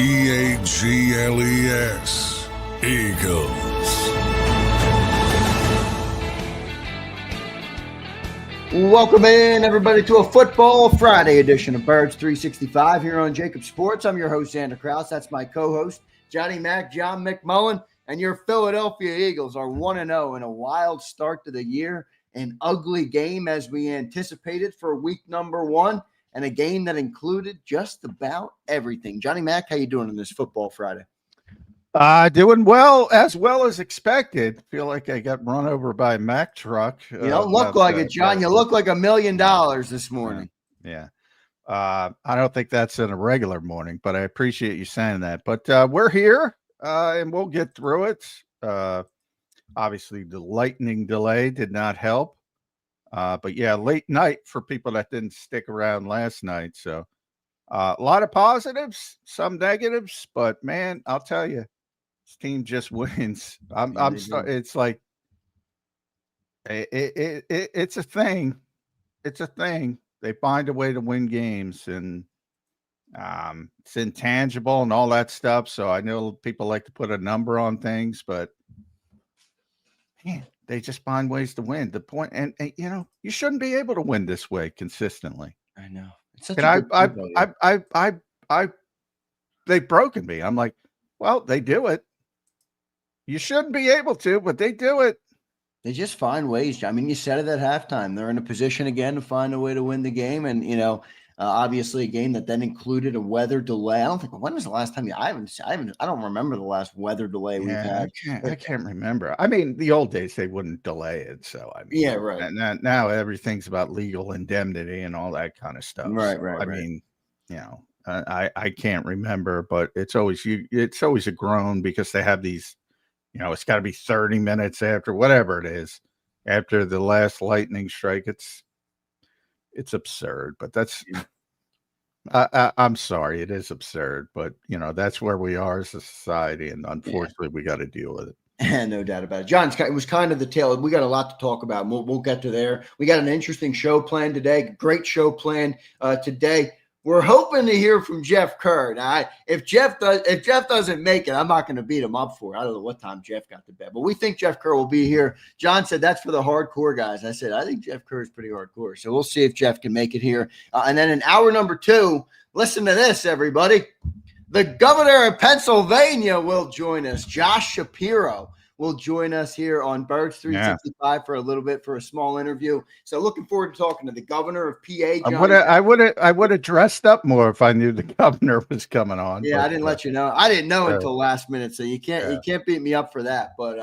Eagles. Eagles. Welcome in, everybody, to a Football Friday edition of Birds 365 here on JAKIB Sports. I'm your host, Zander Krause. That's my co-host, John McMullen. And your Philadelphia Eagles are 1-0 in a wild start to the year. An ugly game as we anticipated for week number 1, and a game that included just about everything. Johnny Mac, how you doing on this Football Friday? Doing well as expected. Feel like I got run over by a Mack truck. You don't look like it, John. You look like $1 million this morning. Yeah. I don't think that's in a regular morning, but I appreciate you saying that. But we're here, and we'll get through it. Obviously, the lightning delay did not help. But yeah, late night for people that didn't stick around last night. So a lot of positives, some negatives, but man, I'll tell you, this team just wins. It's like it's a thing. It's a thing. They find a way to win games, and it's intangible and all that stuff. So I know people like to put a number on things, but man, they just find ways to win. The point, and you know, you shouldn't be able to win this way consistently. I know. It's such they've broken me. I'm like, well, they do it. You shouldn't be able to, but they do it. They just find ways. I mean, you said it at halftime. They're in a position again to find a way to win the game. And, you know, obviously a game that then included a weather delay. I don't think, when was the last time I don't remember the last weather delay we've had. I can't remember. I mean, the old days, they wouldn't delay it. So, I mean, yeah, right. And now everything's about legal indemnity and all that kind of stuff. Right, so, right. I mean, you know, I can't remember, but it's always a groan because they have these, you know, it's got to be 30 minutes after whatever it is, after the last lightning strike. It's absurd, but that's, I'm sorry, it is absurd, but you know, that's where we are as a society. And unfortunately, we got to deal with it. No doubt about it. John, it was kind of the tail. We got a lot to talk about. We'll get to there. We got an interesting show planned today. Great show planned today. We're hoping to hear from Jeff Kerr. Now, if Jeff doesn't make it, I'm not going to beat him up for it. I don't know what time Jeff got to bed, but we think Jeff Kerr will be here. John said that's for the hardcore guys. I said I think Jeff Kerr is pretty hardcore, so we'll see if Jeff can make it here. And then in hour number 2, listen to this, everybody. The governor of Pennsylvania will join us. Josh Shapiro will join us here on Birds 365 for a little bit for a small interview. So looking forward to talking to the governor of PA. I would have dressed up more if I knew the governor was coming on. Yeah, I didn't let you know. I didn't know until last minute, so you can't beat me up for that. But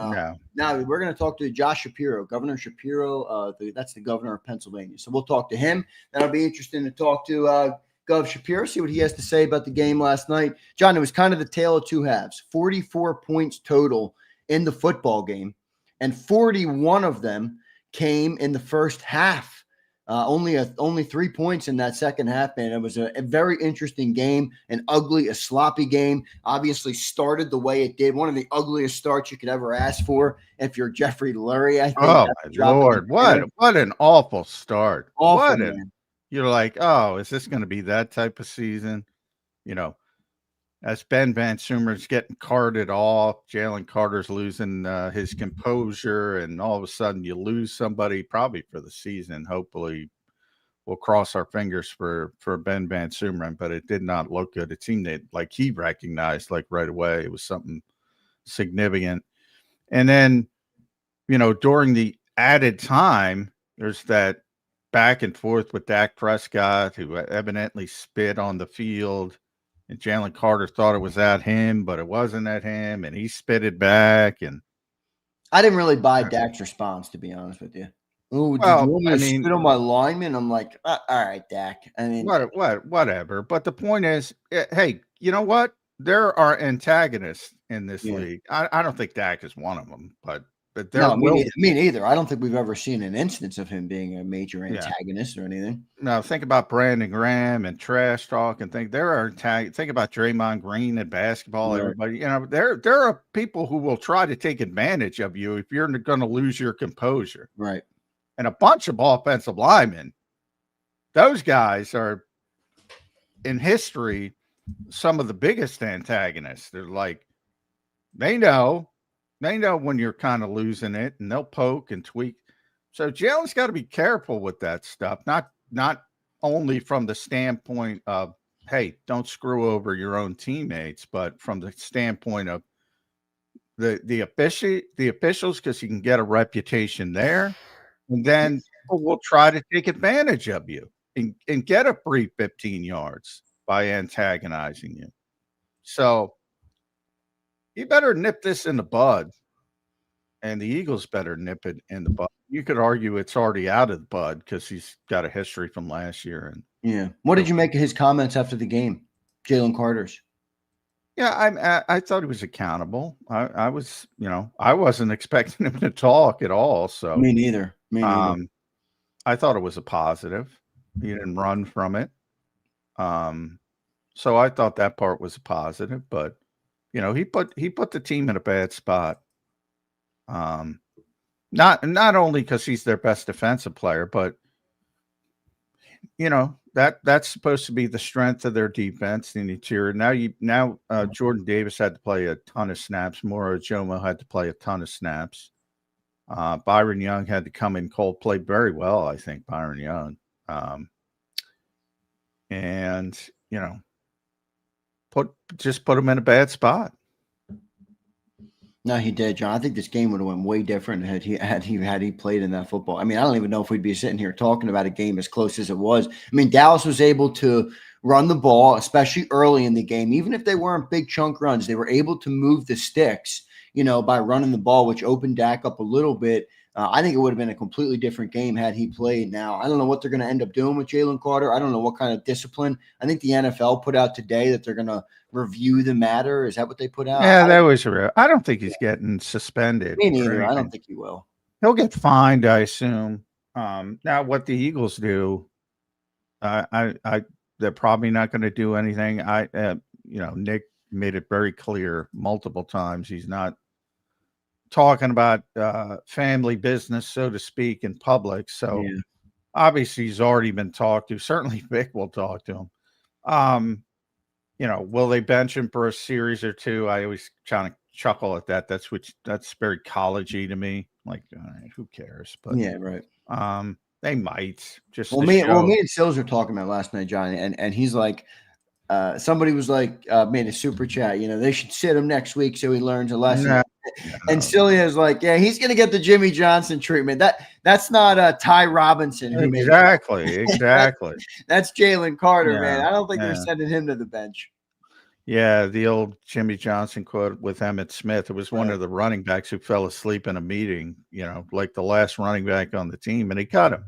now we're going to talk to Josh Shapiro, Governor Shapiro. That's the governor of Pennsylvania. So we'll talk to him. That'll be interesting to talk to Gov Shapiro, see what he has to say about the game last night. John, it was kind of the tale of two halves. 44 points total in the football game, and 41 of them came in the first half. Only 3 points in that second half, man. It was a very interesting game, a sloppy game. Obviously started the way it did. One of the ugliest starts you could ever ask for if you're Jeffrey Lurie, I think. Oh, my Lord. What an awful start. Awful, You're like, oh, is this going to be that type of season? You know, as Ben Van Sumer's getting carted off, Jaylen Carter's losing his composure, and all of a sudden you lose somebody probably for the season. Hopefully we'll cross our fingers for Ben Van Sumer, but it did not look good. It seemed that like he recognized like right away it was something significant. And then, you know, during the added time, there's that back and forth with Dak Prescott, who evidently spit on the field. And Jaylen Carter thought it was at him, but it wasn't at him, and he spit it back. And I didn't really buy Dak's response, to be honest with you. Oh, did you want me to spit on my lineman? I'm like, all right, Dak. I mean, whatever. But the point is, hey, you know what? There are antagonists in this league. I don't think Dak is one of them, but there me neither. I don't think we've ever seen an instance of him being a major antagonist or anything. No, think about Brandon Graham and trash talk and think about Draymond Green and basketball. Right. Everybody, you know, there are people who will try to take advantage of you if you're going to lose your composure. Right. And a bunch of offensive linemen, those guys are in history some of the biggest antagonists. They're like, they know when you're kind of losing it, and they'll poke and tweak. So Jalen's got to be careful with that stuff. Not only from the standpoint of, hey, don't screw over your own teammates, but from the standpoint of the officials, because you can get a reputation there, and then people will try to take advantage of you and get a free 15 yards by antagonizing you. So you better nip this in the bud, and the Eagles better nip it in the bud. You could argue it's already out of the bud because he's got a history from last year. And yeah, what did you make of his comments after the game, Jaylen Carter's? Yeah, I thought he was accountable. I was, I wasn't expecting him to talk at all. So me neither. I thought it was a positive. He didn't run from it. So I thought that part was a positive, but he put the team in a bad spot. Not only because he's their best defensive player, but that's supposed to be the strength of their defense, the interior. Now Jordan Davis had to play a ton of snaps. Moro Jomo had to play a ton of snaps. Byron Young had to come in cold, played very well, I think, Byron Young. And put him in a bad spot. No, he did, John. I think this game would have went way different had he played in that football. I mean, I don't even know if we'd be sitting here talking about a game as close as it was. I mean, Dallas was able to run the ball, especially early in the game. Even if they weren't big chunk runs, they were able to move the sticks, by running the ball, which opened Dak up a little bit. I think it would have been a completely different game had he played. Now, I don't know what they're going to end up doing with Jaylen Carter. I don't know what kind of discipline. I think the NFL put out today that they're going to review the matter. Is that what they put out? Yeah, that was real. I don't think he's getting suspended. Me neither. I don't think he will. He'll get fined, I assume. Now, what the Eagles do, they're probably not going to do anything. Nick made it very clear multiple times he's not talking about family business, so to speak, in public. So obviously he's already been talked to. Certainly Vic will talk to him. Will they bench him for a series or two? I always kind of chuckle at that. That's very collegey to me. Like, who cares? But yeah, right. They might just. Me and Sills were talking about last night, John, and he's like, somebody was like, made a super chat. They should sit him next week so he learns a lesson. No. And Celia's like, yeah, he's going to get the Jimmy Johnson treatment. That's not Ty Robinson. Who exactly. That's Jaylen Carter, man. I don't think they're sending him to the bench. Yeah, the old Jimmy Johnson quote with Emmitt Smith. It was one of the running backs who fell asleep in a meeting, like the last running back on the team, and he cut him.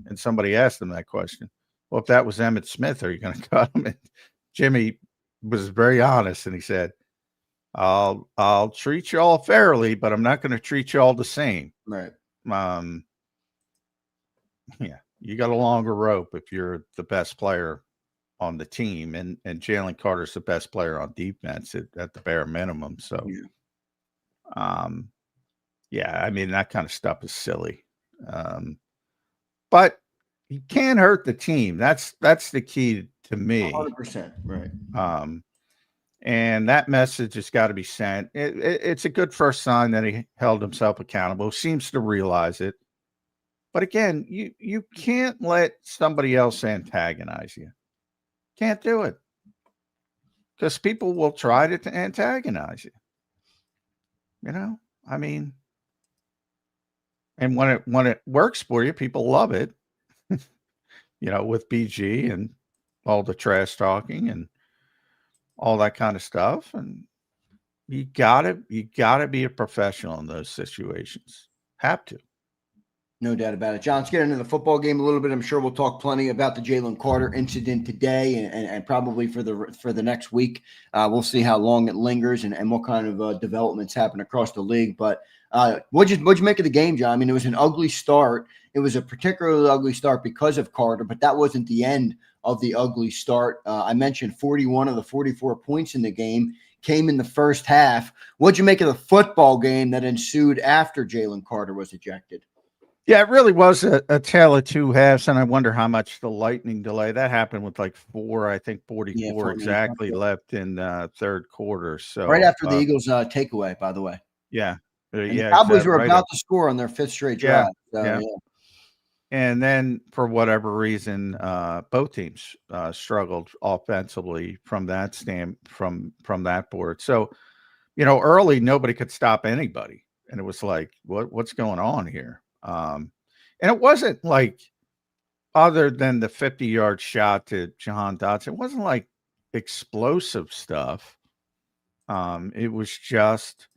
And somebody asked him that question. Well, if that was Emmitt Smith, are you going to cut him? And Jimmy was very honest, and he said, I'll treat you all fairly, but I'm not going to treat you all the same. Right. Yeah, you got a longer rope if you're the best player on the team, and Jaylen Carter's the best player on defense at the bare minimum. So, I mean, that kind of stuff is silly. But he can't hurt the team. That's the key to me. 100%. Right. And that message has got to be sent. It's a good first sign that he held himself accountable. Seems to realize it. But again, you can't let somebody else antagonize you. Can't do it. Because people will try to antagonize you. I mean, and when it works for you, people love it. With BG and all the trash talking and all that kind of stuff. And you gotta be a professional in those situations. Have to. No doubt about it. John, let's get into the football game a little bit. I'm sure we'll talk plenty about the Jaylen Carter incident today and probably for the next week. We'll see how long it lingers and what kind of developments happen across the league. But what'd you make of the game, John? I mean, it was an ugly start. It was a particularly ugly start because of Carter, but that wasn't the end of the ugly start. I mentioned 41 of the 44 points in the game came in the first half. What'd you make of the football game that ensued after Jaylen Carter was ejected? Yeah, it really was a tale of two halves, and I wonder how much the lightning delay that happened with like 44 exactly left in third quarter. So right after the Eagles takeaway, by the way. Yeah, And the yeah, Cowboys exactly. were Right about up. to score on their 5th straight Yeah, drive. So, yeah. And then for whatever reason, both teams struggled offensively from that from that board. So, early nobody could stop anybody, and it was like, what's going on here? And it wasn't like, other than the 50-yard shot to Jahan Dotson, it wasn't like explosive stuff. It was just,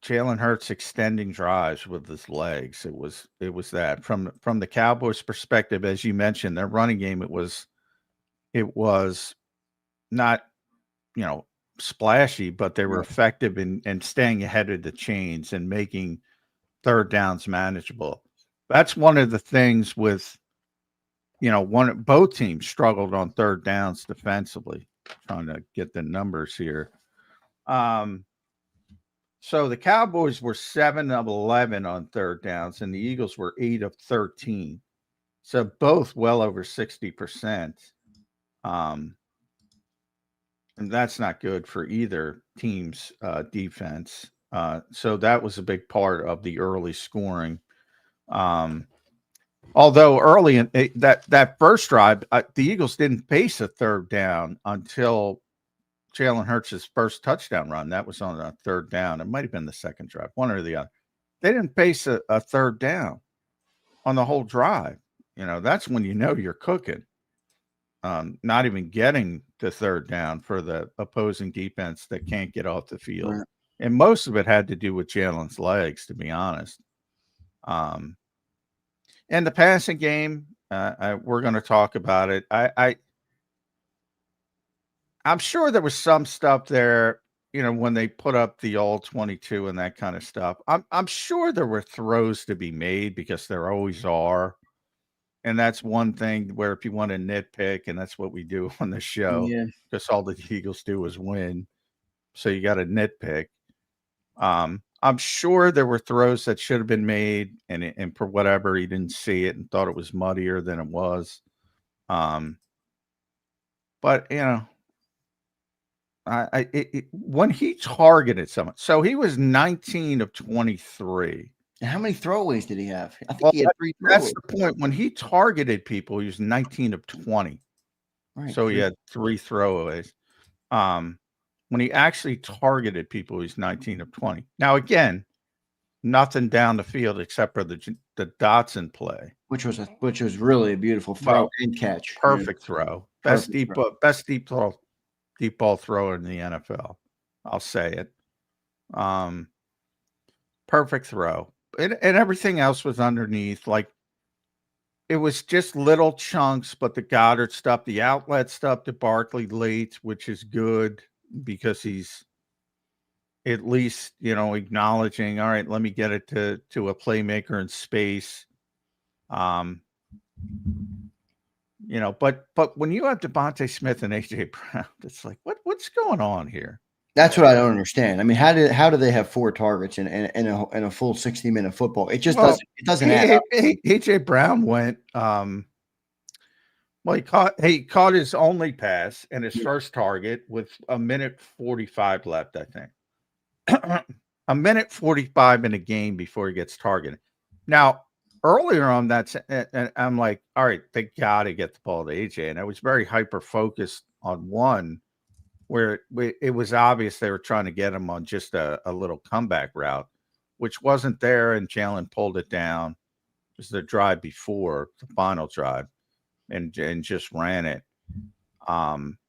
Jalen Hurts extending drives with his legs. It was that from the Cowboys' perspective, as you mentioned, their running game. It was not, splashy, but they were effective in staying ahead of the chains and making third downs manageable. That's one of the things with, both teams struggled on third downs defensively. Trying to get the numbers here. So the Cowboys were 7 of 11 on third downs, and the Eagles were 8 of 13. So both well over 60%. And that's not good for either team's defense. So that was a big part of the early scoring. Although early in that first drive, the Eagles didn't face a third down until Jalen Hurts' first touchdown run. That was on a third down. It might have been the second drive, one or the other. They didn't face a third down on the whole drive. That's when you're cooking. Not even getting the third down for the opposing defense that can't get off the field. Right. And most of it had to do with Jalen's legs, to be honest. And the passing game, we're going to talk about it. I'm sure there was some stuff there, when they put up the all 22 and that kind of stuff. I'm sure there were throws to be made, because there always are. And that's one thing where, if you want to nitpick, and that's what we do on the show, because all the Eagles do is win. So you got to nitpick. I'm sure there were throws that should have been made, and for whatever, he didn't see it and thought it was muddier than it was. But, when he targeted someone, so he was 19 of 23. And how many throwaways did he have? I think he had 3 throwaways. That's the point. When he targeted people, he was 19 of 20. Right. So he had 3 throwaways. When he actually targeted people, he's 19 of 20. Now, again, nothing down the field except for the Dotson play, which was really a beautiful throw and catch. Perfect throw. Best deep ball thrower in the NFL. I'll say it. Perfect throw. And everything else was underneath. Like, it was just little chunks, but the Goddard stuff, the outlet stuff to Barkley late, which is good, because he's at least, acknowledging, all right, let me get it to a playmaker in space. But when you have Devontae Smith and AJ Brown, it's like, what's going on here? That's what I don't understand. I mean, how do they have 4 targets in a full 60-minute football? It just doesn't add up. AJ Brown went. He caught his only pass and his first target with 1:45 left, I think. 1:45 in a game before he gets targeted. Now, earlier on, and I'm like, all right, they got to get the ball to AJ, and I was very hyper focused on one where it was obvious they were trying to get him on just a little comeback route, which wasn't there, and Jalen pulled it down. It was the drive before, the final drive, and just ran it.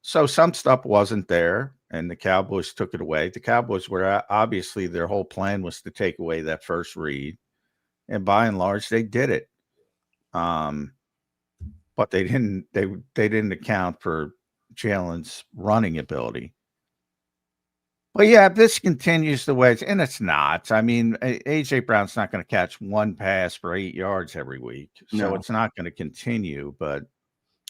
So some stuff wasn't there, and the Cowboys took it away. The Cowboys were obviously, their whole plan was to take away that first read, and by and large, they did it. But they didn't account for Jalen's running ability. But yeah, if this continues the way and it's not. I mean, AJ Brown's not going to catch one pass for 8 yards every week, so it's not going to continue. But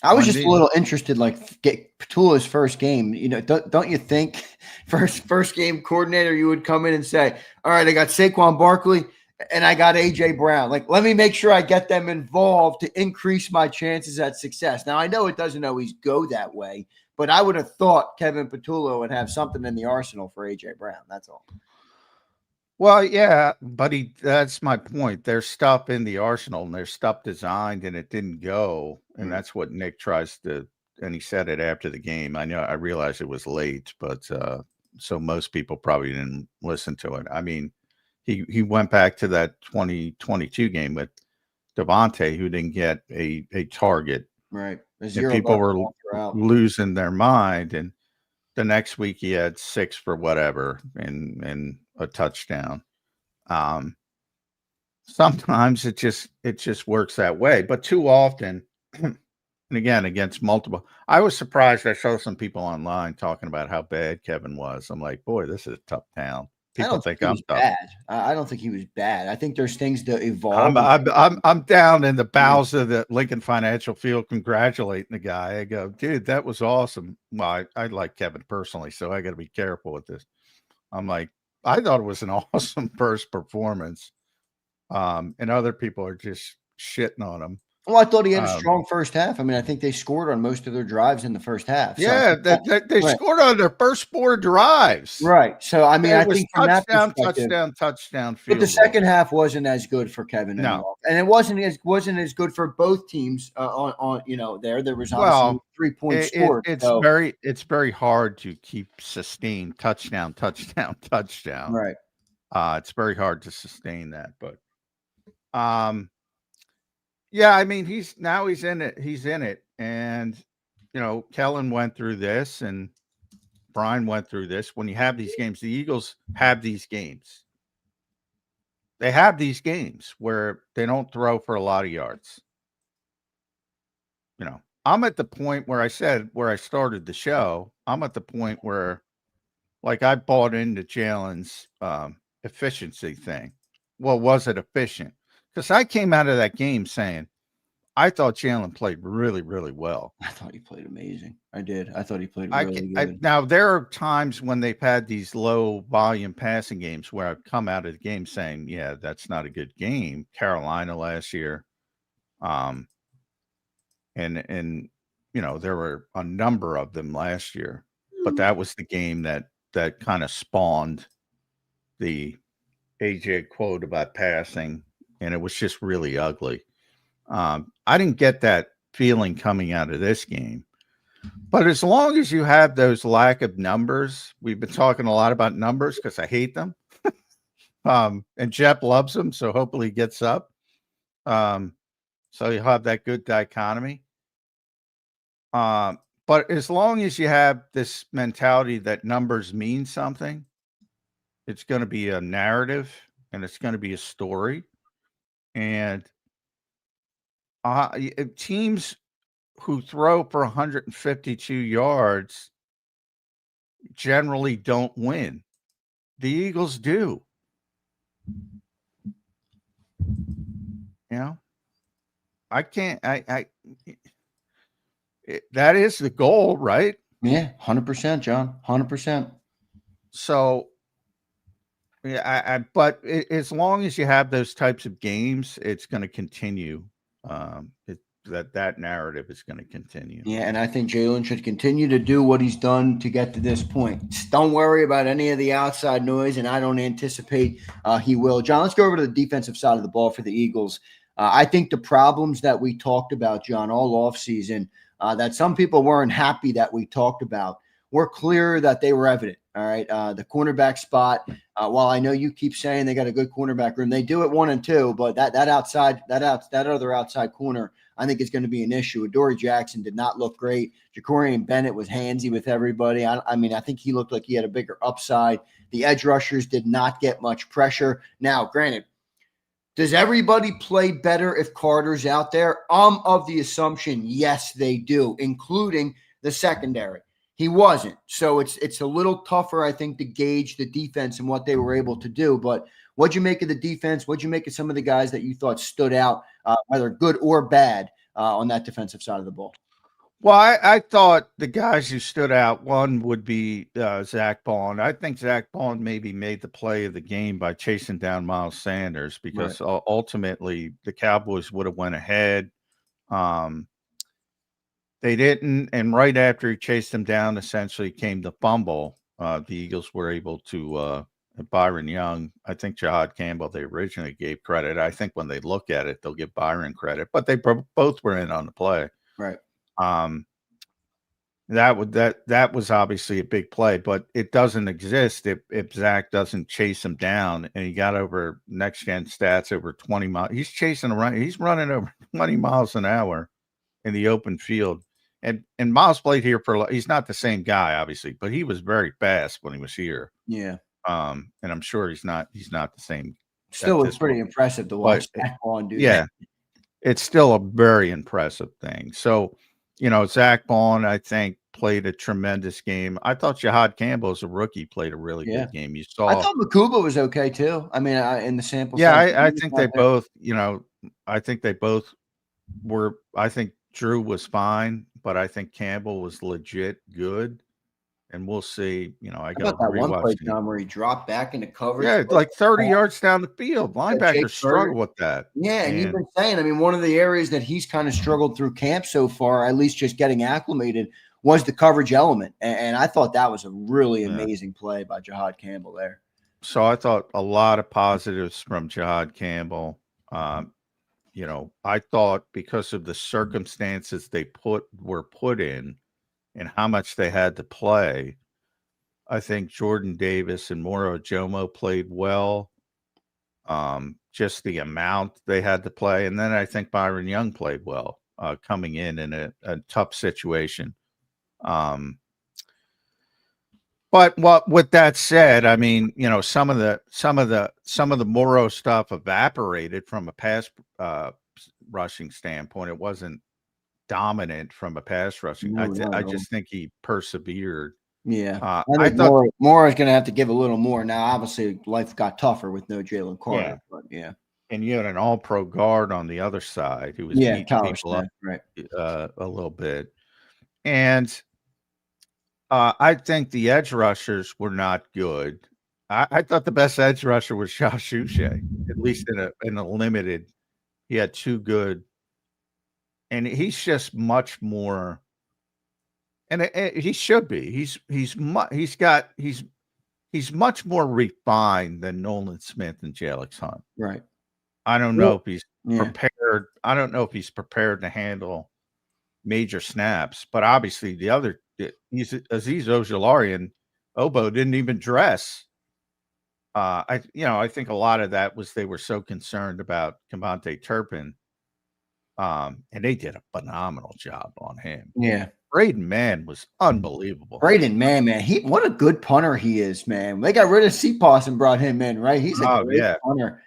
I was just a little interested, like, get Tula's first game. Don't you think first game coordinator, you would come in and say, all right, I got Saquon Barkley and I got A.J. Brown. Like, let me make sure I get them involved to increase my chances at success. Now, I know it doesn't always go that way, but I would have thought Kevin Patullo would have something in the arsenal for A.J. Brown. That's all. Well, yeah, but that's my point. There's stuff in the arsenal and there's stuff designed and it didn't go. And that's what Nick tries to, and he said it after the game. I realized it was late, but so most people probably didn't listen to it. I mean, he went back to that 2022 game with Devontae, who didn't get a target. Right. And people were losing their mind. And the next week he had 6 for whatever and a touchdown. Sometimes it just works that way, but too often, and again, against multiple, I was surprised. I saw some people online talking about how bad Kevin was. I'm like, boy, this is a tough town. People think I'm tough. Bad. I don't think he was bad. I think there's things to evolve. I'm down in the bowels of the Lincoln Financial Field congratulating the guy. I go, dude, that was awesome. Well, I like Kevin personally, so I got to be careful with this. I'm like, I thought it was an awesome first performance. And other people are just shitting on him. Well, I thought he had a strong first half. I mean, I think they scored on most of their drives in the first half. Yeah, they scored on their first 4 drives. Right. So, I mean, I think from touchdown. But the second half wasn't as good for Kevin. No. And it wasn't as good for both teams on there was obviously 3-point score. It's very hard to keep sustained touchdown. Right. It's very hard to sustain that, but yeah, I mean, he's in it. And, Kellen went through this and Brian went through this. When you have these games, the Eagles have these games. They have these games where they don't throw for a lot of yards. I'm at the point where I started the show, I'm at the point where, like, I bought into Jalen's efficiency thing. Well, was it efficient? Because I came out of that game saying, I thought Jalen played really, really well. I thought he played amazing. I did. I thought he played really good. Now, there are times when they've had these low volume passing games where I've come out of the game saying, yeah, that's not a good game. Carolina last year. And there were a number of them last year. But that was the game that kind of spawned the AJ quote about passing. And it was just really ugly. I didn't get that feeling coming out of this game. But as long as you have those lack of numbers, we've been talking a lot about numbers because I hate them. And Jeff loves them, so hopefully he gets up. So you'll have that good dichotomy. But as long as you have this mentality that numbers mean something, it's going to be a narrative and it's going to be a story. And teams who throw for 152 yards generally don't win. The Eagles do. I can't. That is the goal, right? Yeah, 100%, John. 100%. So, yeah, but as long as you have those types of games, it's going to continue. That narrative is going to continue. Yeah, and I think Jalen should continue to do what he's done to get to this point. Don't worry about any of the outside noise, and I don't anticipate he will. John, let's go over to the defensive side of the ball for the Eagles. I think the problems that we talked about, John, all offseason, that some people weren't happy that we talked about, were clear that they were evident. All right. The cornerback spot, while I know you keep saying they got a good cornerback room, they do at 1 and 2, but that other outside corner, I think is going to be an issue. Adoree Jackson did not look great. Jacorian Bennett was handsy with everybody. I mean, I think he looked like he had a bigger upside. The edge rushers did not get much pressure. Now, granted, does everybody play better if Carter's out there? I'm of the assumption, yes, they do, including the secondary. He wasn't. So it's a little tougher, I think, to gauge the defense and what they were able to do. But what'd you make of the defense? What'd you make of some of the guys that you thought stood out, whether good or bad, on that defensive side of the ball? Well, I thought the guys who stood out, one would be Zach Bond. I think Zach Bond maybe made the play of the game by chasing down Miles Sanders because ultimately the Cowboys would have went ahead. They didn't, and right after he chased him down, essentially came the fumble. The Eagles were able to Byron Young. I think Jahad Campbell they originally gave credit. I think when they look at it, they'll give Byron credit, but they both were in on the play. Right. That was obviously a big play, but it doesn't exist if Zach doesn't chase him down. And he got over next gen stats over 20 miles. He's chasing around. He's running over 20 miles an hour in the open field. And Miles played here he's not the same guy, obviously, but he was very fast when he was here. Yeah. And I'm sure he's not the same. Still, it's pretty impressive to watch Zach Bond do that. It's still a very impressive thing. So, Zach Bond, I think, played a tremendous game. I thought Jahad Campbell as a rookie played a really good game. I thought Makuba was okay too. I mean, in the sample. Yeah, I think they both, I think they both were. I think Drew was fine, but I think Campbell was legit good. And we'll see. I got that one play, John, where he dropped back into coverage. Yeah, like 30 yards down the field. Linebackers struggle with that. Yeah, and you've been saying, I mean, one of the areas that he's kind of struggled through camp so far, at least just getting acclimated, was the coverage element. And I thought that was a really amazing play by Jahad Campbell there. So I thought a lot of positives from Jahad Campbell. I thought because of the circumstances they were put in, and how much they had to play, I think Jordan Davis and Moro Jomo played well. Just the amount they had to play. And then I think Byron Young played well, coming in a tough situation. But with that said, I mean, some of the Moro stuff evaporated from a pass rushing standpoint. It wasn't dominant from a pass rushing. I just think he persevered. Yeah, I thought Moore is going to have to give a little more. Now, obviously, life got tougher with no Jaylen Carter. But and you had an All-Pro guard on the other side who was beating people up a little bit. And I think the edge rushers were not good. I thought the best edge rusher was Josh Shapiro, at least in a limited. He had two good. And he's just much more, and he should be. He's much more refined than Nolan Smith and Jalix Hunt. Right. I don't know if he's prepared. I don't know if he's prepared to handle major snaps. But obviously, he's Azeez Ojulari and Obo didn't even dress. I think a lot of that was they were so concerned about Cavante Turpin. And they did a phenomenal job on him. Yeah. Braden Mann was unbelievable. Braden Mann, man. What a good punter he is, man. They got rid of Cepas and brought him in, right? He's a great punter.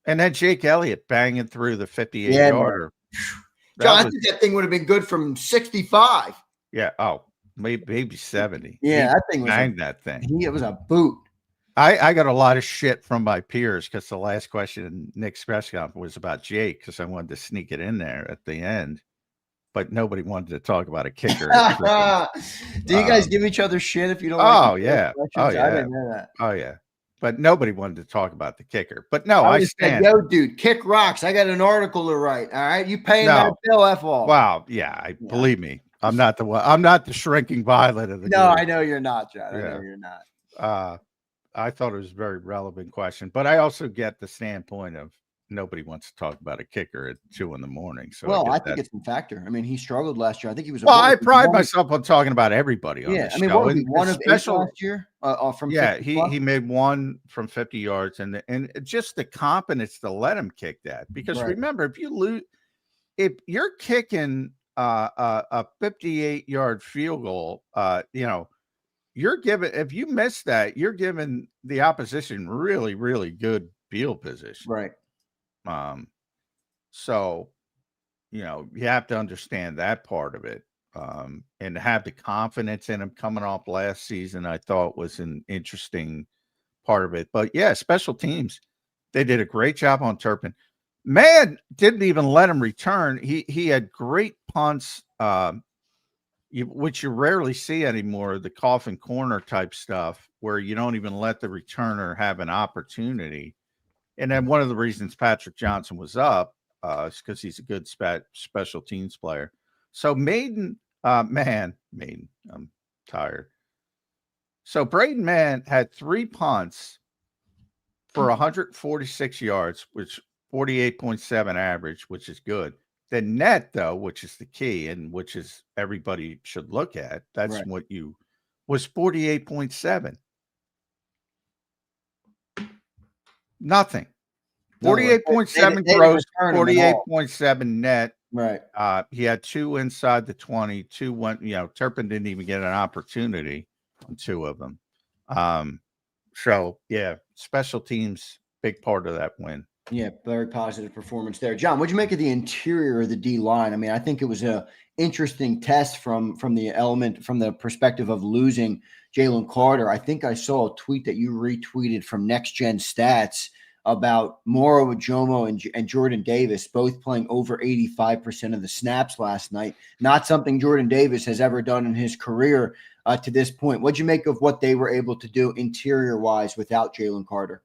And then Jake Elliott banging through the 58-yarder. John, I think that thing would have been good from 65. Yeah. Oh, maybe 70. Yeah, that thing was that thing. It was a boot. I got a lot of shit from my peers because the last question in Nick's press conference was about Jake because I wanted to sneak it in there at the end, but nobody wanted to talk about a kicker. Do you guys give each other shit if you don't? I didn't know that. Oh yeah, but nobody wanted to talk about the kicker. But no, I stand. Yo, dude, kick rocks. I got an article to write. All right, you paying that bill? F all. Wow, believe me, I'm not the one. I'm not the shrinking violet of the. No, group. I know you're not, John. I know you're not. I thought it was a very relevant question, but I also get the standpoint of nobody wants to talk about a kicker at 2 a.m. So I think it's a factor. I mean, he struggled last year. I think he was. I pride myself on talking about everybody on this show. What was he, one of 8 last year? From 50 he made one from 50 yards, and just the confidence to let him kick that. Because remember, if you lose, if you're kicking a 58-yard field goal, you're giving, if you miss that, you're giving the opposition really, really good field position. Right. So, you have to understand that part of it. And have the confidence in him coming off last season, I thought was an interesting part of it. But yeah, special teams, they did a great job on Turpin. Man didn't even let him return. He had great punts. which you rarely see anymore, the coffin corner type stuff where you don't even let the returner have an opportunity. And then one of the reasons Patrick Johnson was up is because he's a good special teams player. So Maiden, Maiden, I'm tired. So Braden Mann had 3 punts for 146 yards, which 48.7 average, which is good. The net, though, which is the key and which is everybody should look at, that's Right. what you was 48.7. Nothing. 48.7 gross, 48.7 net. Right. He had 2 inside the 20, 2 went, Turpin didn't even get an opportunity on 2 of them. So yeah, special teams, big part of that win. Yeah, very positive performance there. John, what'd you make of the interior of the D line? I mean, I think it was a interesting test from the perspective of losing Jaylen Carter. I think I saw a tweet that you retweeted from Next Gen Stats about Moro Ojomo and Jordan Davis both playing over 85% of the snaps last night. Not something Jordan Davis has ever done in his career to this point. What'd you make of what they were able to do interior-wise without Jaylen Carter?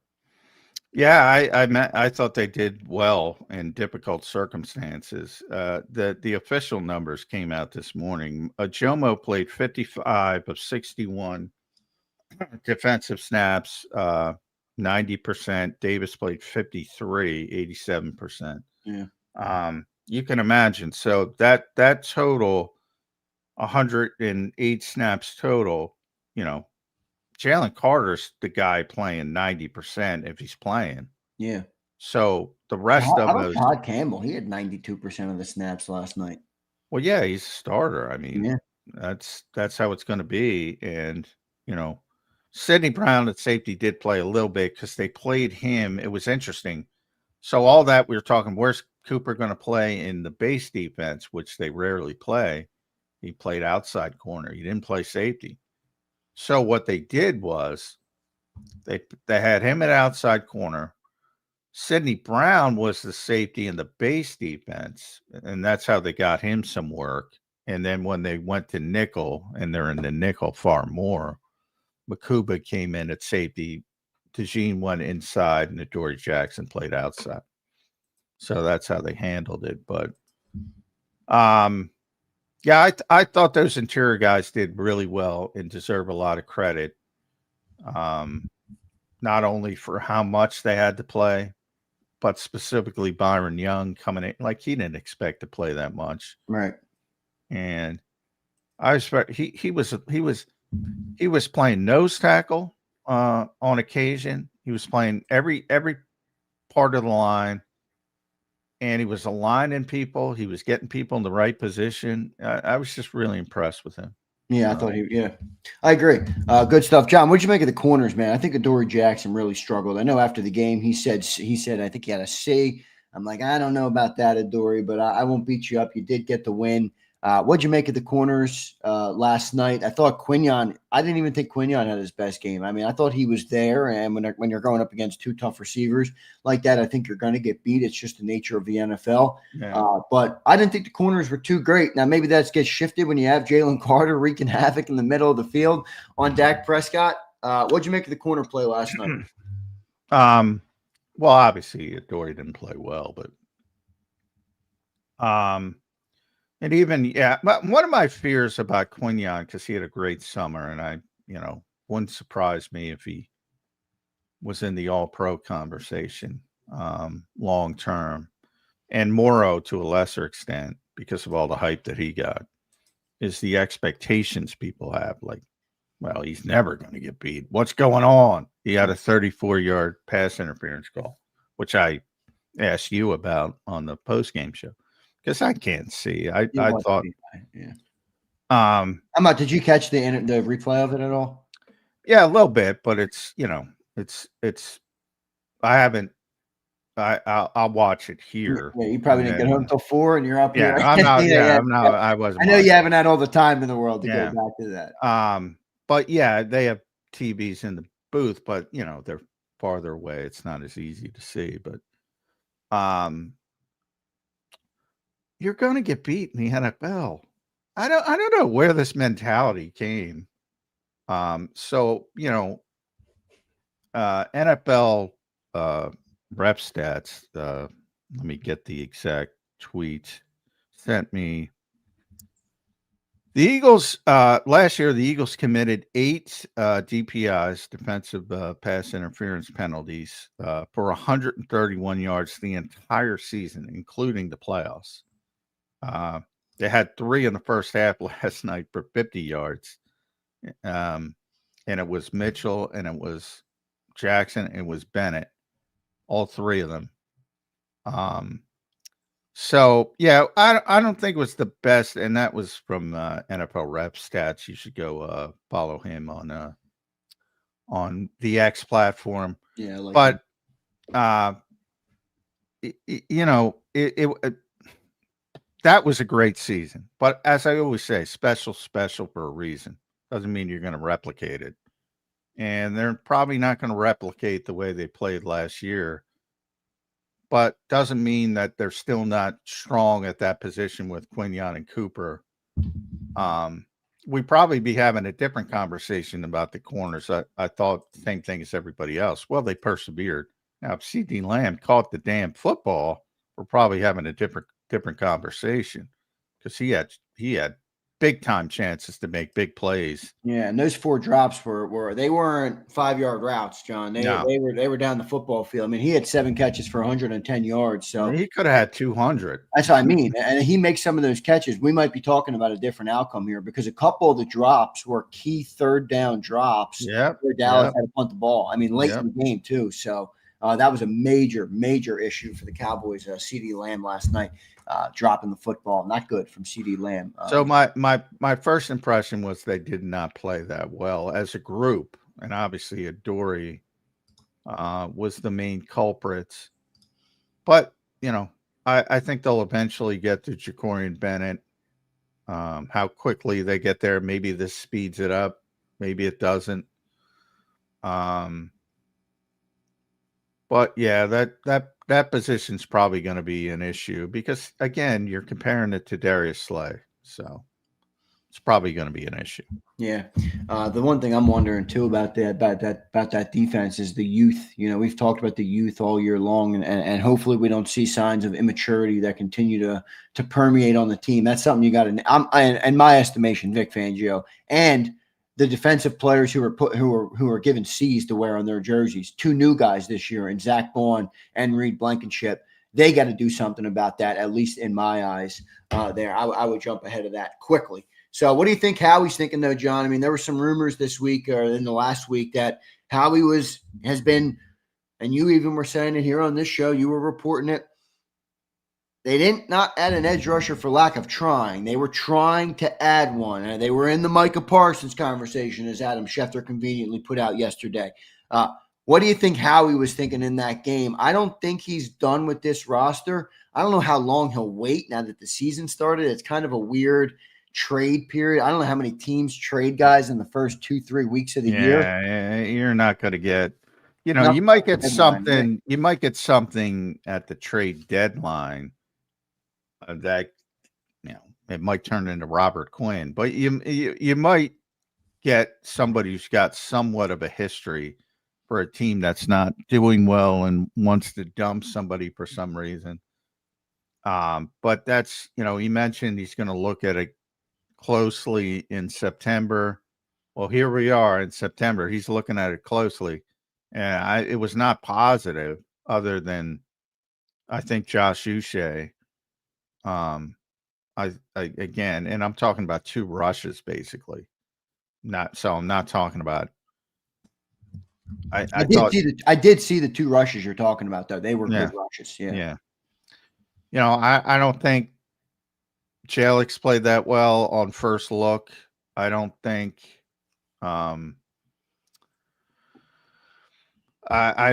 Yeah, I thought they did well in difficult circumstances. The official numbers came out this morning. Jomo played 55 of 61 defensive snaps, 90%. Davis played 53, 87%. Yeah. You can imagine. So that total, 108 snaps total, Jaylen Carter's the guy playing 90% if he's playing. Yeah. So the rest of those. Todd Campbell, he had 92% of the snaps last night. Well, yeah, he's a starter. I mean, yeah. that's how it's going to be. And, Sidney Brown at safety did play a little bit because they played him. It was interesting. So all that we were talking, where's Cooper going to play in the base defense, which they rarely play? He played outside corner. He didn't play safety. So what they did was they had him at outside corner. Sidney Brown was the safety in the base defense, and that's how they got him some work. And then when they went to nickel, and they're in the nickel far more, Makuba came in at safety. Tajin went inside, and Adoree Jackson played outside. So that's how they handled it. But, yeah, I thought those interior guys did really well and deserve a lot of credit. Not only for how much they had to play, but specifically Byron Young coming in, like he didn't expect to play that much. Right. And I expect he was playing nose tackle on occasion. He was playing every part of the line, and he was aligning people. He was getting people in the right position. I was just really impressed with him. Yeah, I thought I agree. Good stuff. John, what'd you make of the corners, man? I think Adoree Jackson really struggled. I know after the game he said I think he had a C. I'm like, I don't know about that, Adoree, but I won't beat you up. You did get the win. What'd you make of the corners last night? I thought Quinion, I didn't even think Quinion had his best game. I mean, I thought he was there, and when you're going up against 2 tough receivers like that, I think you're going to get beat. It's just the nature of the NFL. Yeah. But I didn't think the corners were too great. Now, maybe that gets shifted when you have Jaylen Carter wreaking havoc in the middle of the field on Dak Prescott. What'd you make of the corner play last night? Well, obviously, Adoree didn't play well, but and even, but one of my fears about Quinion, because he had a great summer, and wouldn't surprise me if he was in the All-Pro conversation long term, and Moro to a lesser extent because of all the hype that he got, is the expectations people have. Like, well, he's never going to get beat. What's going on? He had a 34-yard pass interference call, which I asked you about on the post-game show. Because I can't see. I thought, How about? Did you catch the replay of it at all? Yeah, a little bit, but it's it's. I haven't. I'll watch it here. Yeah, you probably didn't get home till 4, and you're up here. I'm not. I'm not. I wasn't. I know you haven't had all the time in the world to go back to that. But yeah, they have TVs in the booth, but they're farther away. It's not as easy to see, but you're going to get beat in the NFL. I don't know where this mentality came. So NFL rep stats. Let me get the exact tweet. Sent me. The Eagles last year. The Eagles committed 8 DPIs, defensive pass interference penalties, for 131 yards the entire season, including the playoffs. They had 3 in the first half last night for 50 yards. And it was Mitchell, and it was Jackson, and it was Bennett, all 3 of them. So yeah, I don't think it was the best, and that was from NFL Rep Stats. You should go follow him on the X platform. Yeah, but it that was a great season. But as I always say, special for a reason. Doesn't mean you're going to replicate it. And they're probably not going to replicate the way they played last year. But doesn't mean that they're still not strong at that position with Quignon and Cooper. We'd probably be having a different conversation about the corners. I thought the same thing as everybody else. Well, they persevered. Now, if C.D. Lamb caught the damn football, we're probably having a different conversation, because he had big time chances to make big plays. Yeah, and those 4 drops were they weren't 5-yard routes, John. They were down the football field. I mean, he had 7 catches for 110 yards. So he could have had 200. That's what I mean. And he makes some of those catches. We might be talking about a different outcome here, because a couple of the drops were key 3rd down drops. Yeah, where Dallas had to punt the ball. I mean, late in the game too. So that was a major issue for the Cowboys. C.D. Lamb last night. Dropping the football, not good from C.D. Lamb. So my first impression was they did not play that well as a group, and obviously Adoree was the main culprits. But I think they'll eventually get to Jacorian Bennett. How quickly they get there, maybe this speeds it up, maybe it doesn't. But yeah, that position's probably going to be an issue, because again, you're comparing it to Darius Slay, so it's probably going to be an issue. Yeah, the one thing I'm wondering too about that defense is the youth. We've talked about the youth all year long, and hopefully we don't see signs of immaturity that continue to permeate on the team. That's something you got to, in my estimation, Vic Fangio and the defensive players who are given C's to wear on their jerseys. 2 new guys this year, and Zach Bond and Reed Blankenship. They got to do something about that, at least in my eyes. There, I would jump ahead of that quickly. So, what do you think Howie's thinking, though, John? I mean, there were some rumors this week or in the last week that Howie has been, and you even were saying it here on this show. You were reporting it. They didn't not add an edge rusher for lack of trying. They were trying to add one. And they were in the Micah Parsons conversation, as Adam Schefter conveniently put out yesterday. What do you think Howie was thinking in that game? I don't think he's done with this roster. I don't know how long he'll wait now that the season started. It's kind of a weird trade period. I don't know how many teams trade guys in the first 2-3 weeks of the year. Yeah, you're not going to get, you might get something. Right? You might get something at the trade deadline that, it might turn into Robert Quinn, but you might get somebody who's got somewhat of a history for a team that's not doing well and wants to dump somebody for some reason. But that's, he mentioned he's going to look at it closely in September. Well, here we are in September. He's looking at it closely, and it was not positive, other than I think Josh Uche. Again, and I'm talking about 2 rushes basically. I'm not talking about. I did see the 2 rushes you're talking about, though. They were good rushes. Yeah. I don't think Jalix played that well on first look. I don't think. I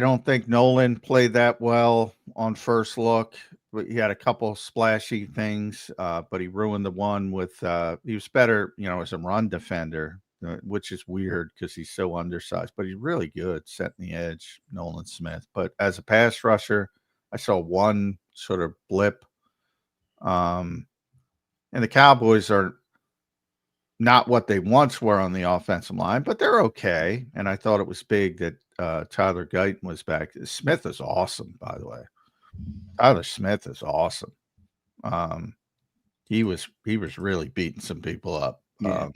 don't think Nolan played that well on first look. But he had a couple splashy things, but he ruined the one with. He was better, as a run defender, which is weird because he's so undersized. But he's really good setting the edge, Nolan Smith. But as a pass rusher, I saw one sort of blip. And the Cowboys are not what they once were on the offensive line, but they're okay. And I thought it was big that Tyler Guyton was back. Smith is awesome, by the way. Tyler Smith is awesome. He was really beating some people up. Yeah.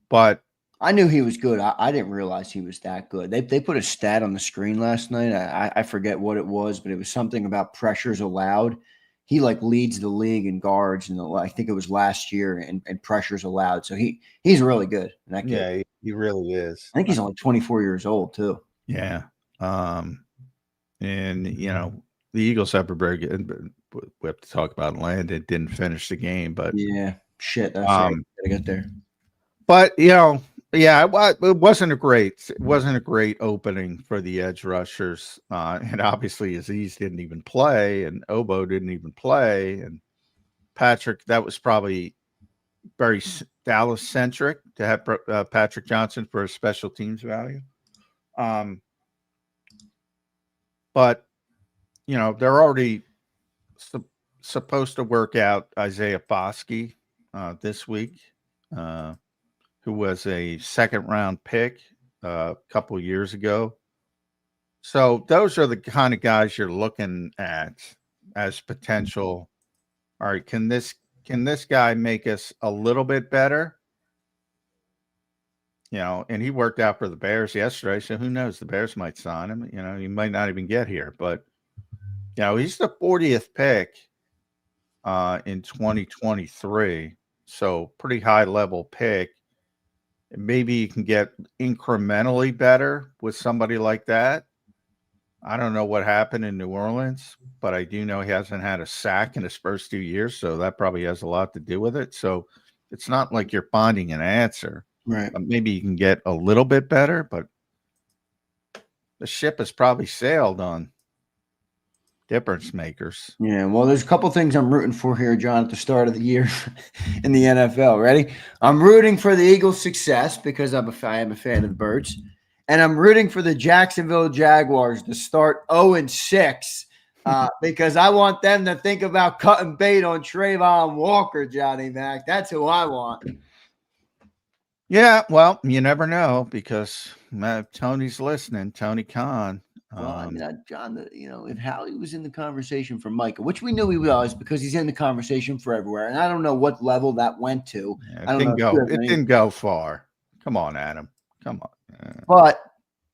But I knew he was good. I didn't realize he was that good. They put a stat on the screen last night. I forget what it was, but it was something about pressures allowed. He like leads the league in guards, and I think it was last year, and pressures allowed. So he's really good. That kid. yeah, he really is. I think he's only 24 years old too. Yeah. And the Eagles have a very good. We have to talk about Landon. Didn't finish the game, but yeah, shit. That's right. Gotta get there. But yeah, it wasn't a great opening for the edge rushers, and obviously Aziz didn't even play, and Obo didn't even play, and Patrick. That was probably very Dallas centric to have Patrick Johnson for a special teams value. But they're already supposed to work out Isaiah Foskey this week. Who was a second-round pick a couple years ago. So those are the kind of guys you're looking at as potential. All right, can this guy make us a little bit better? And he worked out for the Bears yesterday, so who knows? The Bears might sign him. He might not even get here, but he's the 40th pick in 2023, so pretty high-level pick. Maybe you can get incrementally better with somebody like that. I don't know what happened in New Orleans, but I do know he hasn't had a sack in his first 2 years, so that probably has a lot to do with it. So it's not like you're finding an answer. Right. Maybe you can get a little bit better, but the ship has probably sailed on difference makers. Yeah, well, there's a couple things I'm rooting for here, John, at the start of the year in the NFL. Ready? I'm rooting for the Eagles' success because I am a fan of the Birds, and I'm rooting for the Jacksonville Jaguars to start 0-6 because I want them to think about cutting bait on Trayvon Walker, Johnny Mac. That's who I want. Yeah, well, you never know because Tony's listening, Tony Khan. Well, John, if Howie was in the conversation for Micah, which we knew he was because he's in the conversation for everywhere, and I don't know what level that went to. It didn't go far. Come on, Adam. Come on. But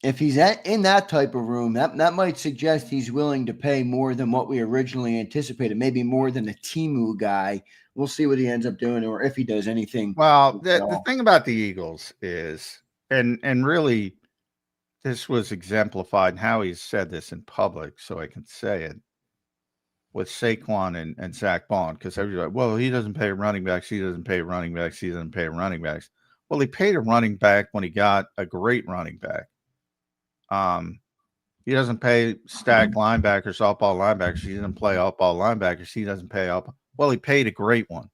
if he's in that type of room, that might suggest he's willing to pay more than what we originally anticipated, maybe more than a Timu guy. We'll see what he ends up doing or if he does anything. Well, the thing about the Eagles is, and really, this was exemplified, and Howie's said this in public, so I can say it, with Saquon and Zach Bond, because everybody's like, well, he doesn't pay running backs, he doesn't pay running backs, he doesn't pay running backs. Well, he paid a running back when he got a great running back. He doesn't pay stacked linebackers, off-ball linebackers. He doesn't play off-ball linebackers. He doesn't pay off. Well, he paid a great one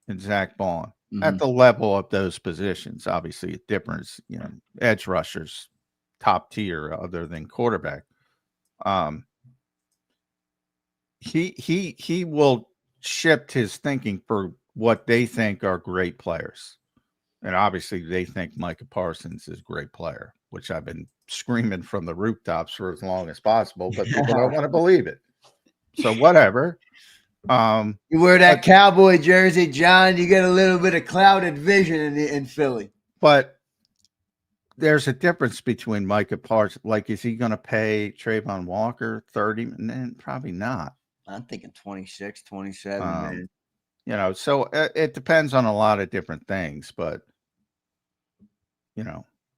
in Zach Bond at the level of those positions. Obviously, a difference, edge rushers, top tier other than quarterback. He will shift his thinking for what they think are great players. And obviously they think Micah Parsons is a great player, which I've been screaming from the rooftops for as long as possible, but people don't want to believe it. So whatever. You wear that Cowboy jersey, John, you get a little bit of clouded vision in Philly. But there's a difference between Micah Parsons. Like, is he going to pay Trayvon Walker 30? Probably not. I'm thinking 26, 27, man. So it depends on a lot of different things, but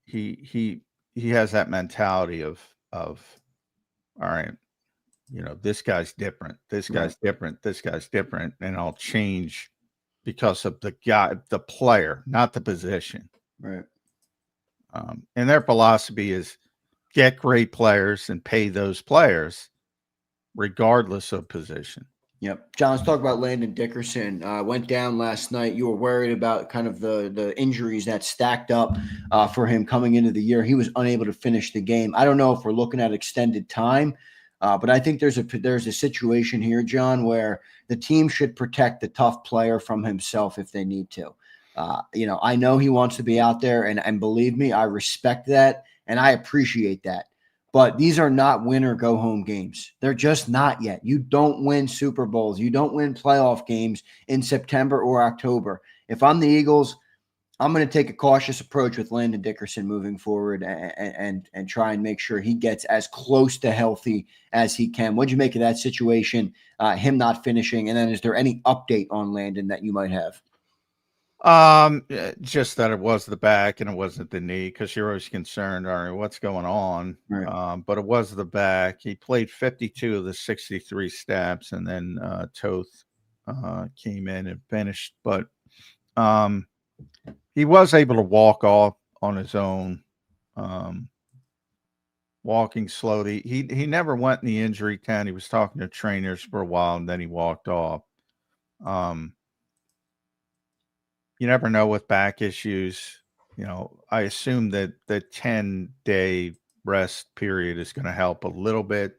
he has that mentality of all right, this guy's different. This guy's different. This guy's different. And I'll change because of the player, not the position. Right. And their philosophy is get great players and pay those players regardless of position. Yep. John, let's talk about Landon Dickerson. Went down last night. You were worried about kind of the injuries that stacked up for him coming into the year. He was unable to finish the game. I don't know if we're looking at extended time, but I think there's a situation here, John, where the team should protect the tough player from himself if they need to. I know he wants to be out there, and believe me, I respect that and I appreciate that. But these are not win or go home games. They're just not yet. You don't win Super Bowls. You don't win playoff games in September or October. If I'm the Eagles, I'm going to take a cautious approach with Landon Dickerson moving forward and try and make sure he gets as close to healthy as he can. What'd you make of that situation, him not finishing? And then is there any update on Landon that you might have? Just that it was the back and it wasn't the knee, because you're always concerned, all right, what's going on? Right. But it was the back. He played 52 of the 63 snaps, and then Toth came in and finished. But he was able to walk off on his own, walking slowly. He never went in the injury tent. He was talking to trainers for a while, and then he walked off. You never know with back issues. I assume that the 10-day rest period is going to help a little bit.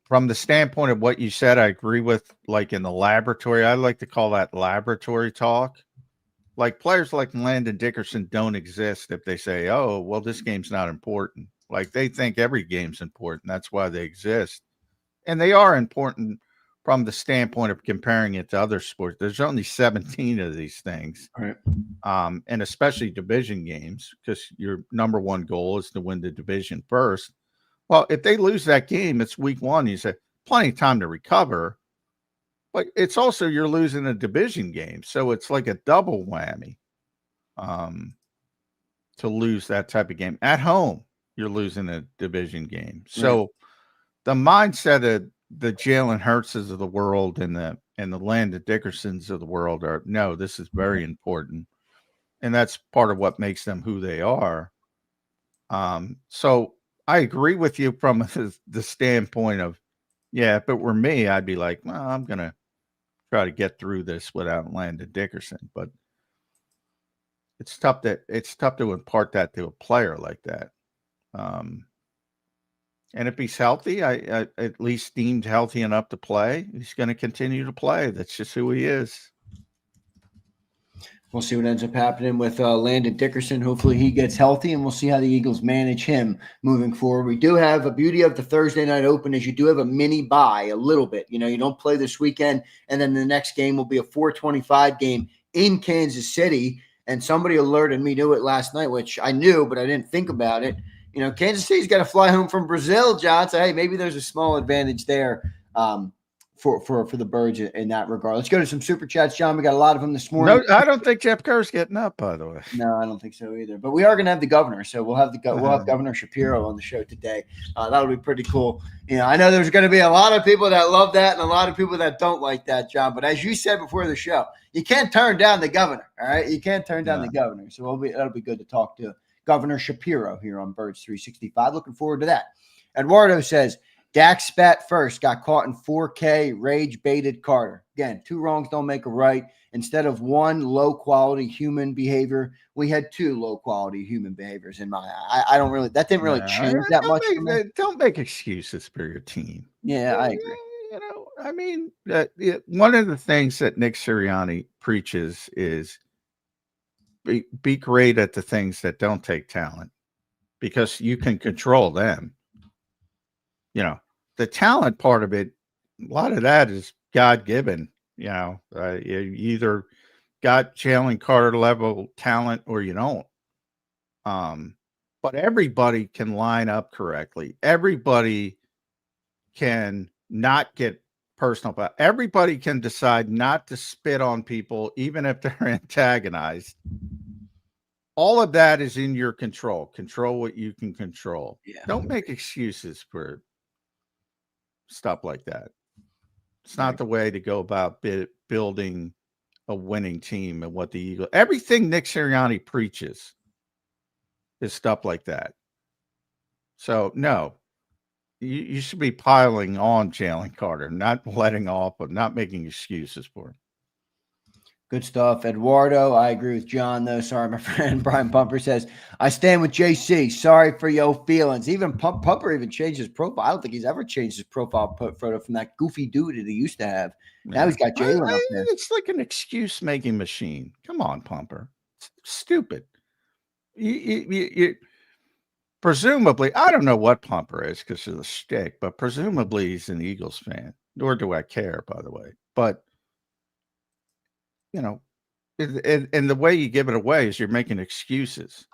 From the standpoint of what you said, I agree with, like in the laboratory, I like to call that laboratory talk. Like players like Landon Dickerson don't exist if they say, oh, well, this game's not important. Like they think every game's important. That's why they exist. And they are important from the standpoint of comparing it to other sports. There's only 17 of these things. Right. And especially division games, because your number one goal is to win the division first. Well, if they lose that game, it's week one. You say plenty of time to recover, but it's also you're losing a division game. So it's like a double whammy to lose that type of game. At home, you're losing a division game. So the mindset of the Jalen Hurtses of the world and the Landon Dickersons of the world are, no, this is very important. And that's part of what makes them who they are. So I agree with you from the standpoint of, yeah, if it were me, I'd be like, well, I'm going to try to get through this without Landon Dickerson. But it's tough to impart that to a player like that. And if he's healthy, I at least deemed healthy enough to play, he's going to continue to play. That's just who he is. We'll see what ends up happening with Landon Dickerson. Hopefully he gets healthy, and we'll see how the Eagles manage him moving forward. We do have a beauty of the Thursday night open is you do have a mini bye a little bit. You don't play this weekend, and then the next game will be a 4:25 game in Kansas City. And somebody alerted me to it last night, which I knew, but I didn't think about it. Kansas City's got to fly home from Brazil, John. So, hey, maybe there's a small advantage there for the Birds in that regard. Let's go to some super chats, John. We got a lot of them this morning. No, I don't think Jeff Kerr's getting up, by the way. No, I don't think so either. But we are going to have the governor, so we'll have Governor Shapiro on the show today. That'll be pretty cool. I know there's going to be a lot of people that love that and a lot of people that don't like that, John. But as you said before the show, you can't turn down the governor. All right, you can't turn down the governor. So that'll be good to talk to Governor Shapiro here on Birds 365. Looking forward to that. Eduardo says, Dak spat first, got caught in 4K, rage baited Carter. Again, two wrongs don't make a right. Instead of one low-quality human behavior, we had two low-quality human behaviors in my eye. That didn't really change that much. Don't make excuses for your team. Yeah, I agree. One of the things that Nick Sirianni preaches is be great at the things that don't take talent, because you can control them. The talent part of it, a lot of that is God-given. You either got Jaylen Carter level talent or you don't. But everybody can line up correctly. Everybody can not get personal, but everybody can decide not to spit on people, even if they're antagonized. All of that is in your control. Control what you can control. Yeah. Don't make excuses for stuff like that. It's not the way to go about building a winning team and what the Eagles. Everything Nick Sirianni preaches is stuff like that. So no, you should be piling on Jaylen Carter, not letting off, but not making excuses for him. Good stuff. Eduardo, I agree with John, though. Sorry, my friend. Brian Pumper says, I stand with JC. Sorry for your feelings. Even Pumper even changed his profile. I don't think he's ever changed his profile photo from that goofy dude that he used to have. Yeah. Now he's got Jalen up there. It's like an excuse-making machine. Come on, Pumper. It's stupid. You presumably, I don't know what Pumper is because of the shtick, but presumably he's an Eagles fan. Nor do I care, by the way. But you know, and the way you give it away is you're making excuses.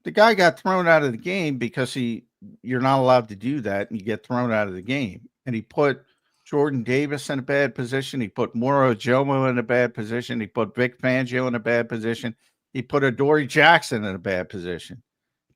The guy got thrown out of the game because you're not allowed to do that, and you get thrown out of the game. And he put Jordan Davis in a bad position. He put Moro Jomo in a bad position. He put Vic Fangio in a bad position. He put Adoree Jackson in a bad position.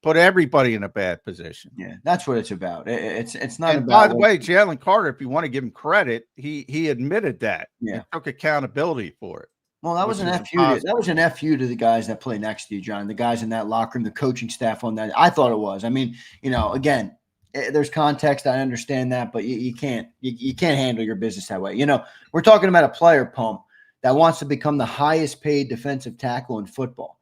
Put everybody in a bad position. Yeah, that's what it's about. It's not. And by the way, Jaylen Carter, if you want to give him credit, he admitted that. Yeah, took accountability for it. Well, that was an FU. That was an FU to the guys that play next to you, John. The guys in that locker room, the coaching staff on that. I thought it was. I mean, again, there's context. I understand that, but you can't handle your business that way. We're talking about a player, Pump, that wants to become the highest paid defensive tackle in football.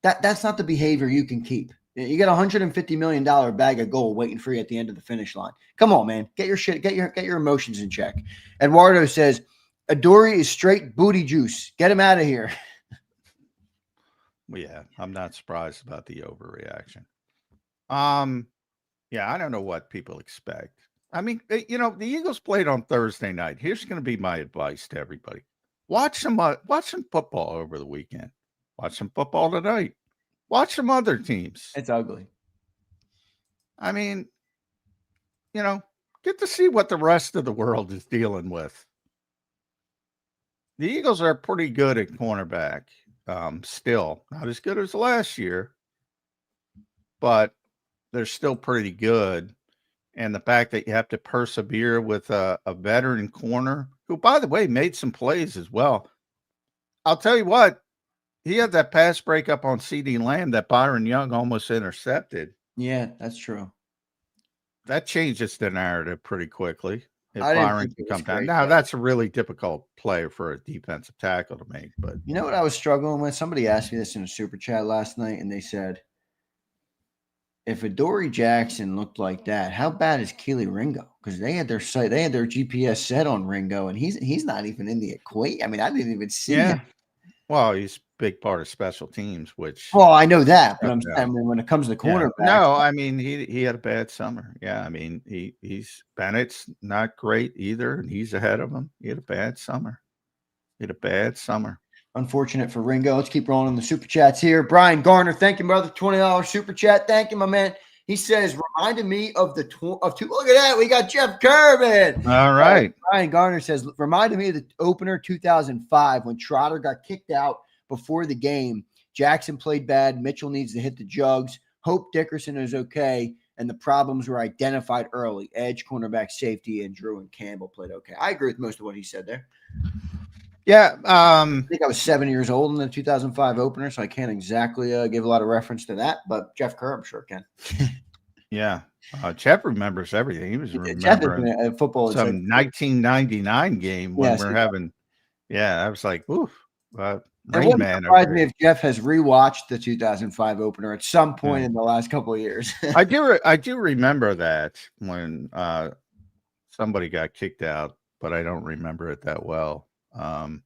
That's not the behavior you can keep. You got $150 million bag of gold waiting for you at the end of the finish line. Come on, man. Get your shit. Get your emotions in check. Eduardo says, Adoree is straight booty juice. Get him out of here. Well, yeah, I'm not surprised about the overreaction. Yeah, I don't know what people expect. I mean, the Eagles played on Thursday night. Here's going to be my advice to everybody. Watch some football over the weekend. Watch some football tonight. Watch some other teams. It's ugly. I mean, get to see what the rest of the world is dealing with. The Eagles are pretty good at cornerback. Still not as good as last year, but they're still pretty good. And the fact that you have to persevere with a veteran corner, who, by the way, made some plays as well. I'll tell you what, he had that pass breakup on CeeDee Lamb that Byron Young almost intercepted. Yeah, that's true. That changes the narrative pretty quickly. If Byron can come down. Now, that's a really difficult play for a defensive tackle to make. But you know what I was struggling with? Somebody asked me this in a super chat last night, and they said, if Adoree Jackson looked like that, how bad is Kelee Ringo? Because they had their GPS set on Ringo, and he's not even in the equation. I mean, I didn't even see him. Well, he's a big part of special teams, which. Well, I know that, but I'm saying when it comes to cornerback. No, I mean he had a bad summer. Yeah, I mean he's Bennett's not great either, and he's ahead of him. He had a bad summer. Unfortunate for Ringo. Let's keep rolling the super chats here. Brian Garner, thank you, brother. $20 super chat. Thank you, my man. He says, reminded me of two. Look at that. We got Jeff Kerr, man. All right. Brian Garner says, reminded me of the opener 2005 when Trotter got kicked out before the game. Jackson played bad. Mitchell needs to hit the jugs. Hope Dickerson is okay. And the problems were identified early. Edge, cornerback, safety, and Drew and Campbell played okay. I agree with most of what he said there. Yeah. I think I was 7 years old in the 2005 opener, so I can't exactly give a lot of reference to that, but Jeff Kerr, I'm sure can. Yeah. Jeff remembers everything. He was remembering football. Some 1999 game when we're having. Yeah, I was like, oof. Rain Man. It surprised me if Jeff has rewatched the 2005 opener at some point in the last couple of years. I do remember that when somebody got kicked out, but I don't remember it that well. I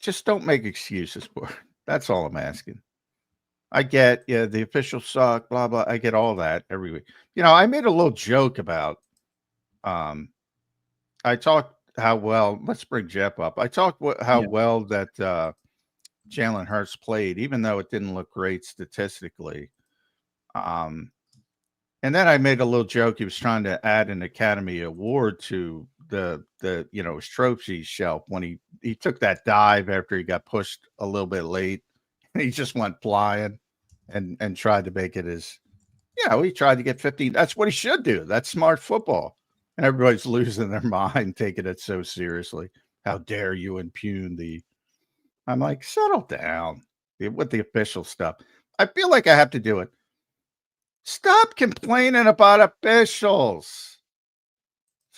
just don't make excuses for it. That's all I'm asking. I get, the officials suck, blah, blah. I get all that every week. I made a little joke about, I talked how well, let's bring Jeff up. I talked how well that Jalen Hurts played, even though it didn't look great statistically. And then I made a little joke. He was trying to add an Academy Award to the his trophy shelf when he took that dive after he got pushed a little bit late. He just went flying and tried to make it as, he tried to get 15. That's what he should do. That's smart football. And everybody's losing their mind, taking it so seriously. How dare you impugn I'm like, settle down with the official stuff. I feel like I have to do it. Stop complaining about officials.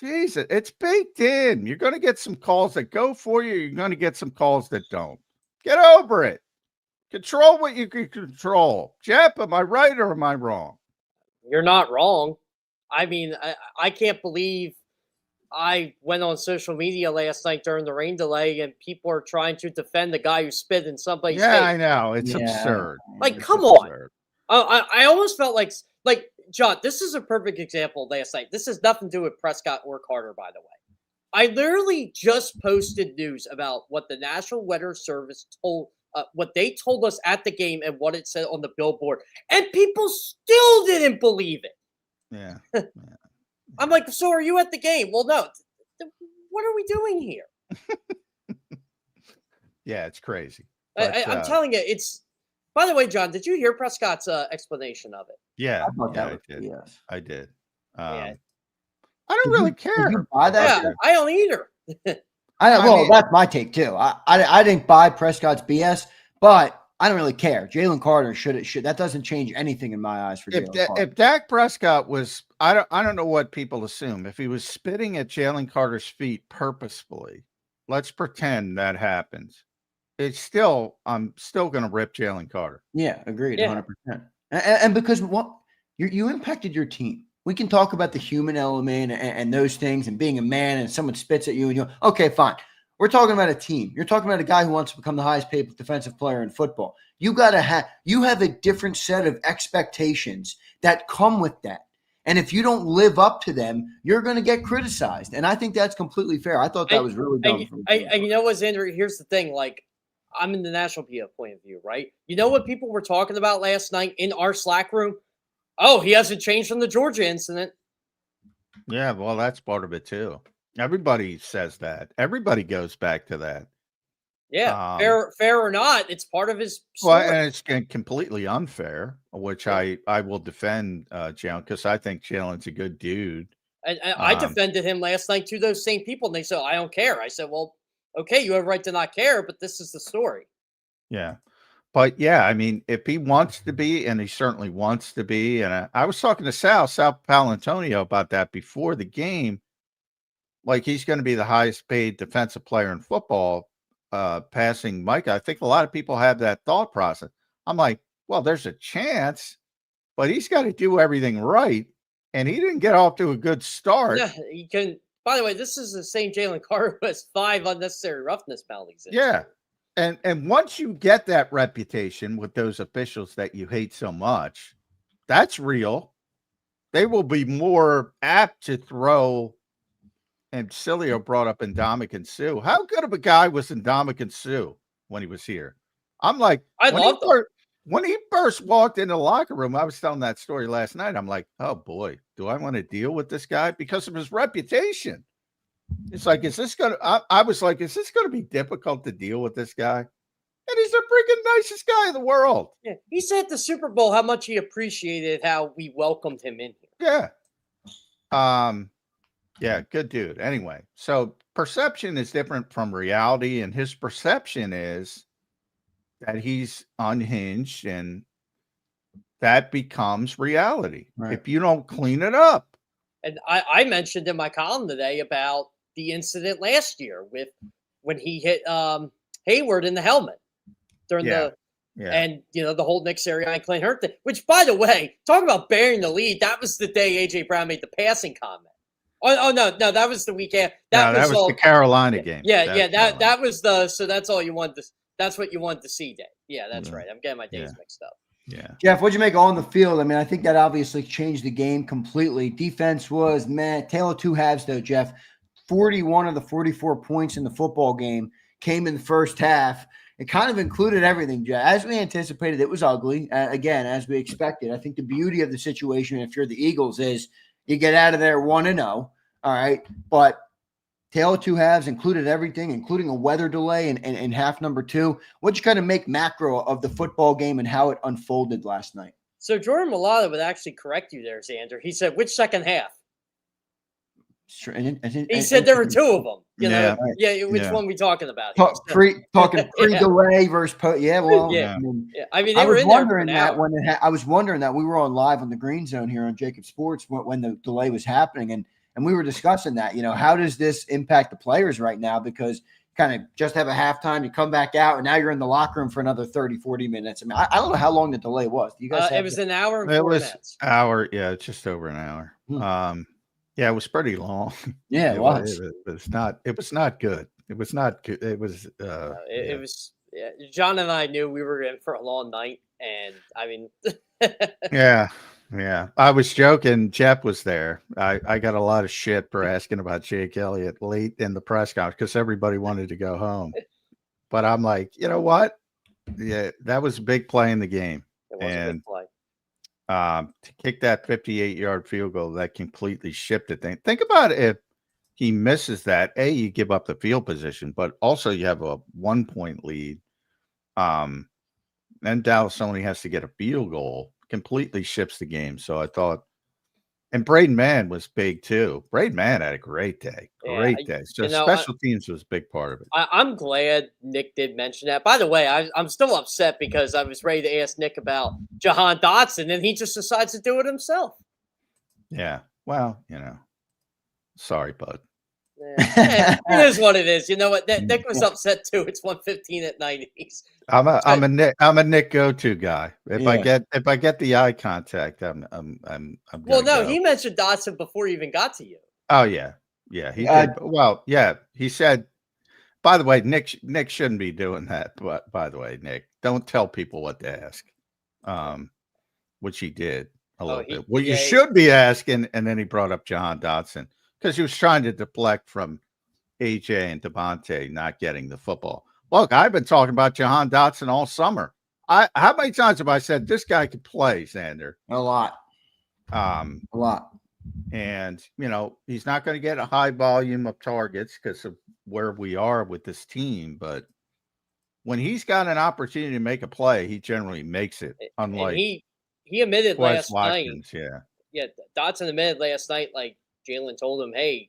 Jesus, it's baked in. You're going to get some calls that go for you. You're going to get some calls that don't. Get over it. Control what you can control. Jeff, am I right or am I wrong? You're not wrong. I mean, I can't believe I went on social media last night during the rain delay and people are trying to defend the guy who spit in somebody's face. Yeah, I know. It's absurd. Like, it's come absurd. on. I almost felt like John, this is a perfect example last night. This has nothing to do with Prescott or Carter, by the way. I literally just posted news about what the National Weather Service told, what they told us at the game and what it said on the billboard. And people still didn't believe it. Yeah. I'm like, so are you at the game? Well, no. What are we doing here? Yeah, it's crazy. But, I'm telling you, it's. By the way, John, did you hear Prescott's explanation of it? Yeah, I did. Yes, I did. Yeah. I don't really care. Did you buy that? Yeah, I don't either. That's my take too. I didn't buy Prescott's BS, but I don't really care. Jaylen Carter should that doesn't change anything in my eyes for Jaylen Carter. If Dak Prescott was, I don't know what people assume. If he was spitting at Jaylen Carter's feet purposefully, let's pretend that happens. I'm still going to rip Jaylen Carter. Yeah, agreed, 100%. And because you impacted your team. We can talk about the human element and those things and being a man and someone spits at you and okay, fine. We're talking about a team. You're talking about a guy who wants to become the highest paid defensive player in football. You have a different set of expectations that come with that. And if you don't live up to them, you're going to get criticized. And I think that's completely fair. I thought that was really dumb. And you know what, Zander? Here's the thing. Like, I'm in the national media point of view, right? You know what people were talking about last night in our Slack room? Oh, he hasn't changed from the Georgia incident. Yeah, well, that's part of it too. Everybody says that. Everybody goes back to that. Yeah, fair or not, it's part of his story. Well, and it's completely unfair, which I will defend Jalen, because I think Jalen's a good dude. And I defended him last night to those same people, and they said, I don't care. I said, well, okay, you have a right to not care, but this is the story. Yeah. But yeah, I mean, if he wants to be, and he certainly wants to be, and I was talking to Sal Palantonio about that before the game, like he's going to be the highest paid defensive player in football, passing Micah. I think a lot of people have that thought process. I'm like, well, there's a chance, but he's got to do everything right, and he didn't get off to a good start. Yeah, he can. By the way, this is the same Jaylen Carter who has 5 unnecessary roughness penalties. Yeah. And once you get that reputation with those officials that you hate so much, that's real. They will be more apt to throw. And Cilio brought up Ndamukong Suh. How good of a guy was Ndamukong Suh when he was here? I'm like, when he first walked into the locker room, I was telling that story last night. I'm like, oh boy, do I want to deal with this guy because of his reputation? It's like, I was like, is this going to be difficult to deal with this guy? And he's the freaking nicest guy in the world. Yeah. He said at the Super Bowl how much he appreciated how we welcomed him in here. Yeah. Yeah, good dude. Anyway, so perception is different from reality, and his perception is that he's unhinged, and that becomes reality if you don't clean it up. And I mentioned in my column today about the incident last year with when he hit Hayward in the helmet during and the whole Nick Sirianni Clint Hurt thing, which, by the way, talking about bearing the lead, that was the day AJ Brown made the passing comment. Oh no, that was the weekend. That was the Carolina game. That was so that's all you wanted to, that's what you wanted to see, Dave. Yeah, that's right. I'm getting my days mixed up. Yeah. Jeff, what'd you make on the field? I mean, I think that obviously changed the game completely. Defense was, tale of two halves though, Jeff. 41 of the 44 points in the football game came in the first half. It kind of included everything, Jeff. As we anticipated, it was ugly. Again, as we expected. I think the beauty of the situation, if you're the Eagles, is you get out of there 1-0. All right. But tale of two halves included everything, including a weather delay in half number 2. What'd you kind of make macro of the football game and how it unfolded last night? So Jordan Mailata would actually correct you there, Zander. He said, which second half? He said there were 2 of them. Which one we talking about? Talking pre-delay versus post. Yeah, well, I mean, I was wondering that I was wondering that we were on live on the Green Zone here on JAKIB Sports when the delay was happening, And we were discussing that, how does this impact the players right now? Because kind of just have a halftime, you come back out, and now you're in the locker room for another 30, 40 minutes. I mean, I don't know how long the delay was. Do you guys it was an hour and 4 minutes. Hour, yeah, just over an hour. Yeah, it was pretty long. Yeah, it was. It was not good. It was not good. It was it was John and I knew we were in for a long night, and I mean Yeah. I was joking. Jeff was there. I got a lot of shit for asking about Jake Elliott late in the press conference because everybody wanted to go home. But I'm like, you know what? Yeah, that was a big play in the game. It was a big play. To kick that 58-yard field goal, that completely shifted things. Think about it. If he misses that, you give up the field position, but also you have a 1-point lead. Then Dallas only has to get a field goal. Completely shifts the game. So I thought, and Braden Mann was big too. Braden Mann had a great day. Great day. So special teams was a big part of it. I'm glad Nick did mention that. By the way, I'm still upset because I was ready to ask Nick about Jahan Dotson, and he just decides to do it himself. Yeah. Well, sorry, bud. Yeah, it is what it is. You know what? Nick was upset too. It's 1:15 at night. I'm a Nick go-to guy. If I get the eye contact, I'm well, no, he mentioned Dotson before he even got to you. Oh yeah, he did. Well, yeah, he said. By the way, Nick shouldn't be doing that. But by the way, Nick, don't tell people what to ask. Which he did a little bit. Well, you should be asking, and then he brought up Jahan Dotson. Because he was trying to deflect from AJ and Devontae not getting the football. Look, I've been talking about Jahan Dotson all summer. How many times have I said this guy could play, Zander? A lot. A lot. And, he's not going to get a high volume of targets because of where we are with this team. But when he's got an opportunity to make a play, he generally makes it. Unlike he admitted Wes last Watkins, night. Yeah, Dotson admitted last night, like, Jalen told him, hey,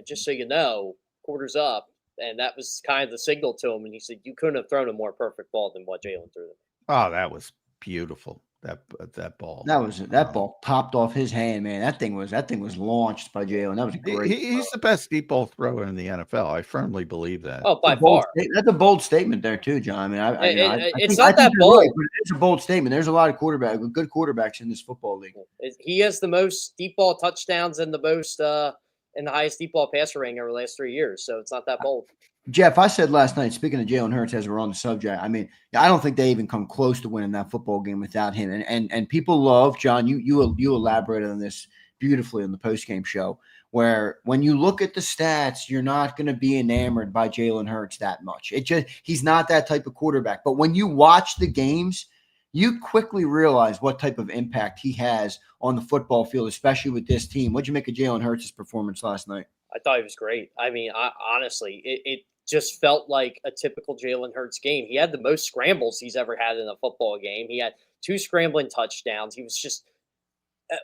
just so you know, quarter's up. And that was kind of the signal to him. And he said, you couldn't have thrown a more perfect ball than what Jalen threw. Oh, that was beautiful. That ball. That ball popped off his hand, man. That thing was launched by Jalen. That was great. He's the best deep ball thrower in the NFL. I firmly believe that. Oh, by far. That's a bold statement there too, John. I mean, it's not that bold. Right, but it's a bold statement. There's a lot of good quarterbacks in this football league. He has the most deep ball touchdowns and the most and the highest deep ball passer rating over the last 3 years. So it's not that bold. Jeff, I said last night, speaking of Jalen Hurts, as we're on the subject, I mean, I don't think they even come close to winning that football game without him. And people love, John, you elaborated on this beautifully in the postgame show, where when you look at the stats, you're not going to be enamored by Jalen Hurts that much. He's not that type of quarterback. But when you watch the games, you quickly realize what type of impact he has on the football field, especially with this team. What'd you make of Jalen Hurts' performance last night? I thought he was great. I mean, honestly, it just felt like a typical Jalen Hurts game. He had the most scrambles he's ever had in a football game. He had 2 scrambling touchdowns. He was just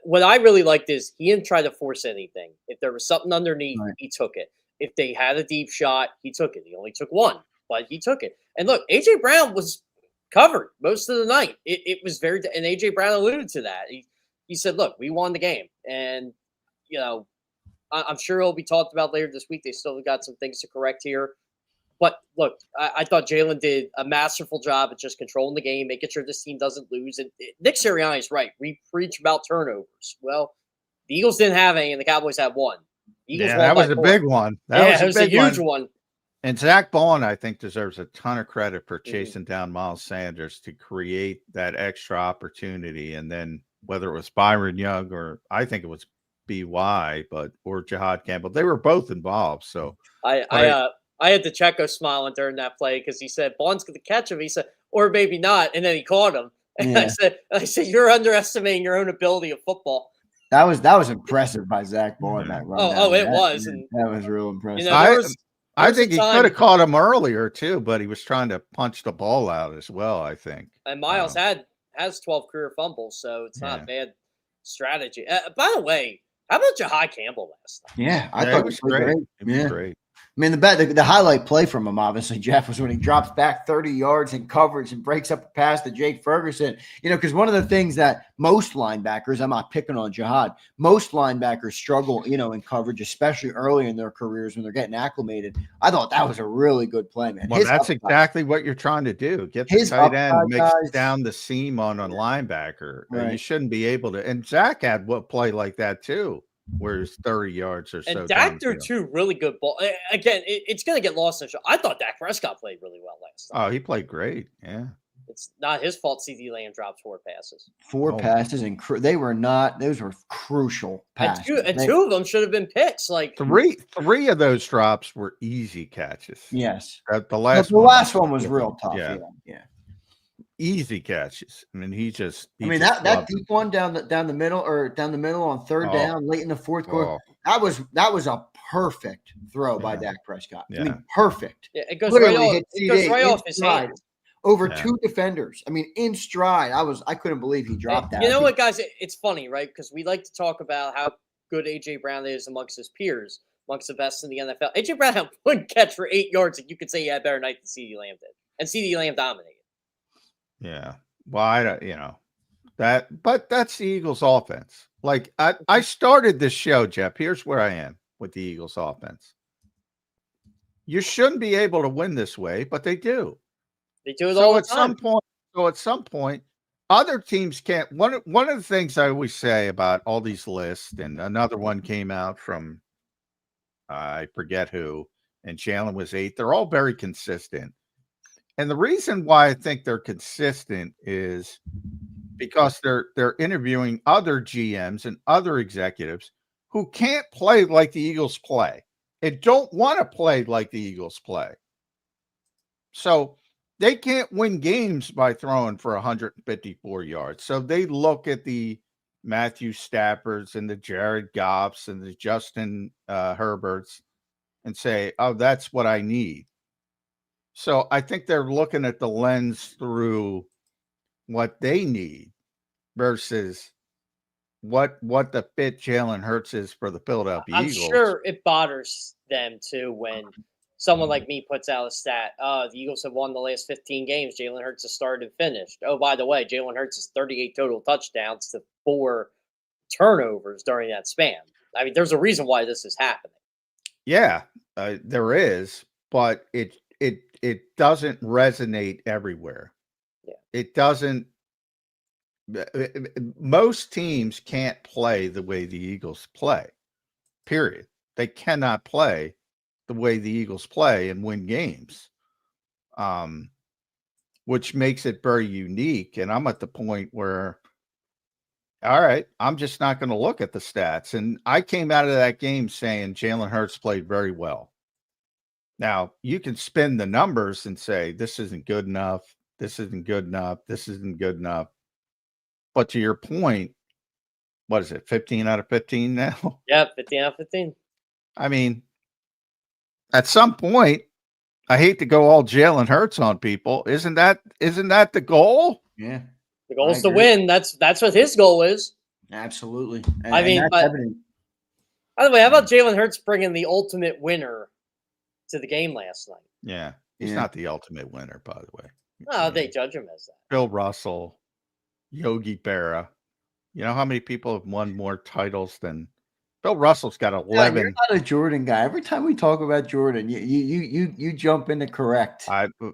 what I really liked is he didn't try to force anything. If there was something underneath, he took it. If they had a deep shot, he took it. He only took one, but he took it. And look, AJ Brown was covered most of the night. It was very, and AJ Brown alluded to that. He said, "Look, we won the game," and I'm sure it'll be talked about later this week. They still got some things to correct here. But look, I thought Jalen did a masterful job at just controlling the game, making sure this team doesn't lose. And Nick Sirianni is right. We preach about turnovers. Well, the Eagles didn't have any, and the Cowboys had one. That was a big one. That was a huge one. And Zach Bowen, I think, deserves a ton of credit for chasing down Miles Sanders to create that extra opportunity. And then whether it was Byron Young or I think it was BY, or Jihad Campbell, they were both involved. So I had DeCheco smiling during that play because he said Bond's going to catch him. He said, or maybe not, and then he caught him. And I said, you're underestimating your own ability of football. That was impressive by Zach Bowen. That run. It was. And that was real impressive. I think he could have caught him earlier too, but he was trying to punch the ball out as well, I think. And Miles has 12 career fumbles, so it's not a bad strategy. By the way, how about Jihad Campbell last night? Yeah, I thought it was great. It was great. I mean, the highlight play from him, obviously, Jeff, was when he drops back 30 yards in coverage and breaks up a pass to Jake Ferguson. Because one of the things that most linebackers, I'm not picking on Jihad, most linebackers struggle, in coverage, especially early in their careers when they're getting acclimated. I thought that was a really good play, man. Well, that's exactly what you're trying to do. Get the tight end, mix down the seam on a linebacker. Right. You shouldn't be able to. And Zach had what play like that too, where it's 30 yards or so. And Dak threw 2 really good balls. Again, it's going to get lost in the show. I thought Dak Prescott played really well last time. Oh, he played great. Yeah. It's not his fault CD Lamb dropped 4 passes. 4 passes, and those were crucial passes. And two of them should have been picks. Like three of those drops were easy catches. Yes. The last one was real tough. Yeah. Easy catches. I mean, that deep one down the middle on third down late in the fourth quarter. That was a perfect throw by Dak Prescott. Yeah. I mean, perfect. Yeah, it goes right off his hand. Over 2 defenders. I mean, in stride. I couldn't believe he dropped that. You know what, guys? It's funny, right? Because we like to talk about how good A.J. Brown is amongst his peers, amongst the best in the NFL. A.J. Brown had 1 catch for 8 yards, and you could say he had a better night than CeeDee Lamb did. And CeeDee Lamb dominated. Yeah. Well, but that's the Eagles offense. Like I started this show, Jeff. Here's where I am with the Eagles offense. You shouldn't be able to win this way, but they do. They do it all the time. At some point, other teams can't. One of the things I always say about all these lists, and another one came out from I forget who, and Jalen was 8th. They're all very consistent. And the reason why I think they're consistent is because they're interviewing other GMs and other executives who can't play like the Eagles play and don't want to play like the Eagles play. So they can't win games by throwing for 154 yards. So they look at the Matthew Staffords and the Jared Goffs and the Justin Herberts and say, oh, that's what I need. So I think they're looking at the lens through what they need versus what the fit Jalen Hurts is for the Philadelphia Eagles. I'm sure it bothers them too when someone like me puts out a stat. The Eagles have won the last 15 games. Jalen Hurts has started and finished. Oh, by the way, Jalen Hurts has 38 total touchdowns to 4 turnovers during that span. I mean, there's a reason why this is happening. Yeah, there is, but it doesn't resonate everywhere. Yeah. It doesn't. Most teams can't play the way the Eagles play. Period. They cannot play the way the Eagles play and win games, which makes it very unique. And I'm at the point where, all right, I'm just not going to look at the stats. And I came out of that game saying Jalen Hurts played very well. Now, you can spin the numbers and say, this isn't good enough. This isn't good enough. This isn't good enough. But to your point, what is it, 15 out of 15 now? Yeah, 15 out of 15. I mean, at some point, I hate to go all Jalen Hurts on people. Isn't that the goal? Yeah. The goal is to win. That's what his goal is. Absolutely. By the way, how about Jalen Hurts bringing the ultimate winner to the game last night? Yeah. He's not the ultimate winner, by the way. No, they judge him as that. Bill Russell, Yogi Berra. You know how many people have won more titles than Bill Russell's got 11. You're not a Jordan guy. Every time we talk about Jordan, you jump in to correct.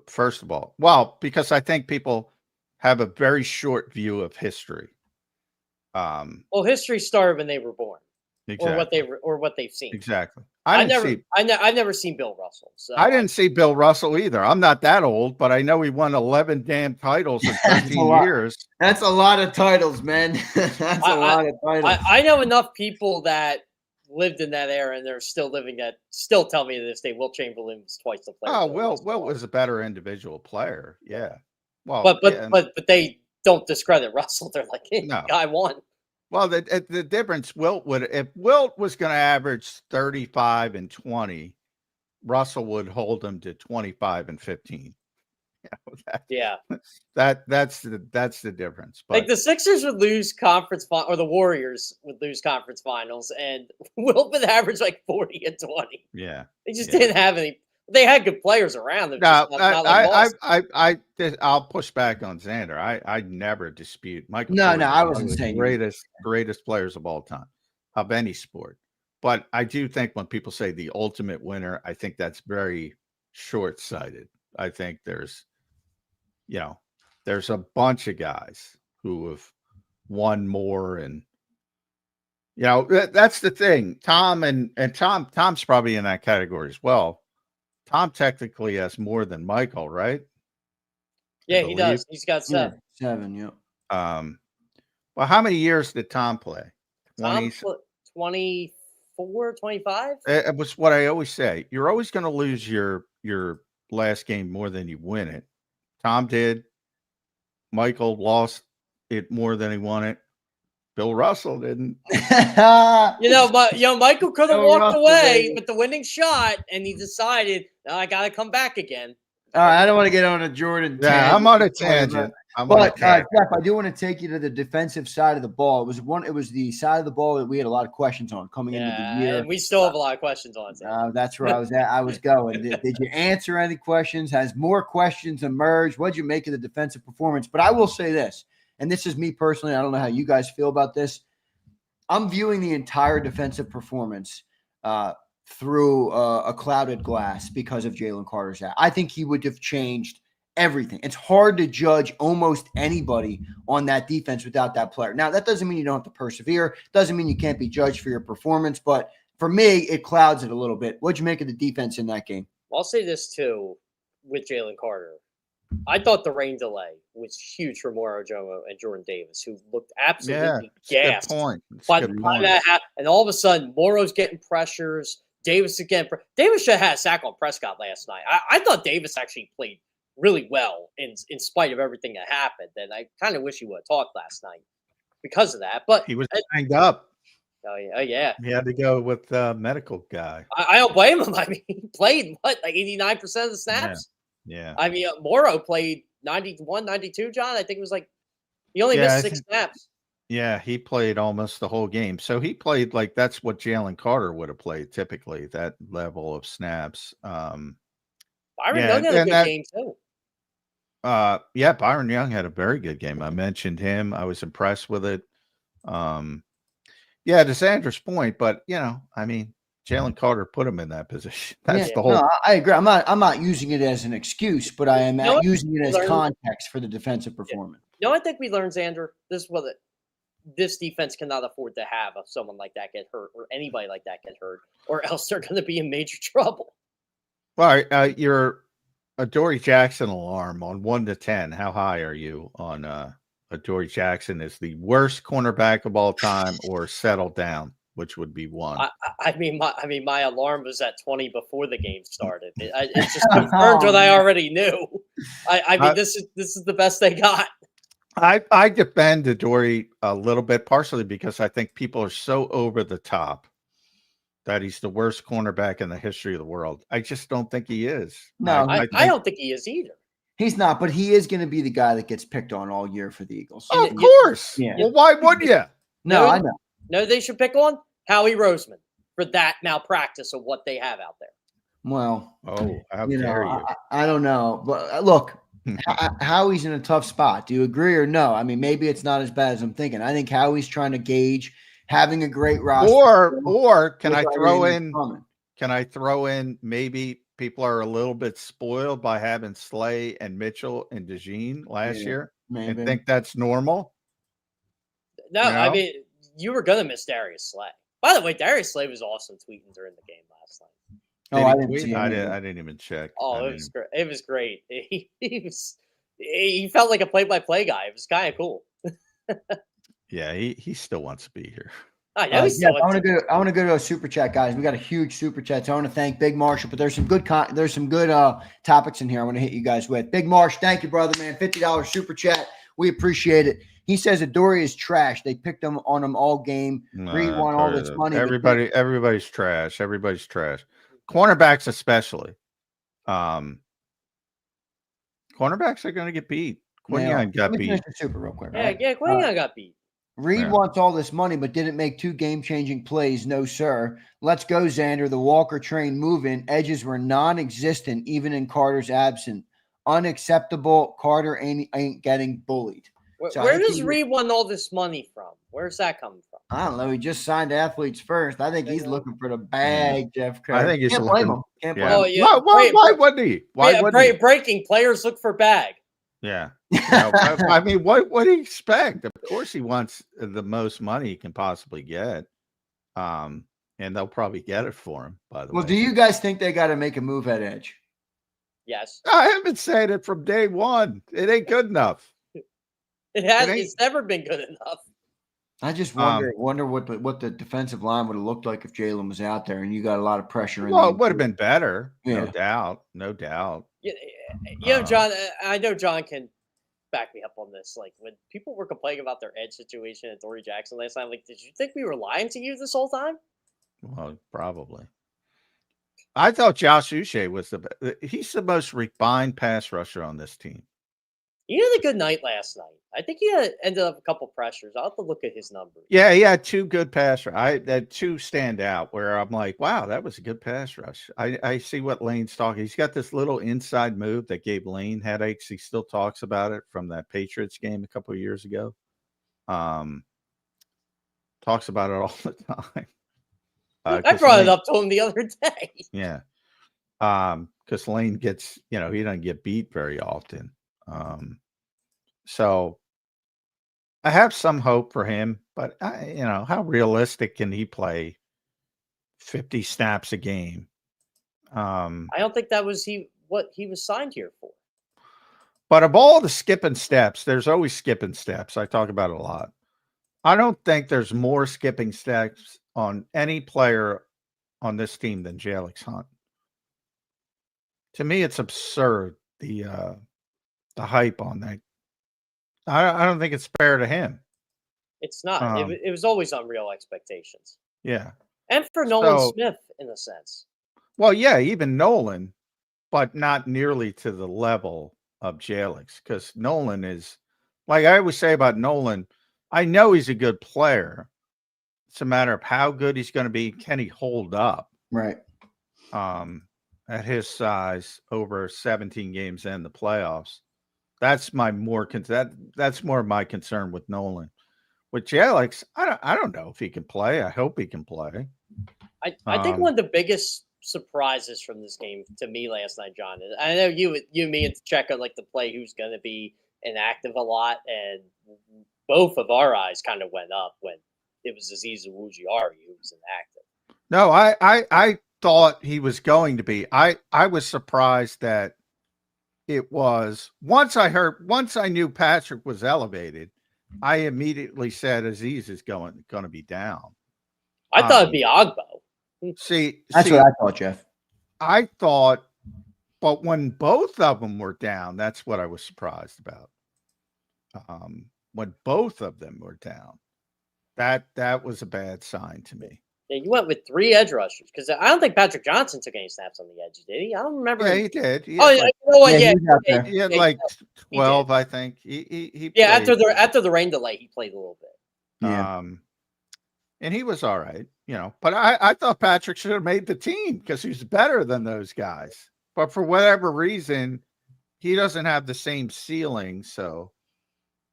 First of all, well, because I think people have a very short view of history. Well, history started when they were born, exactly. or what they've seen. Exactly. I've never seen Bill Russell. So. I didn't see Bill Russell either. I'm not that old, but I know he won 11 damn titles in 13 years. That's a lot of titles, man. That's a lot of titles. I know enough people that lived in that era and they're still living that. Still tell me to this day, Will Chamberlain was twice the player. Oh, Will was a better individual player. Yeah. Well, but they don't discredit Russell. They're like, hey, no. Guy won. Well, the difference, if Wilt was going to average 35 and 20, Russell would hold him to 25 and 15. That's the difference. But like the Sixers would lose or the Warriors would lose conference finals, and Wilt would average like 40 and 20. Yeah, they just didn't have any. They had good players around them. No, I'll push back on Zander. I never dispute Michael. No, Jordan I wasn't saying greatest players of all time of any sport. But I do think when people say the ultimate winner, I think that's very short-sighted. I think there's a bunch of guys who have won more, and that's the thing. Tom's probably in that category as well. Tom technically has more than Michael, right? Yeah, he does. He's got 7. Yeah, 7, yeah. Well, how many years did Tom play? 24, 25? It was what I always say. You're always going to lose your last game more than you win it. Tom did. Michael lost it more than he won it. Bill Russell didn't. Michael could have walked away with the winning shot, and he decided, I got to come back again. All right, I don't want to get on a Jordan. Yeah, I'm on a tangent. Jeff, I do want to take you to the defensive side of the ball. It was the side of the ball that we had a lot of questions on coming into the year. And we still have a lot of questions on it. That's where I was at. I was going. Did you answer any questions? Has more questions emerged? What did you make of the defensive performance? But I will say this, and this is me personally. I don't know how you guys feel about this. I'm viewing the entire defensive performance through a clouded glass because of Jaylen Carter's out. I think he would have changed everything. It's hard to judge almost anybody on that defense without that player. Now, that doesn't mean you don't have to persevere. Doesn't mean you can't be judged for your performance. But for me, it clouds it a little bit. What'd you make of the defense in that game? I'll say this, too, with Jaylen Carter. I thought the rain delay was huge for Moro Jomo and Jordan Davis, who looked absolutely gassed. By the time that happened, and all of a sudden, Moro's getting pressures. Davis again. Davis should have had a sack on Prescott last night. I thought Davis actually played really well in spite of everything that happened, and I kind of wish he would have talked last night because of that. But he was banged up. Oh yeah. He had to go with the medical guy. I don't blame him. I mean, he played like 89% of the snaps. Yeah. I mean, Moro played 91, 92, John. I think it was like he only missed 6 snaps. Yeah, he played almost the whole game. So he played like that's what Jaylen Carter would have played typically, that level of snaps. Byron Young had a good game too. Byron Young had a very good game. I mentioned him. I was impressed with it. To Zander's point, but I mean, Jaylen Carter put him in that position. That's the whole. No, I agree. I'm not using it as an excuse, but I am using it as context for the defensive performance. I think we learned, Zander, this defense cannot afford to have someone like that get hurt or anybody like that get hurt, or else they're going to be in major trouble. Well, your Adoree Jackson alarm on 1 to 10. How high are you on Adoree Jackson is the worst cornerback of all time, or settle down, which would be 1? I mean, my alarm was at 20 before the game started. It just confirmed what I already knew. I mean, this is the best they got. I defend Adoree a little bit, partially because I think people are so over the top that he's the worst cornerback in the history of the world. I just don't think he is. No, I don't think he is either. He's not, but he is going to be the guy that gets picked on all year for the Eagles. Of course. Yeah. Well, why would you? No, I know. No, they should pick on Howie Roseman for that malpractice of what they have out there. Well, how dare you? I don't know, but look. Howie's in a tough spot. Do you agree or no? I mean, maybe it's not as bad as I'm thinking. I think Howie's trying to gauge having a great roster. Or can I throw in? Can I throw in? Maybe people are a little bit spoiled by having Slay and Mitchell and DeJean last year, and think that's normal. No, I mean, you were gonna miss Darius Slay. By the way, Darius Slay was awesome tweeting during the game last night. I didn't even check. It was great. It was great. He felt like a play-by-play guy. It was kind of cool. Yeah, he still wants to be here. I know. I want to go to a super chat, guys. We got a huge super chat. So I want to thank Big Marshall, but there's some good topics in here I want to hit you guys with. Big Marsh, thank you, brother, man. $50 super chat. We appreciate it. He says Adoree is trash. They picked him on him all game. Reed won all this money. Everybody's trash. Everybody's trash. Cornerbacks especially. Cornerbacks are going to get beat. Quinion got beat. Finish the super real quick. Yeah, Quinion got beat. Reed wants all this money, but didn't make 2 game-changing plays. No, sir. Let's go, Zander. The Walker train moving. Edges were non-existent, even in Carter's absence. Unacceptable. Carter ain't getting bullied. Where does Reed want all this money from? Where's that coming from? I don't know. He just signed athletes first. I think he's looking for the bag, Jeff Kerr. I think he's Can't blame him. Can't blame him. Oh, yeah. Why wouldn't he? Why wouldn't he? Breaking players look for bag. Yeah. I mean, what do you expect? Of course, he wants the most money he can possibly get. And they'll probably get it for him, by the way. Well, do you guys think they got to make a move at edge? Yes. I have been saying it from day one. It ain't good enough. It's never been good enough. I just wonder what the defensive line would have looked like if Jalen was out there and you got a lot of pressure. Well, it would have been better. Yeah. No doubt. John, I know John can back me up on this. Like, when people were complaining about their edge situation at Dory Jackson last time, like, did you think we were lying to you this whole time? Well, probably. I thought Josh Uche was he's the most refined pass rusher on this team. He had a good night last night. I think he ended up a couple pressures. I'll have to look at his numbers. Yeah, he had 2 good pass rush. I had 2 stand out where I'm like, wow, that was a good pass rush. I see what Lane's talking. He's got this little inside move that gave Lane headaches. He still talks about it from that Patriots game a couple of years ago. Talks about it all the time. I brought it up to him the other day. Yeah. Because Lane gets, he doesn't get beat very often. So I have some hope for him, but how realistic can he play 50 snaps a game? I don't think that was what he was signed here for. But of all the skipping steps, there's always skipping steps. I talk about it a lot. I don't think there's more skipping steps on any player on this team than Jalen Hunt. To me, it's absurd, the hype on that. I don't think it's fair to him. It's not. It was always unreal expectations. Yeah. And for Nolan Smith, in a sense. Well, yeah, even Nolan, but not nearly to the level of Jalen, because Nolan is, like I always say about Nolan, I know he's a good player. It's a matter of how good he's going to be. Can he hold up? Right. At his size over 17 games in the playoffs. That's my that's more of my concern with Nolan. With Jalen, I don't know if he can play. I hope he can play. I think one of the biggest surprises from this game to me last night, John, is I know you and me and Checo like to play who's going to be inactive a lot, and both of our eyes kind of went up when it was Azeez Ojulari who was inactive. No, I thought he was going to be. I was surprised that it was once I knew Patrick was elevated, I immediately said Azeez is going to be down. I thought it'd be Ogbo. See, that's what I thought, Jeff. I thought, but when both of them were down, that's what I was surprised about. When both of them were down, that was a bad sign to me. Yeah, you went with 3 edge rushers because I don't think Patrick Johnson took any snaps on the edge, did he? I don't remember. Yeah, he did. He had like 12, I think. He after the rain delay, he played a little bit. Yeah. And he was all right, But I thought Patrick should have made the team because he's better than those guys. But for whatever reason, he doesn't have the same ceiling. So,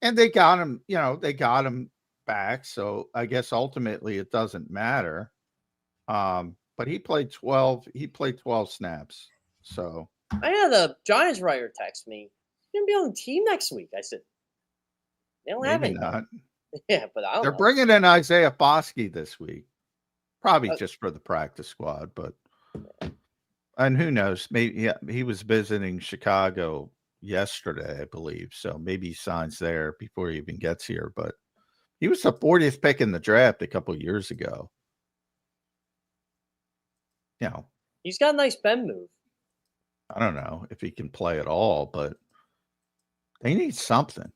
and they got him, they got him back, so I guess ultimately it doesn't matter. But he played 12 snaps. So I had a Giants writer text me, "You're gonna be on the team next week." I said, "They don't have any." Not. Yeah, but they're bringing in Isaiah Foskey this week, probably just for the practice squad. But and who knows? Maybe he was visiting Chicago yesterday, I believe. So maybe he signs there before he even gets here. But he was the 40th pick in the draft a couple of years ago. He's got a nice bend move. I don't know if he can play at all, but they need something.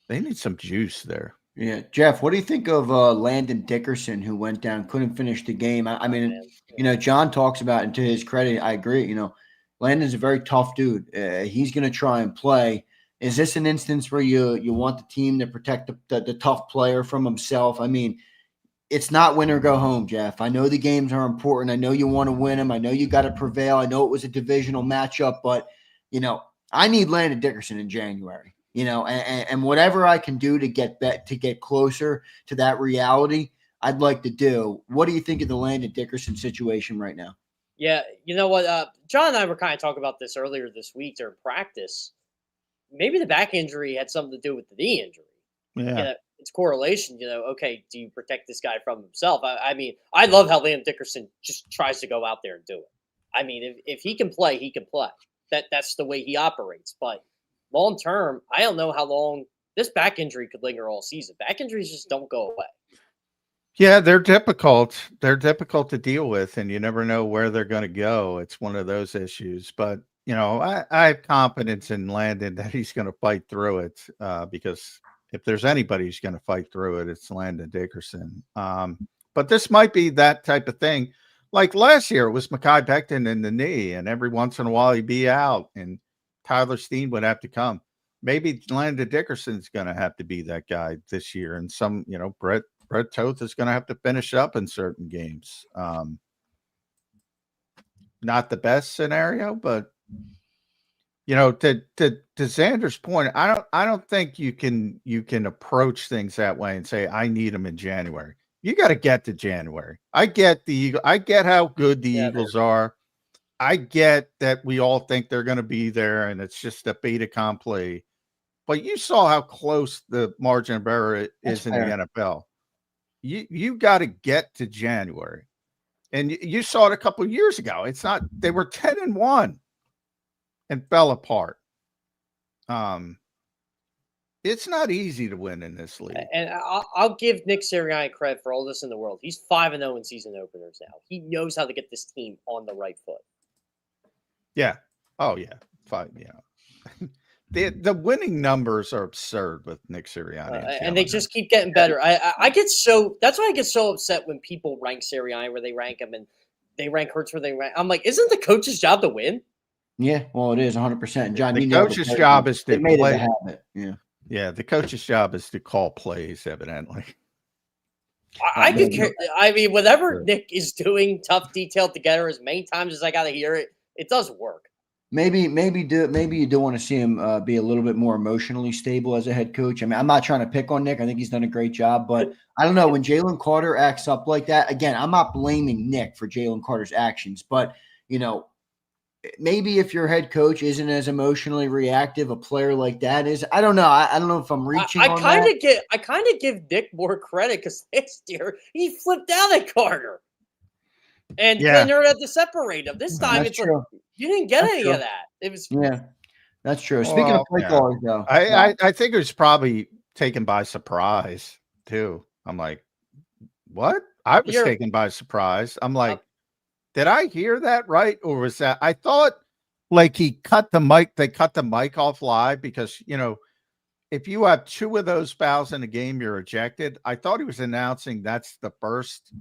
They need some juice there. Yeah. Jeff, what do you think of Landon Dickerson, who went down, couldn't finish the game? I mean, John talks about, and to his credit, I agree, Landon's a very tough dude. He's going to try and play. Is this an instance where you want the team to protect the tough player from himself? I mean, it's not win or go home, Jeff. I know the games are important. I know you want to win them. I know you got to prevail. I know it was a divisional matchup, but, I need Landon Dickerson in January, and whatever I can do to get closer to that reality, I'd like to do. What do you think of the Landon Dickerson situation right now? Yeah, you know what? John and I were kind of talking about this earlier this week during practice. Maybe the back injury had something to do with the knee injury. Yeah. It's correlation. Okay, do you protect this guy from himself? I mean, I love how Landon Dickerson just tries to go out there and do it. I mean, if he can play, he can play. That's the way he operates. But long term, I don't know how long this back injury could linger all season. Back injuries just don't go away. Yeah, they're difficult. They're difficult to deal with, and you never know where they're going to go. It's one of those issues. But, I have confidence in Landon that he's going to fight through it because if there's anybody who's going to fight through it, it's Landon Dickerson. But this might be that type of thing. Like last year, it was Mekhi Becton in the knee, and every once in a while he'd be out, and Tyler Steen would have to come. Maybe Landon Dickerson's going to have to be that guy this year, and Brett Toth is going to have to finish up in certain games. Not the best scenario, but to Zander's point, I don't think you can approach things that way and say I need him in January. You got to get to January. I get how good the Eagles are. I get that we all think they're going to be there, and it's just a fait accompli. But you saw how close the margin of error is in the NFL. You got to get to January, and you saw it a couple of years ago. It's not they were 10-1 and fell apart. It's not easy to win in this league. And I'll give Nick Sirianni credit for all this in the world. He's 5-0 in season openers now. He knows how to get this team on the right foot. Yeah. Oh yeah. 5. Yeah. The winning numbers are absurd with Nick Sirianni, and they just keep getting better. I get that's why I get so upset when people rank Sirianni where they rank him and they rank Hurts where they rank. I'm like, isn't the coach's job to win? Yeah, well, it is 100%. John, the coach's job is to play. Yeah. Yeah, the coach's job is to call plays, evidently. I could care. I mean, whatever Nick is doing, tough detail together as many times as I got to hear it, it does work. Maybe you do want to see him be a little bit more emotionally stable as a head coach. I mean, I'm not trying to pick on Nick. I think he's done a great job, but I don't know when Jaylen Carter acts up like that. Again, I'm not blaming Nick for Jaylen Carter's actions, but maybe if your head coach isn't as emotionally reactive, a player like that is. I don't know. I don't know if I'm reaching. I kind of give Nick more credit because last year he flipped out at Carter, and then they had to separate them. This time it's like you didn't get any of that. It was that's true. Speaking of play callers, though, I think it was probably taken by surprise too. I'm like, what? I was taken by surprise. I'm like. Did I hear that right? Or was that, I thought like they cut the mic off live because, if you have 2 of those fouls in a game, you're ejected. I thought he was announcing that's the first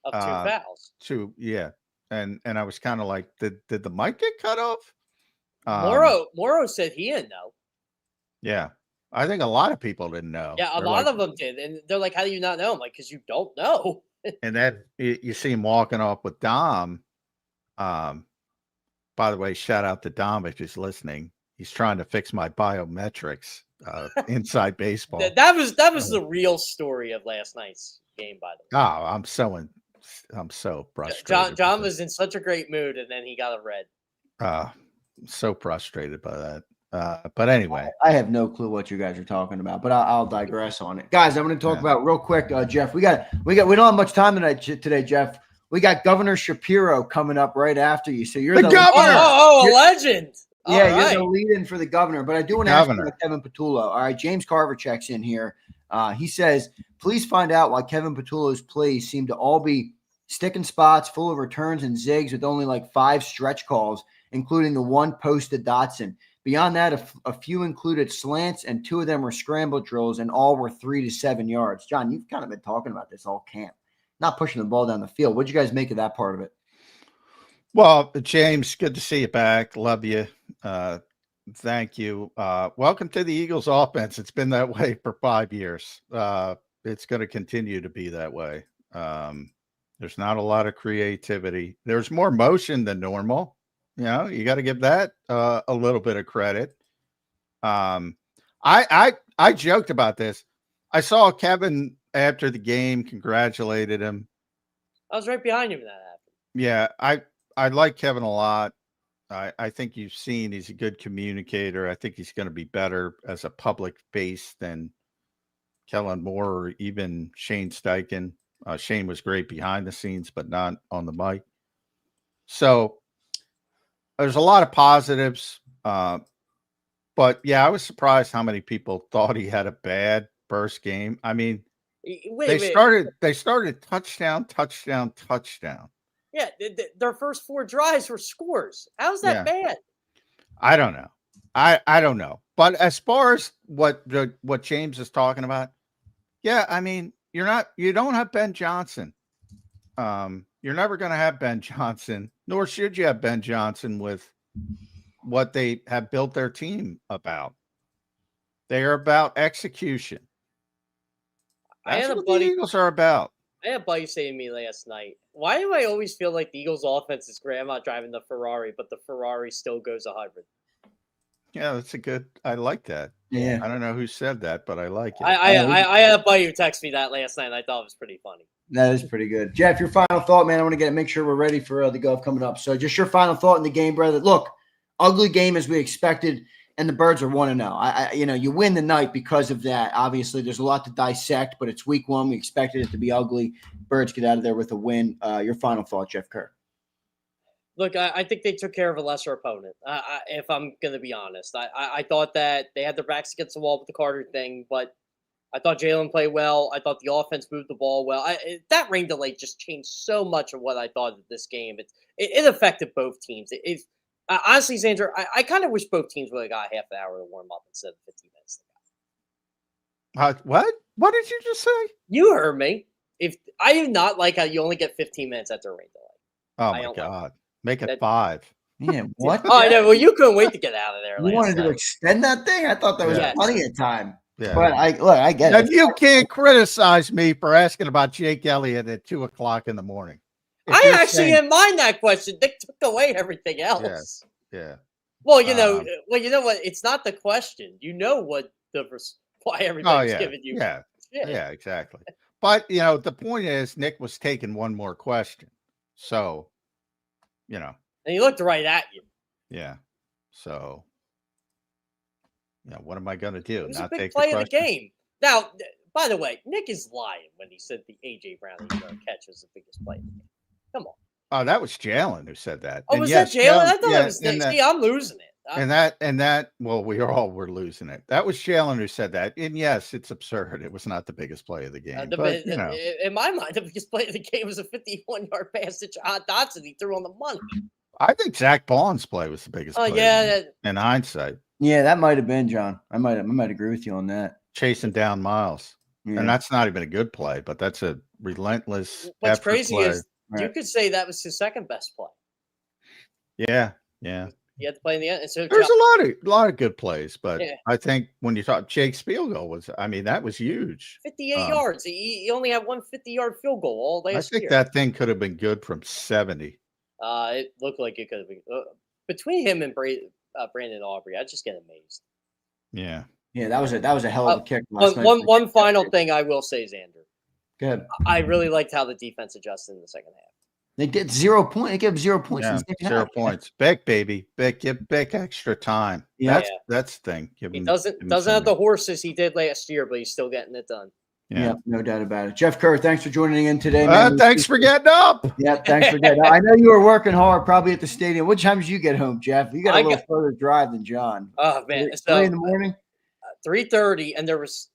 of 2 fouls. 2. Yeah. And I was kind of like, did the mic get cut off? Morrow said he didn't know. Yeah. I think a lot of people didn't know. Yeah. A lot of them did. And they're like, how do you not know? I'm like, cause you don't know. And then you see him walking off with Dom. By the way, shout out to Dom if he's listening. He's trying to fix my biometrics inside baseball. That was the real story of last night's game, by the way. Oh, I'm so frustrated. John was in such a great mood, and then he got a red. So frustrated by that. But anyway, I have no clue what you guys are talking about, but I'll digress on it. Guys, I'm going to talk about real quick, Jeff. We don't have much time today, Jeff. We got Governor Shapiro coming up right after you. So you're the governor. A legend. You're the lead-in for the governor. But I do want to ask you about Kevin Patullo. All right, James Carver checks in here. He says, please find out why Kevin Patullo's plays seem to all be sticking spots, full of returns and zigs with only like 5 stretch calls, including the one post to Dotson. Beyond that, a few included slants, and 2 of them were scramble drills, and all were 3 to 7 yards. John, you've kind of been talking about this all camp, not pushing the ball down the field. What did you guys make of that part of it? Well, James, good to see you back. Love you. Thank you. Welcome to the Eagles offense. It's been that way for 5 years. It's going to continue to be that way. There's not a lot of creativity. There's more motion than normal. You know, you got to give that a little bit of credit. I joked about this. I saw Kevin after the game, congratulated him. I was right behind him when that happened. Yeah, I like Kevin a lot. I think you've seen he's a good communicator. I think he's going to be better as a public face than Kellen Moore or even Shane Steichen. Shane was great behind the scenes, but not on the mic. So there's a lot of positives. But yeah, I was surprised how many people thought he had a bad first game. I mean, they started touchdown. Yeah, their first 4 drives were scores. How's that bad? I don't know. I don't know. But as far as what James is talking about, yeah, I mean, you don't have Ben Johnson. You're never going to have Ben Johnson, nor should you have Ben Johnson with what they have built their team about. They are about execution. That's what the Eagles are about. I had a buddy say to me last night, why do I always feel like the Eagles offense is grandma driving the Ferrari, but the Ferrari still goes 100? Yeah, that's I like that. Yeah. I don't know who said that, but I like it. I had a buddy who texted me that last night, and I thought it was pretty funny. That is pretty good. Jeff, your final thought, man. I want to make sure we're ready for the Gov coming up. So just your final thought in the game, brother. Look, ugly game as we expected. And the Birds are 1-0. You win the night because of that. Obviously, there's a lot to dissect, but it's week 1. We expected it to be ugly. Birds get out of there with a win. Your final thought, Jeff Kerr. Look, I think they took care of a lesser opponent. If I'm going to be honest, I thought that they had their backs against the wall with the Carter thing, but I thought Jalen played well. I thought the offense moved the ball well. That rain delay just changed so much of what I thought of this game. It affected both teams. Honestly, Zander, I kind of wish both teams would have got half an hour to warm up instead of 15 minutes. What? What did you just say? You heard me. If I do not like how you only get 15 minutes after a rain delay. Oh my God! Make it 5. Yeah, what? Oh, I know. Well, you couldn't wait to get out of there. You wanted to extend that thing? I thought there was plenty of time. Yeah. But I get it. You can't criticize me for asking about Jake Elliott at 2:00 in the morning. I actually didn't mind that question. They took away everything else. Yeah. Well, you know what? It's not the question. You know what why everybody's giving you. Yeah, exactly. But the point is, Nick was taking one more question, so and he looked right at you. Yeah. So, what am I going to do? It was a big play of the game. Now, by the way, Nick is lying when he said the AJ Brown catch was the biggest play of the game. Come on. Oh, that was Jalen who said that. Oh, was that Jalen? I thought it was Nick. See, I'm losing it. Well, we all were losing it. That was Jalen who said that. And yes, it's absurd. It was not the biggest play of the game. In my mind, the biggest play of the game was a 51-yard pass to John Dotson. He threw on the money. I think Zach Bond's play was the biggest play in hindsight. Yeah, that might have been, John. I might agree with you on that. Chasing down Miles. Yeah. And that's not even a good play, but that's a relentless What's crazy play. Is you could say that was his second best play. Yeah. He had to play in the end. So there's a lot of good plays, but I think when you talk Jake's field goal that was huge. 58 yards. He only had one 50-yard field goal all last year. I think that thing could have been good from 70. It looked like it could have been. Between him and Brandon Aubrey, I just get amazed. Yeah. Yeah, that was a hell of a kick. One final thing I will say, Zander. Good. I really liked how the defense adjusted in the second half. They did 0 points. They gave 0 points. Yeah, 0 points. Beck, baby. Beck, give Beck extra time. Yeah. That's the thing. He doesn't have the horses he did last year, but he's still getting it done. Yeah, no doubt about it. Jeff Kerr, thanks for joining in today, man. Thanks for getting up. Yeah, thanks for getting up. I know you were working hard, probably at the stadium. What time did you get home, Jeff? You got a little further drive than John. Oh man, 3 in the morning. 3:30, and there was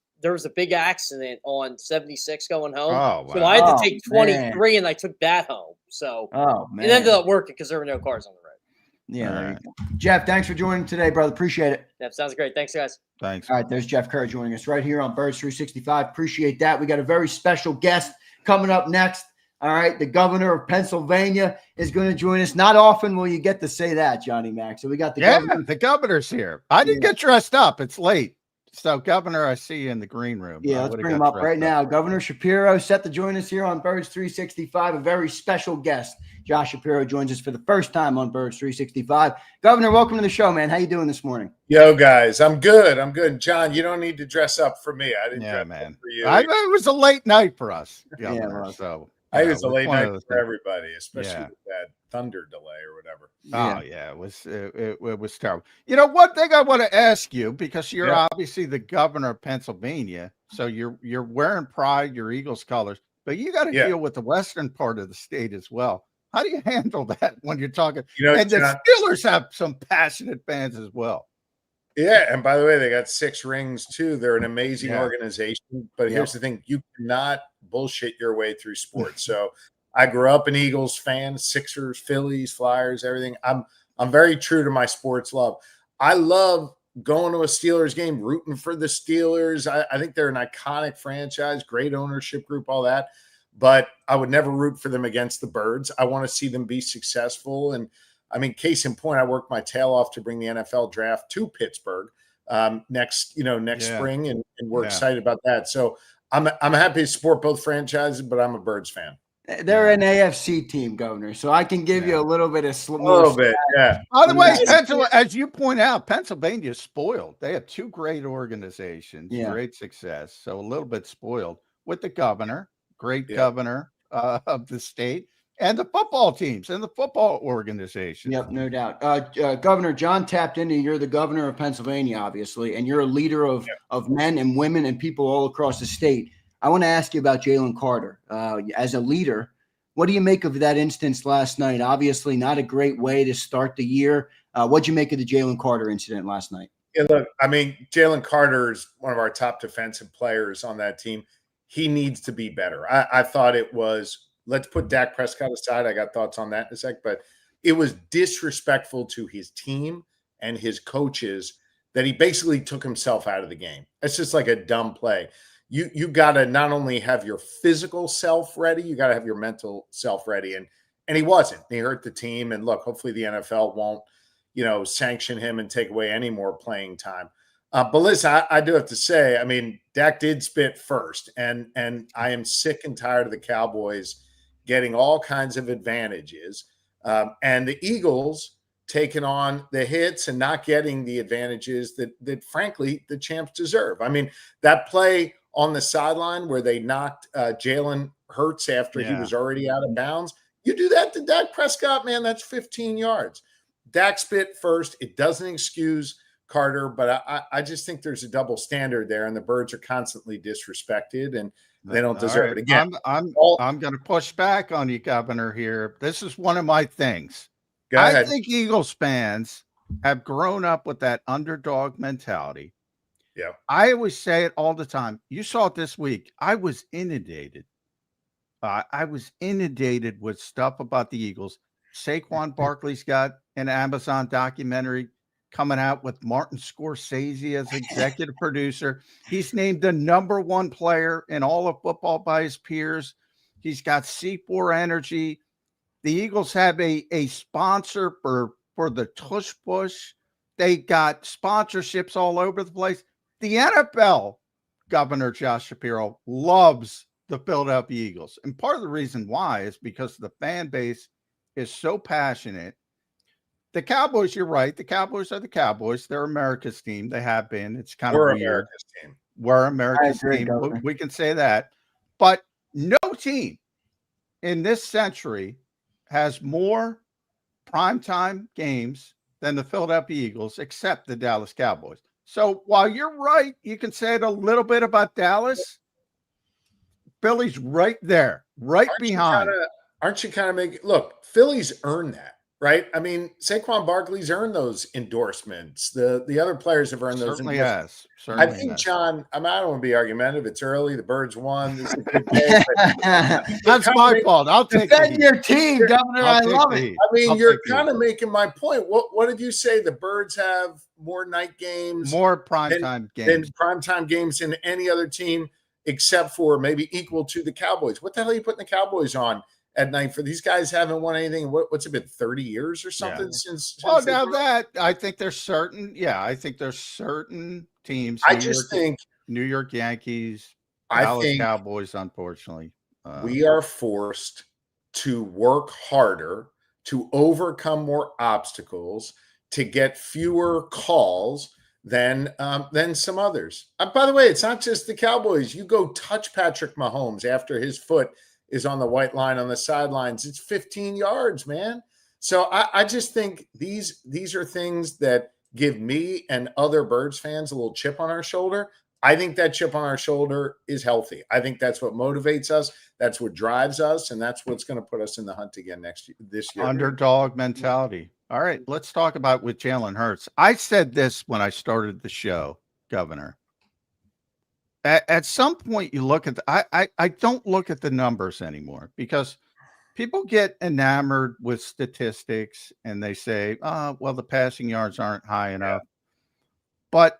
a big accident on 76 going home. Oh, wow. So I had to take 23, and I took that home. So it ended up working because there were no cars on the road. Yeah, there you go. Jeff, thanks for joining today, brother. Appreciate it. That sounds great. Thanks, guys. Thanks. All right, there's Jeff Kerr joining us right here on Birds 365. Appreciate that. We got a very special guest coming up next. All right, the governor of Pennsylvania is going to join us. Not often will you get to say that, Johnny Mac. So we got the governor. The governor's here. I didn't get dressed up. It's late. So, Governor, I see you in the green room. Yeah, let's bring him up right now. Governor Shapiro set to join us here on Birds 365. A very special guest. Josh Shapiro joins us for the first time on Birds 365. Governor, welcome to the show, man. How you doing this morning? Yo, guys, I'm good. John, you don't need to dress up for me. I didn't dress up for you. It was a late night for us, Governor, so. I was a late night for everybody, especially with that thunder delay or whatever. Oh yeah, it was terrible. You know, one thing I want to ask you, because you're obviously the governor of Pennsylvania, so you're wearing pride, your Eagles colors, but you got to deal with the western part of the state as well. How do you handle that when you're talking? And John, the Steelers have some passionate fans as well. Yeah, and by the way, they got 6 rings too. They're an amazing organization. But here's the thing: you cannot bullshit your way through sports. So I grew up an Eagles fan, Sixers, Phillies, Flyers, everything. I'm very true to my sports love. I love going to a Steelers game, rooting for the Steelers. I think they're an iconic franchise, great ownership group, all that. But I would never root for them against the Birds. I want to see them be successful. And I mean, case in point, I worked my tail off to bring the NFL draft to Pittsburgh next spring, and we're excited about that. So I'm happy to support both franchises, but I'm a Birds fan. They're an AFC team, Governor, so I can give you a little bit of By the way, as you point out, Pennsylvania is spoiled. They have 2 great organizations, great success, so a little bit spoiled with the governor, great governor of the state. And the football teams and the football organization. Yep, no doubt. Governor, John tapped into you're the governor of Pennsylvania, obviously, and you're a leader of men and women and people all across the state. I want to ask you about Jaylen Carter. As a leader, what do you make of that instance last night? Obviously, not a great way to start the year. What'd you make of the Jaylen Carter incident last night? Yeah, look, I mean, Jaylen Carter is one of our top defensive players on that team. He needs to be better. I thought it was. Let's put Dak Prescott aside. I got thoughts on that in a sec, but it was disrespectful to his team and his coaches that he basically took himself out of the game. It's just like a dumb play. You got to not only have your physical self ready, you got to have your mental self ready. And he wasn't. He hurt the team. And look, hopefully the NFL won't, sanction him and take away any more playing time. But listen, I do have to say, I mean, Dak did spit first, and I am sick and tired of the Cowboys getting all kinds of advantages, and the Eagles taking on the hits and not getting the advantages that frankly, the champs deserve. I mean, that play on the sideline where they knocked Jalen Hurts after he was already out of bounds, you do that to Dak Prescott, man, that's 15 yards. Dak spit first. It doesn't excuse Carter, but I just think there's a double standard there, and the Birds are constantly disrespected, and they don't deserve it. Again, I'm going to push back on you, Governor, here. This is one of my things. I think Eagles fans have grown up with that underdog mentality. Yeah. I always say it all the time. You saw it this week. I was inundated. With stuff about the Eagles. Saquon Barkley's got an Amazon documentary coming out with Martin Scorsese as executive producer. He's named the #1 player in all of football by his peers. He's got C4 Energy. The Eagles have a sponsor for the Tush Push. They got sponsorships all over the place. The NFL, Governor Josh Shapiro, loves the Philadelphia Eagles. And part of the reason why is because the fan base is so passionate. The Cowboys, you're right. The Cowboys are the Cowboys. They're America's team. They have been. It's kind of weird. America's team. We're America's team. We can say that. But no team in this century has more primetime games than the Philadelphia Eagles, except the Dallas Cowboys. So while you're right, you can say it a little bit about Dallas. Philly's right there, behind. Aren't you kind of making – look, Philly's earned that. Right. I mean, Saquon Barkley's earned those endorsements. The other players have earned those endorsements. I think, John, I don't want to be argumentative. It's early. The Birds won. This is a good day. That's my fault. I'll take defend your team, Governor. I love it. I mean, you're kind of making my point. What did you say? The Birds have more night games, more primetime games than any other team. except for maybe equal to the Cowboys. What the hell are you putting the Cowboys on at night for? These guys haven't won anything. What's it been, 30 years or something since now that I think there's certain teams. I just think New York Yankees, Dallas Cowboys, unfortunately. We are forced to work harder, to overcome more obstacles, to get fewer calls than some others. By the way, it's not just the Cowboys. You go touch Patrick Mahomes after his foot is on the white line on the sidelines. It's 15 yards, man. So I just think these are things that give me and other Birds fans a little chip on our shoulder. I think that chip on our shoulder is healthy. I think that's what motivates us. That's what drives us. And that's what's going to put us in the hunt again this year. Underdog mentality. All right, let's talk about with Jalen Hurts. I said this when I started the show, Governor. At some point, you look at I don't look at the numbers anymore because people get enamored with statistics and they say, well, the passing yards aren't high enough. But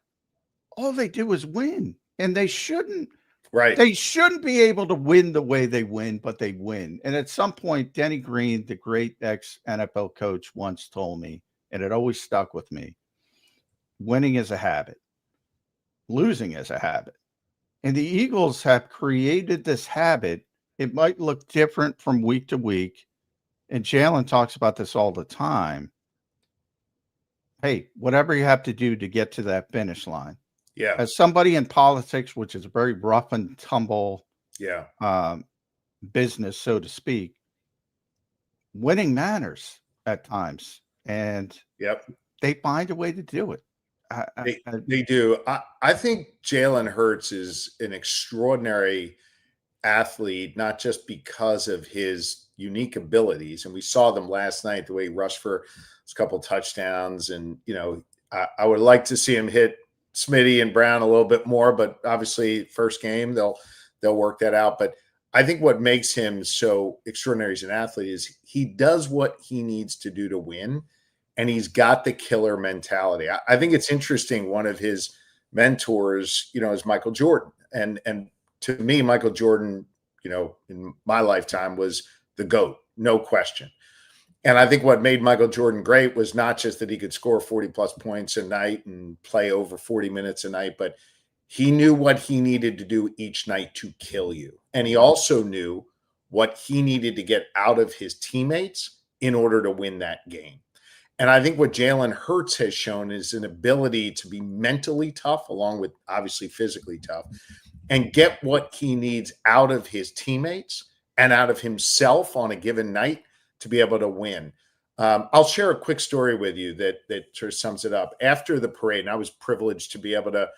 all they do is win, and they shouldn't. Right. They shouldn't be able to win the way they win, but they win. And at some point, Denny Green, the great ex-NFL coach, once told me, and it always stuck with me, winning is a habit. Losing is a habit. And the Eagles have created this habit. It might look different from week to week. And Jalen talks about this all the time. Hey, whatever you have to do to get to that finish line. Yeah. As somebody in politics, which is a very rough and tumble business, so to speak, winning matters at times. And they find a way to do it. They do. I think Jalen Hurts is an extraordinary athlete, not just because of his unique abilities. And we saw them last night, the way he rushed for a couple touchdowns. And, I would like to see him hit Smitty and Brown a little bit more, but obviously first game, they'll work that out. But I think what makes him so extraordinary as an athlete is he does what he needs to do to win. And he's got the killer mentality. I think it's interesting. One of his mentors, is Michael Jordan. And to me, Michael Jordan, in my lifetime was the GOAT, no question. And I think what made Michael Jordan great was not just that he could score 40 plus points a night and play over 40 minutes a night, but he knew what he needed to do each night to kill you. And he also knew what he needed to get out of his teammates in order to win that game. And I think what Jalen Hurts has shown is an ability to be mentally tough, along with obviously physically tough, and get what he needs out of his teammates and out of himself on a given night to be able to win. I'll share a quick story with you that sort of sums it up. After the parade, and I was privileged to be able to,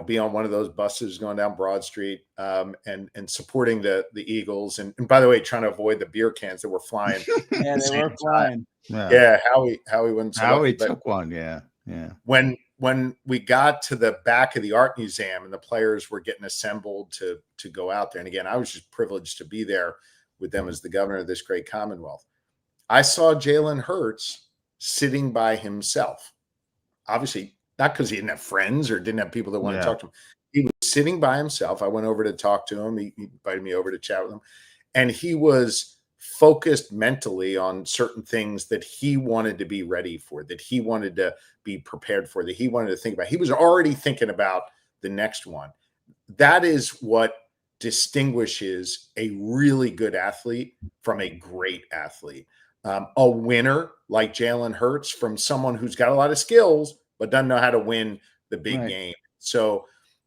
be on one of those buses going down Broad Street and supporting the Eagles. And by the way, trying to avoid the beer cans that were flying. Yeah, they were flying. Yeah, Howie wouldn't. Howie took one. Yeah. When we got to the back of the art museum and the players were getting assembled to go out there, and again, I was just privileged to be there with them as the governor of this great Commonwealth. I saw Jalen Hurts sitting by himself. Obviously, not because he didn't have friends or didn't have people that wanted to talk to him. He was sitting by himself. I went over to talk to him. He invited me over to chat with him. And he was focused mentally on certain things that he wanted to be ready for, that he wanted to be prepared for, that he wanted to think about. He was already thinking about the next one. That is what distinguishes a really good athlete from a great athlete. A winner like Jalen Hurts from someone who's got a lot of skills but doesn't know how to win the big game. So,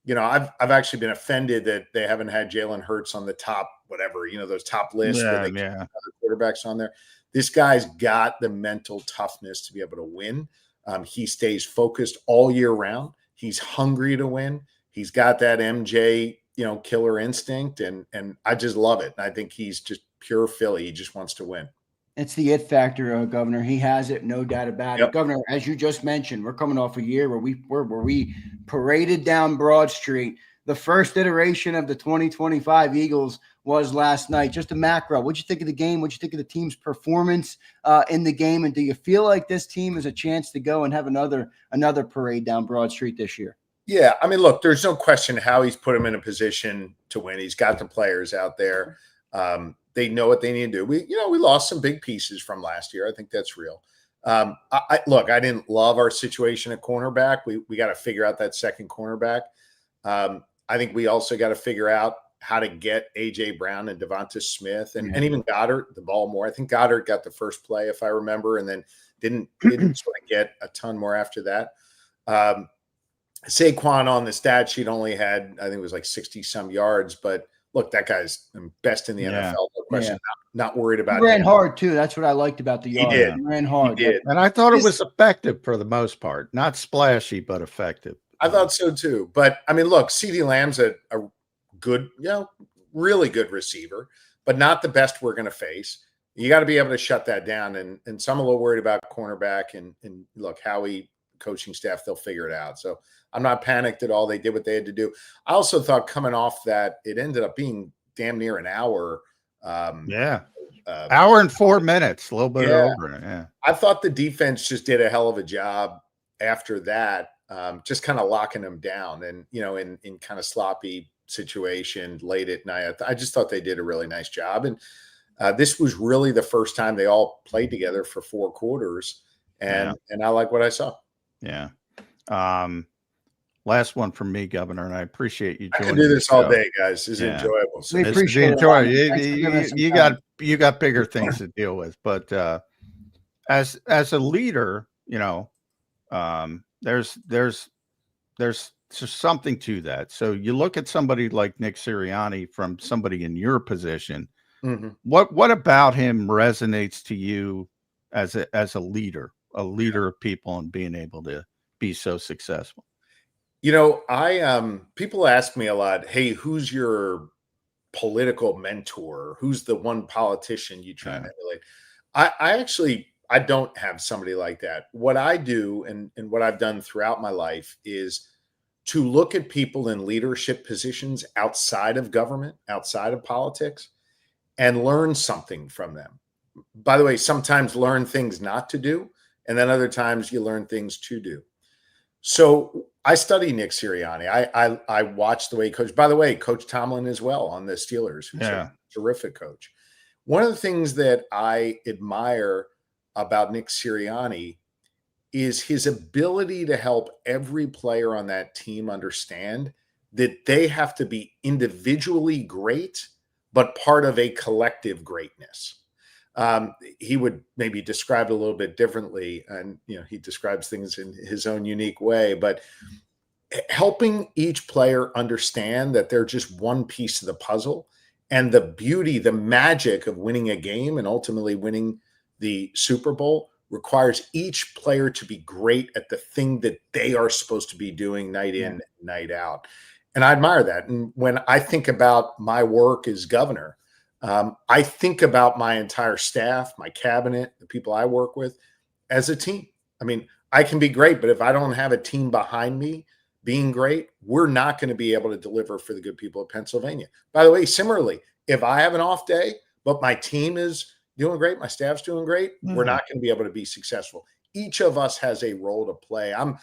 I've actually been offended that they haven't had Jalen Hurts on the top, whatever, those top lists where they get other quarterbacks on there. This guy's got the mental toughness to be able to win. He stays focused all year round. He's hungry to win. He's got that MJ, killer instinct, and I just love it. And I think he's just pure Philly. He just wants to win. It's the it factor, Governor. He has it, no doubt about it. Governor, as you just mentioned, we're coming off a year where we paraded down Broad Street. The first iteration of the 2025 Eagles was last night. Just a macro. What'd you think of the game? What'd you think of the team's performance in the game? And do you feel like this team has a chance to go and have another parade down Broad Street this year? Yeah, I mean, look, there's no question how he's put him in a position to win. He's got the players out there. They know what they need to do. We lost some big pieces from last year. I think that's real. Look, I didn't love our situation at cornerback. We got to figure out that second cornerback. I think we also got to figure out how to get A.J. Brown and Devonta Smith and even Goddard the ball more. I think Goddard got the first play, if I remember, and then didn't sort of get a ton more after that. Saquon on the stat sheet only had, I think it was like 60-some yards, but look, that guy's best in the NFL. No question. Not worried about it. He ran hard, too. That's what I liked about the yard. He ran hard. He did. And I thought it was effective for the most part. Not splashy, but effective. I thought so, too. But, I mean, look, CeeDee Lamb's a good, really good receiver, but not the best we're going to face. You got to be able to shut that down. And so I'm a little worried about cornerback. And look, Howie, coaching staff, they'll figure it out. So I'm not panicked at all. They did what they had to do. I also thought coming off that, it ended up being damn near an hour. Hour and 4 minutes, a little bit over. Yeah. I thought the defense just did a hell of a job after that, just kind of locking them down and, in kind of sloppy situation late at night. I just thought they did a really nice job. And this was really the first time they all played together for 4 quarters. And I like what I saw. Yeah. Last one from me, Governor, and I appreciate you joining. I can do this all day, guys. This is enjoyable. So we appreciate it. You got bigger things to deal with, but as a leader, there's something to that. So you look at somebody like Nick Sirianni from somebody in your position. Mm-hmm. What about him resonates to you as a leader of people and being able to be so successful? People ask me a lot, hey, who's your political mentor? Who's the one politician you try to emulate? I don't have somebody like that. What I do and what I've done throughout my life is to look at people in leadership positions outside of government, outside of politics, and learn something from them. By the way, sometimes learn things not to do, and then other times you learn things to do. So I study Nick Sirianni. I watch the way he coaches. By the way, Coach Tomlin as well on the Steelers, who's a terrific coach. One of the things that I admire about Nick Sirianni is his ability to help every player on that team understand that they have to be individually great, but part of a collective greatness. He would maybe describe it a little bit differently, and he describes things in his own unique way, but helping each player understand that they're just one piece of the puzzle, and the beauty, the magic of winning a game and ultimately winning the Super Bowl requires each player to be great at the thing that they are supposed to be doing night in, night out. And I admire that. And when I think about my work as governor, I think about my entire staff, my cabinet, the people I work with as a team. I mean, I can be great, but if I don't have a team behind me being great, we're not going to be able to deliver for the good people of Pennsylvania. By the way, similarly, if I have an off day, but my team is doing great, my staff's doing great, we're not going to be able to be successful. Each of us has a role to play. I'm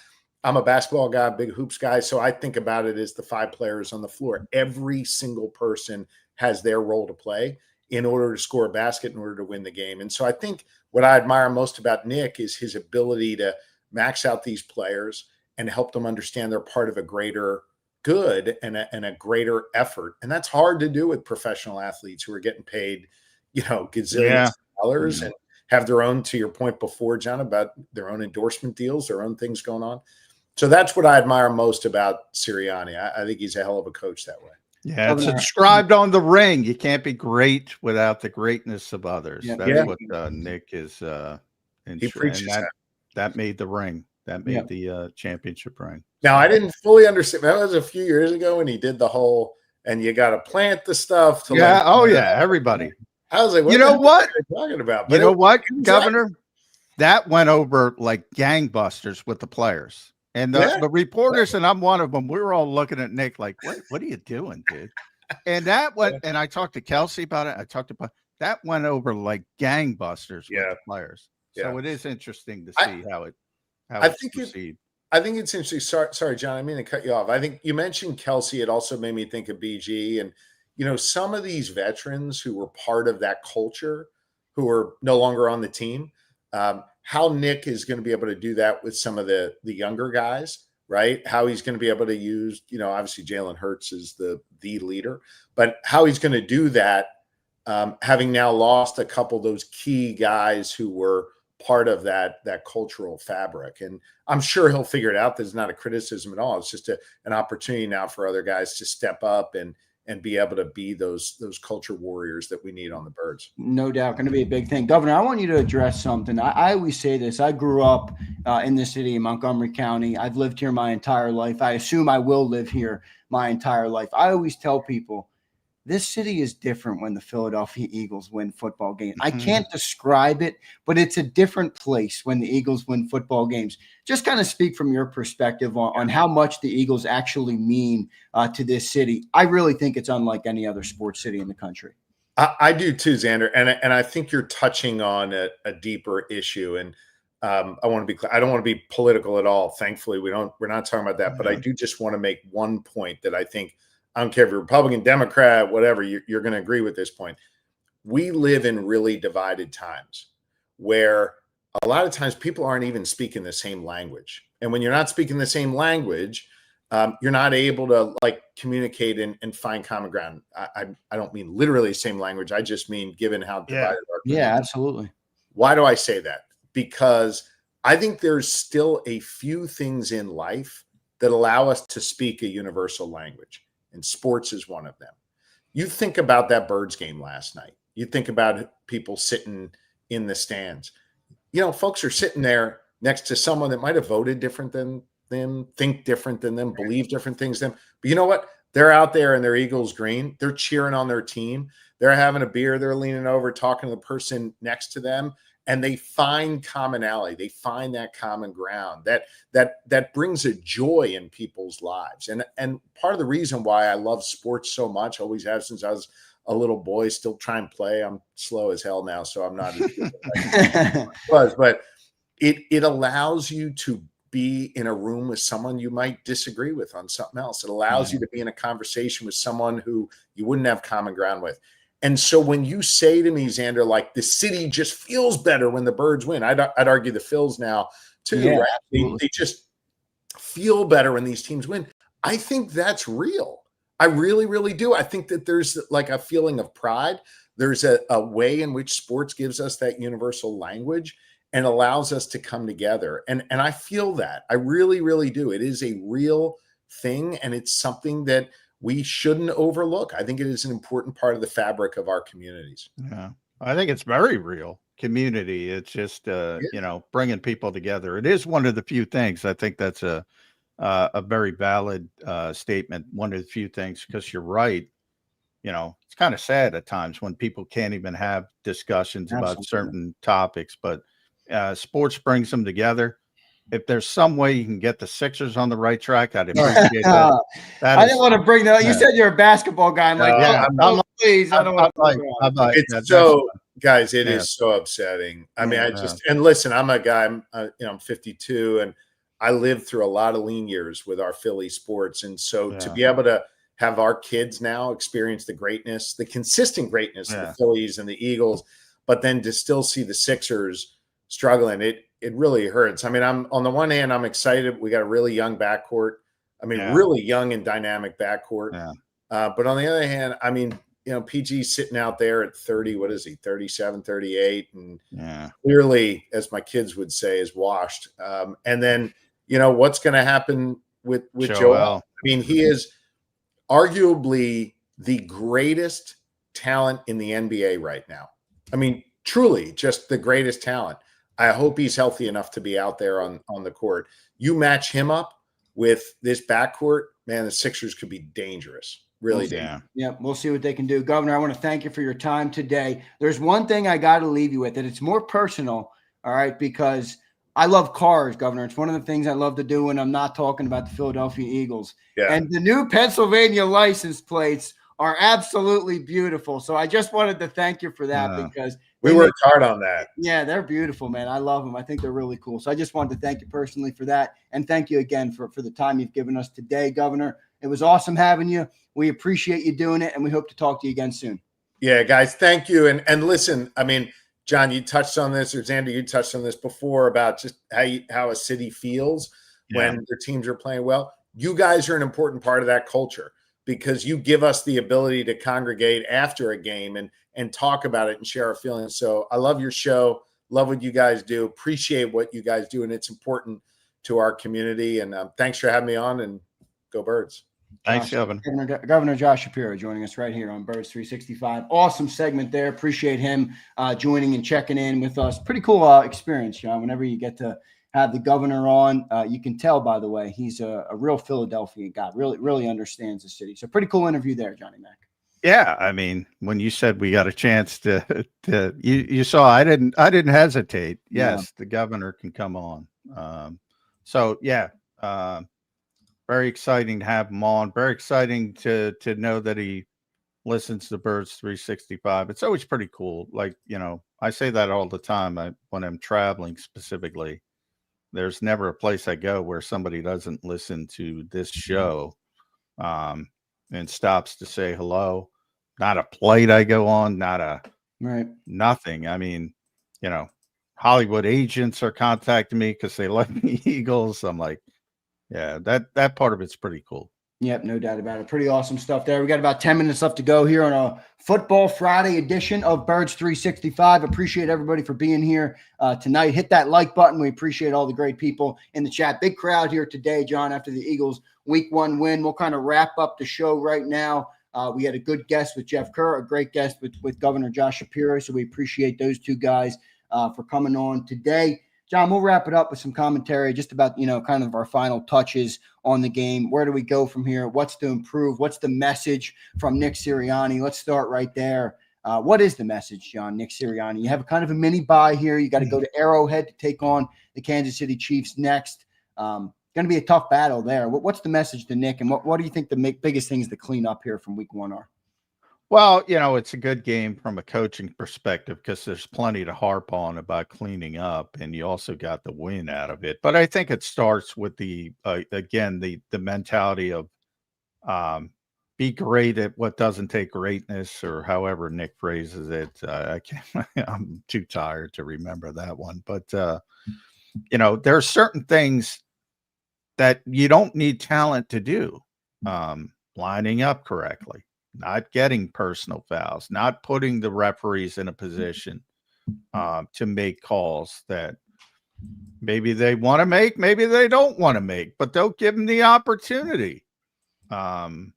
a basketball guy, big hoops guy, so I think about it as the 5 players on the floor. Every single person has their role to play in order to score a basket, in order to win the game. And so I think what I admire most about Nick is his ability to max out these players and help them understand they're part of a greater good and a greater effort. And that's hard to do with professional athletes who are getting paid, gazillions of dollars and have their own, to your point before, John, about their own endorsement deals, their own things going on. So that's what I admire most about Sirianni. I think he's a hell of a coach that way. Yeah, it's inscribed on the ring. You can't be great without the greatness of others. That's what Nick is. He preaches that made the ring. That made the championship ring. Now, I didn't fully understand. That was a few years ago when he did the whole, and you got to plant the stuff. To everybody. I was like, what are you talking about? But what, Governor? That went over like gangbusters with the players. And the reporters, and I'm one of them, we were all looking at Nick like, what are you doing, dude? And that went, and I talked to Kelsey about it. That went over like gangbusters with the players. So it is interesting to see how it proceeds. I think it's interesting. Sorry, John, I mean to cut you off. I think you mentioned Kelsey. It also made me think of BG. And, some of these veterans who were part of that culture who are no longer on the team, how Nick is going to be able to do that with some of the younger guys, right? How he's going to be able to use, obviously Jalen Hurts is the leader, but how he's going to do that, having now lost a couple of those key guys who were part of that cultural fabric. And I'm sure he'll figure it out. There's not a criticism at all. It's just an opportunity now for other guys to step up and be able to be those culture warriors that we need on the Birds. No doubt. Going to be a big thing. Governor, I want you to address something. I always say this. I grew up in the city of Montgomery County. I've lived here my entire life. I assume I will live here my entire life. I always tell people, this city is different when the Philadelphia Eagles win football games. I can't describe it, but it's a different place when the Eagles win football games. Just kind of speak from your perspective on how much the Eagles actually mean to this city. I really think it's unlike any other sports city in the country. I do too, Zander. And I think you're touching on a deeper issue. And I want to be clear. I don't want to be political at all. Thankfully, we're not talking about that. But I do just want to make one point that I think, I don't care if you're Republican, Democrat, whatever, you're going to agree with this point. We live in really divided times where a lot of times people aren't even speaking the same language. And when you're not speaking the same language, you're not able to communicate and find common ground. I don't mean literally the same language. I just mean given how divided our community is. Absolutely. Why do I say that? Because I think there's still a few things in life that allow us to speak a universal language. And sports is one of them. You think about that Birds game last night. You think about people sitting in the stands. Folks are sitting there next to someone that might have voted different than them, think different than them, believe different things than them. But you know what? They're out there in their Eagles green. They're cheering on their team. They're having a beer. They're leaning over, talking to the person next to them. And they find commonality. They find that common ground that brings a joy in people's lives. And part of the reason why I love sports so much, always have since I was a little boy, still try and play. I'm slow as hell now, so I'm not as good as I was. But it allows you to be in a room with someone you might disagree with on something else. It allows you to be in a conversation with someone who you wouldn't have common ground with. And so when you say to me, Zander, the city just feels better when the Birds win, I'd argue the Phils now too. Yeah, right? They just feel better when these teams win. I think that's real. I really, really do. I think that there's a feeling of pride. There's a way in which sports gives us that universal language and allows us to come together. And I feel that. I really, really do. It is a real thing, and it's something that we shouldn't overlook. I think it is an important part of the fabric of our communities. Yeah, I think it's very real community. It's just, bringing people together. It is one of the few things. I think that's a very valid statement. One of the few things, because you're right. It's kind of sad at times when people can't even have discussions about certain topics, but sports brings them together. If there's some way you can get the Sixers on the right track, I'd appreciate that. I didn't want to bring that. You said you're a baskbasketball guy. I'm like, please, I don't want to. It's so, guys, it is so upsetting. I mean, and listen, I'm a guy, I'm 52, and I lived through a lot of lean years with our Philly sports. And so to be able to have our kids now experience the greatness, the consistent greatness of the Phillies and the Eagles, but then to still see the Sixers struggling, it really hurts. I mean, I'm on the one hand, I'm excited. We got a really young backcourt. I mean, really young and dynamic backcourt. But on the other hand, I mean, PG's sitting out there at 30, what is he, 37, 38. And clearly, as my kids would say, is washed. And then, what's going to happen with Joel? I mean, he is arguably the greatest talent in the NBA right now. I mean, truly just the greatest talent. I hope he's healthy enough to be out there on the court. You match him up with this backcourt, man, the Sixers could be dangerous. Really dangerous. Yeah, we'll see what they can do. Governor, I want to thank you for your time today. There's one thing I got to leave you with, and it's more personal, all right, because I love cars, Governor. It's one of the things I love to do when I'm not talking about the Philadelphia Eagles. And the new Pennsylvania license plates are absolutely beautiful. So I just wanted to thank you for that because we worked hard on that. Yeah, they're beautiful, man. I love them. I think they're really cool. So I just wanted to thank you personally for that. And thank you again for the time you've given us today, Governor. It was awesome having you. We appreciate you doing it, and we hope to talk to you again soon. Yeah, guys, thank you. And listen, I mean, John, you touched on this, or Zander, you touched on this before about just how a city feels when their teams are playing well. You guys are an important part of that culture because you give us the ability to congregate after a game and talk about it and share our feelings. So I love your show. Love what you guys do. Appreciate what you guys do. And it's important to our community. And thanks for having me on, and go Birds. Thanks, Governor Josh Shapiro joining us right here on Birds 365. Awesome segment there. Appreciate him joining and checking in with us. Pretty cool experience, John. Whenever you get to have the governor on, you can tell, by the way, he's a real Philadelphia guy. Really understands the city. So pretty cool interview there, Johnny Mac. Yeah, I mean, when you said we got a chance to you saw I didn't hesitate. Yes, the governor can come on. So yeah. Very exciting to have him on. Very exciting to know that he listens to Birds 365. It's always pretty cool. Like, I say that all the time. When I'm traveling specifically, there's never a place I go where somebody doesn't listen to this show and stops to say hello. Not a plate I go on, nothing. I mean, Hollywood agents are contacting me because they like the Eagles. I'm like, yeah, that part of it's pretty cool. Yep, no doubt about it. Pretty awesome stuff there. We got about 10 minutes left to go here on a Football Friday edition of Birds 365. Appreciate everybody for being here tonight. Hit that like button. We appreciate all the great people in the chat. Big crowd here today, John, after the Eagles Week 1 win. We'll kind of wrap up the show right now. We had a good guest with Jeff Kerr, a great guest with Governor Josh Shapiro. So we appreciate those two guys for coming on today. John, we'll wrap it up with some commentary just about, kind of our final touches on the game. Where do we go from here? What's to improve? What's the message from Nick Sirianni? Let's start right there. What is the message, John, Nick Sirianni? You have a kind of a mini bye here. You got to go to Arrowhead to take on the Kansas City Chiefs next. Going to be a tough battle there. What's the message to Nick, and what do you think the biggest things to clean up here from Week 1 are? Well, it's a good game from a coaching perspective because there's plenty to harp on about cleaning up, and you also got the win out of it. But I think it starts with the mentality of be great at what doesn't take greatness, or however Nick phrases it. I can't. I'm too tired to remember that one. But there are certain things that you don't need talent to do. Lining up correctly. Not getting personal fouls, not putting the referees in a position to make calls that maybe they want to make, maybe they don't want to make, but they'll give them the opportunity. And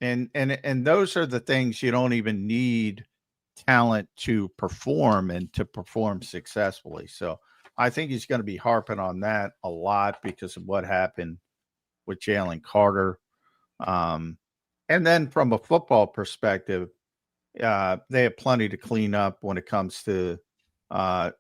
those are the things you don't even need talent to perform and to perform successfully. So I think he's going to be harping on that a lot because of what happened with Jaylen Carter. And then from a football perspective, they have plenty to clean up when it comes to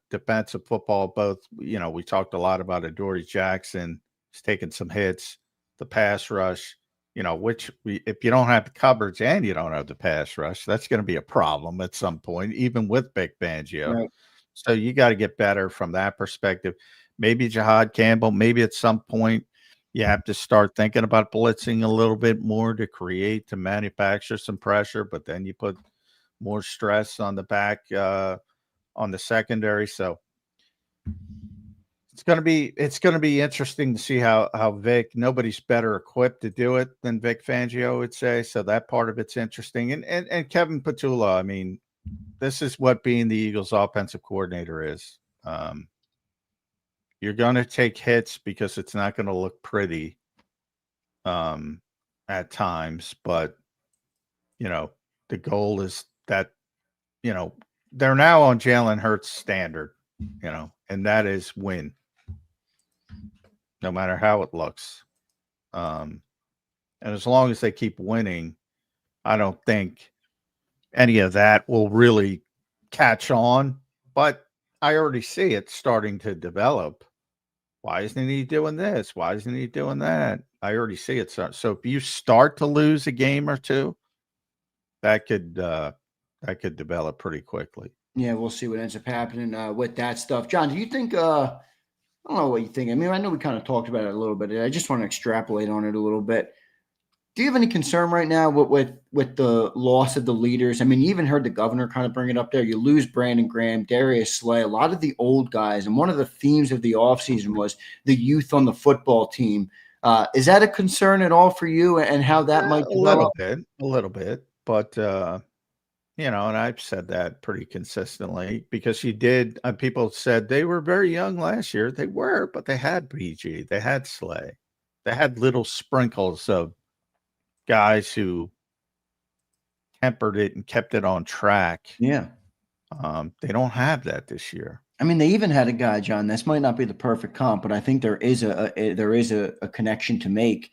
defensive football. Both, we talked a lot about Adoree Jackson. He's taking some hits. The pass rush, if you don't have the coverage and you don't have the pass rush, that's going to be a problem at some point, even with Vic Fangio. Right. So you got to get better from that perspective. Maybe Jahad Campbell, maybe at some point, you have to start thinking about blitzing a little bit more to manufacture some pressure, but then you put more stress on the back, on the secondary. So it's going to be interesting to see how Vic, nobody's better equipped to do it than Vic Fangio would say. So that part of it's interesting. And Kevin Petula, I mean, this is what being the Eagles offensive coordinator is. You're going to take hits because it's not going to look pretty at times. But, the goal is that, they're now on Jalen Hurts standard, and that is win, no matter how it looks. And as long as they keep winning, I don't think any of that will really catch on. But I already see it starting to develop. Why isn't he doing this? Why isn't he doing that? I already see it. So if you start to lose a game or two, that could develop pretty quickly. Yeah, we'll see what ends up happening with that stuff. John, do you think? I don't know what you think. I mean, I know we kind of talked about it a little bit. I just want to extrapolate on it a little bit. Do you have any concern right now with the loss of the leaders? I mean, you even heard the governor kind of bring it up there. You lose Brandon Graham, Darius Slay, a lot of the old guys. And one of the themes of the offseason was the youth on the football team. Is that a concern at all for you and how that might develop? A little bit. But, and I've said that pretty consistently because people said they were very young last year. They were, but they had BG, they had Slay, they had little sprinkles of guys who tempered it and kept it on track. Yeah. They don't have that this year. I mean, they even had a guy, John, this might not be the perfect comp, but I think there is a connection to make.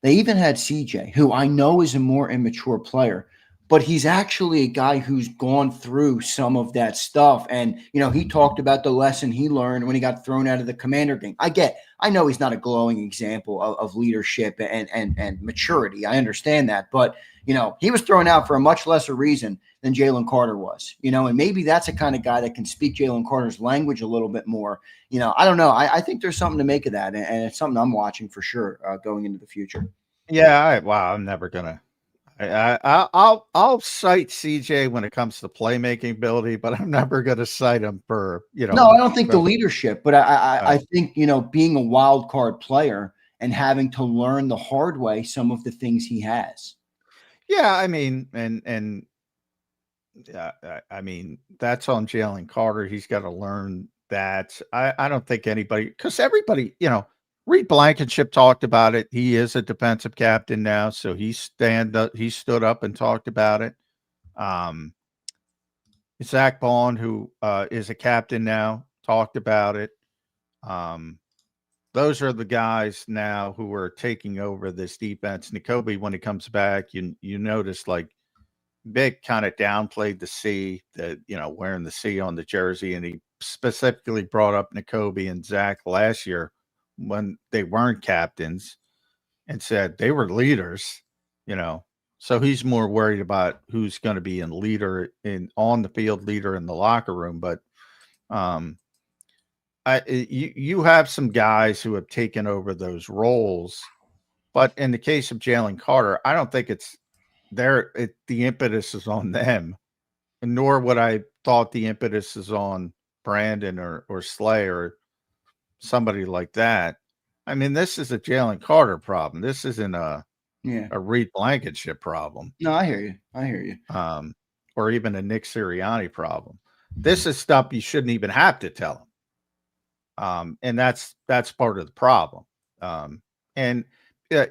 They even had CJ, who I know is a more immature player, but he's actually a guy who's gone through some of that stuff. And, he talked about the lesson he learned when he got thrown out of the Commander game. I know he's not a glowing example of leadership and maturity. I understand that. But, he was thrown out for a much lesser reason than Jaylen Carter was, and maybe that's a kind of guy that can speak Jaylen Carter's language a little bit more. I don't know. I think there's something to make of that. And it's something I'm watching for sure going into the future. Yeah. I'm never going to. I'll cite CJ when it comes to playmaking ability, but I'm never going to cite him for, No, I don't think the leadership, but I think, being a wild card player and having to learn the hard way some of the things he has. Yeah, I mean, I mean, that's on Jaylen Carter. He's got to learn that. I don't think anybody, because everybody, Reed Blankenship talked about it. He is a defensive captain now, so he stood up and talked about it. Zach Bond, who is a captain now, talked about it. Those are the guys now who are taking over this defense. Nakobe, when he comes back, you notice like Vic kind of downplayed the C, wearing the C on the jersey, and he specifically brought up Nakobe and Zach last year when they weren't captains and said they were leaders, so he's more worried about who's going to be on the field, leader in the locker room. But you have some guys who have taken over those roles, but in the case of Jaylen Carter, I don't think the impetus is on them, nor would I thought the impetus is on Brandon or Slay or somebody like that. I mean, this is a Jaylen Carter problem. This isn't a Reed Blankenship problem. No, I hear you. Or even a Nick Sirianni problem. This is stuff you shouldn't even have to tell him. And that's part of the problem. And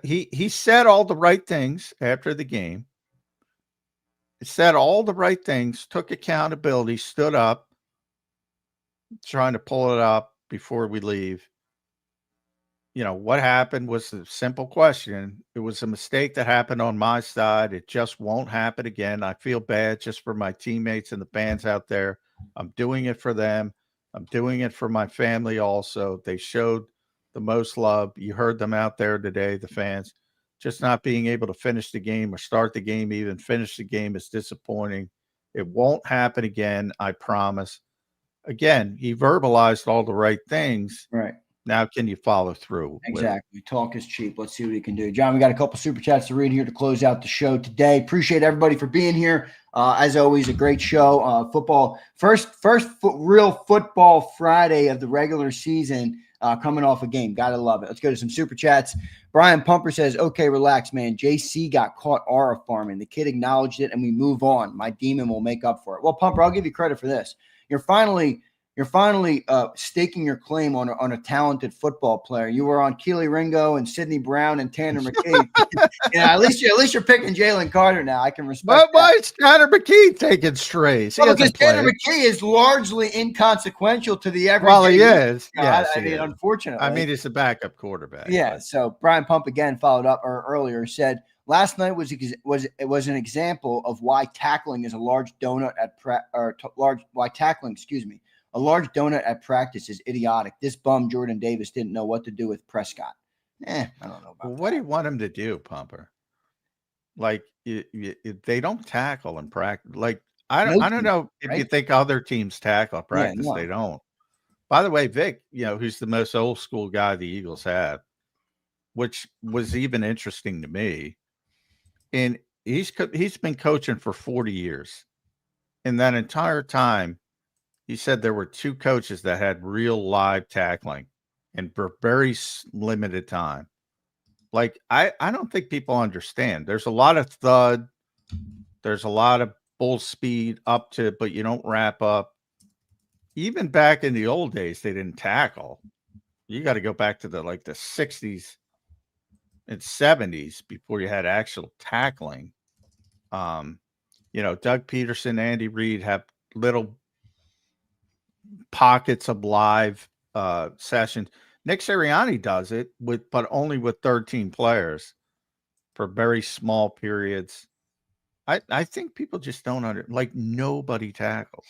he said all the right things after the game. He said all the right things, took accountability, stood up, trying to pull it up before we leave. What happened was a simple question. It was a mistake that happened on my side. It just won't happen again. I feel bad just for my teammates and the fans out there. I'm doing it for them. I'm doing it for my family also. They showed the most love. You heard them out there today, the fans. Just not being able to finish the game or start the game, even finish the game is disappointing. It won't happen again, I promise. Again, he verbalized all the right things. Right. Now, can you follow through? Exactly. Talk is cheap. Let's see what he can do. John, we got a couple super chats to read here to close out the show today. Appreciate everybody for being here. As always, a great show. Football, first real football Friday of the regular season, coming off a game. Gotta love it. Let's go to some super chats. Brian Pumper says, okay, relax, man. JC got caught aura farming. The kid acknowledged it, and we move on. My demon will make up for it. Well, Pumper, I'll give you credit for this. You're finally staking your claim on a talented football player. You were on Keely Ringo and Sidney Brown and Tanner McKee. At least you're picking Jaylen Carter now. I can respect that. Why is Tanner McKee taking strays? Well, because Tanner McKee is largely inconsequential to the everyday. Well, he is. Yes, I mean, unfortunately. I mean, he's a backup quarterback. Yeah. So Brian Pump again followed up earlier, said last night was an example of why tackling is a large donut a large donut at practice is idiotic. This bum Jordan Davis didn't know what to do with Prescott. I don't know about What do you want him to do, Pumper? Like they don't tackle in practice. Like I don't know if you think other teams tackle in practice. They don't. By the way, Vic, who's the most old school guy the Eagles have, which was even interesting to me. And he's been coaching for 40 years. In that entire time, he said there were 2 coaches that had real live tackling and for very limited time. Like, I don't think people understand. There's a lot of thud. There's a lot of full speed up to, but you don't wrap up. Even back in the old days, they didn't tackle. You got to go back to the 60s and 70s before you had actual tackling. Doug Peterson, Andy Reid have little pockets of live sessions. Nick Sirianni does it but only with 13 players for very small periods. I think people just don't nobody tackles.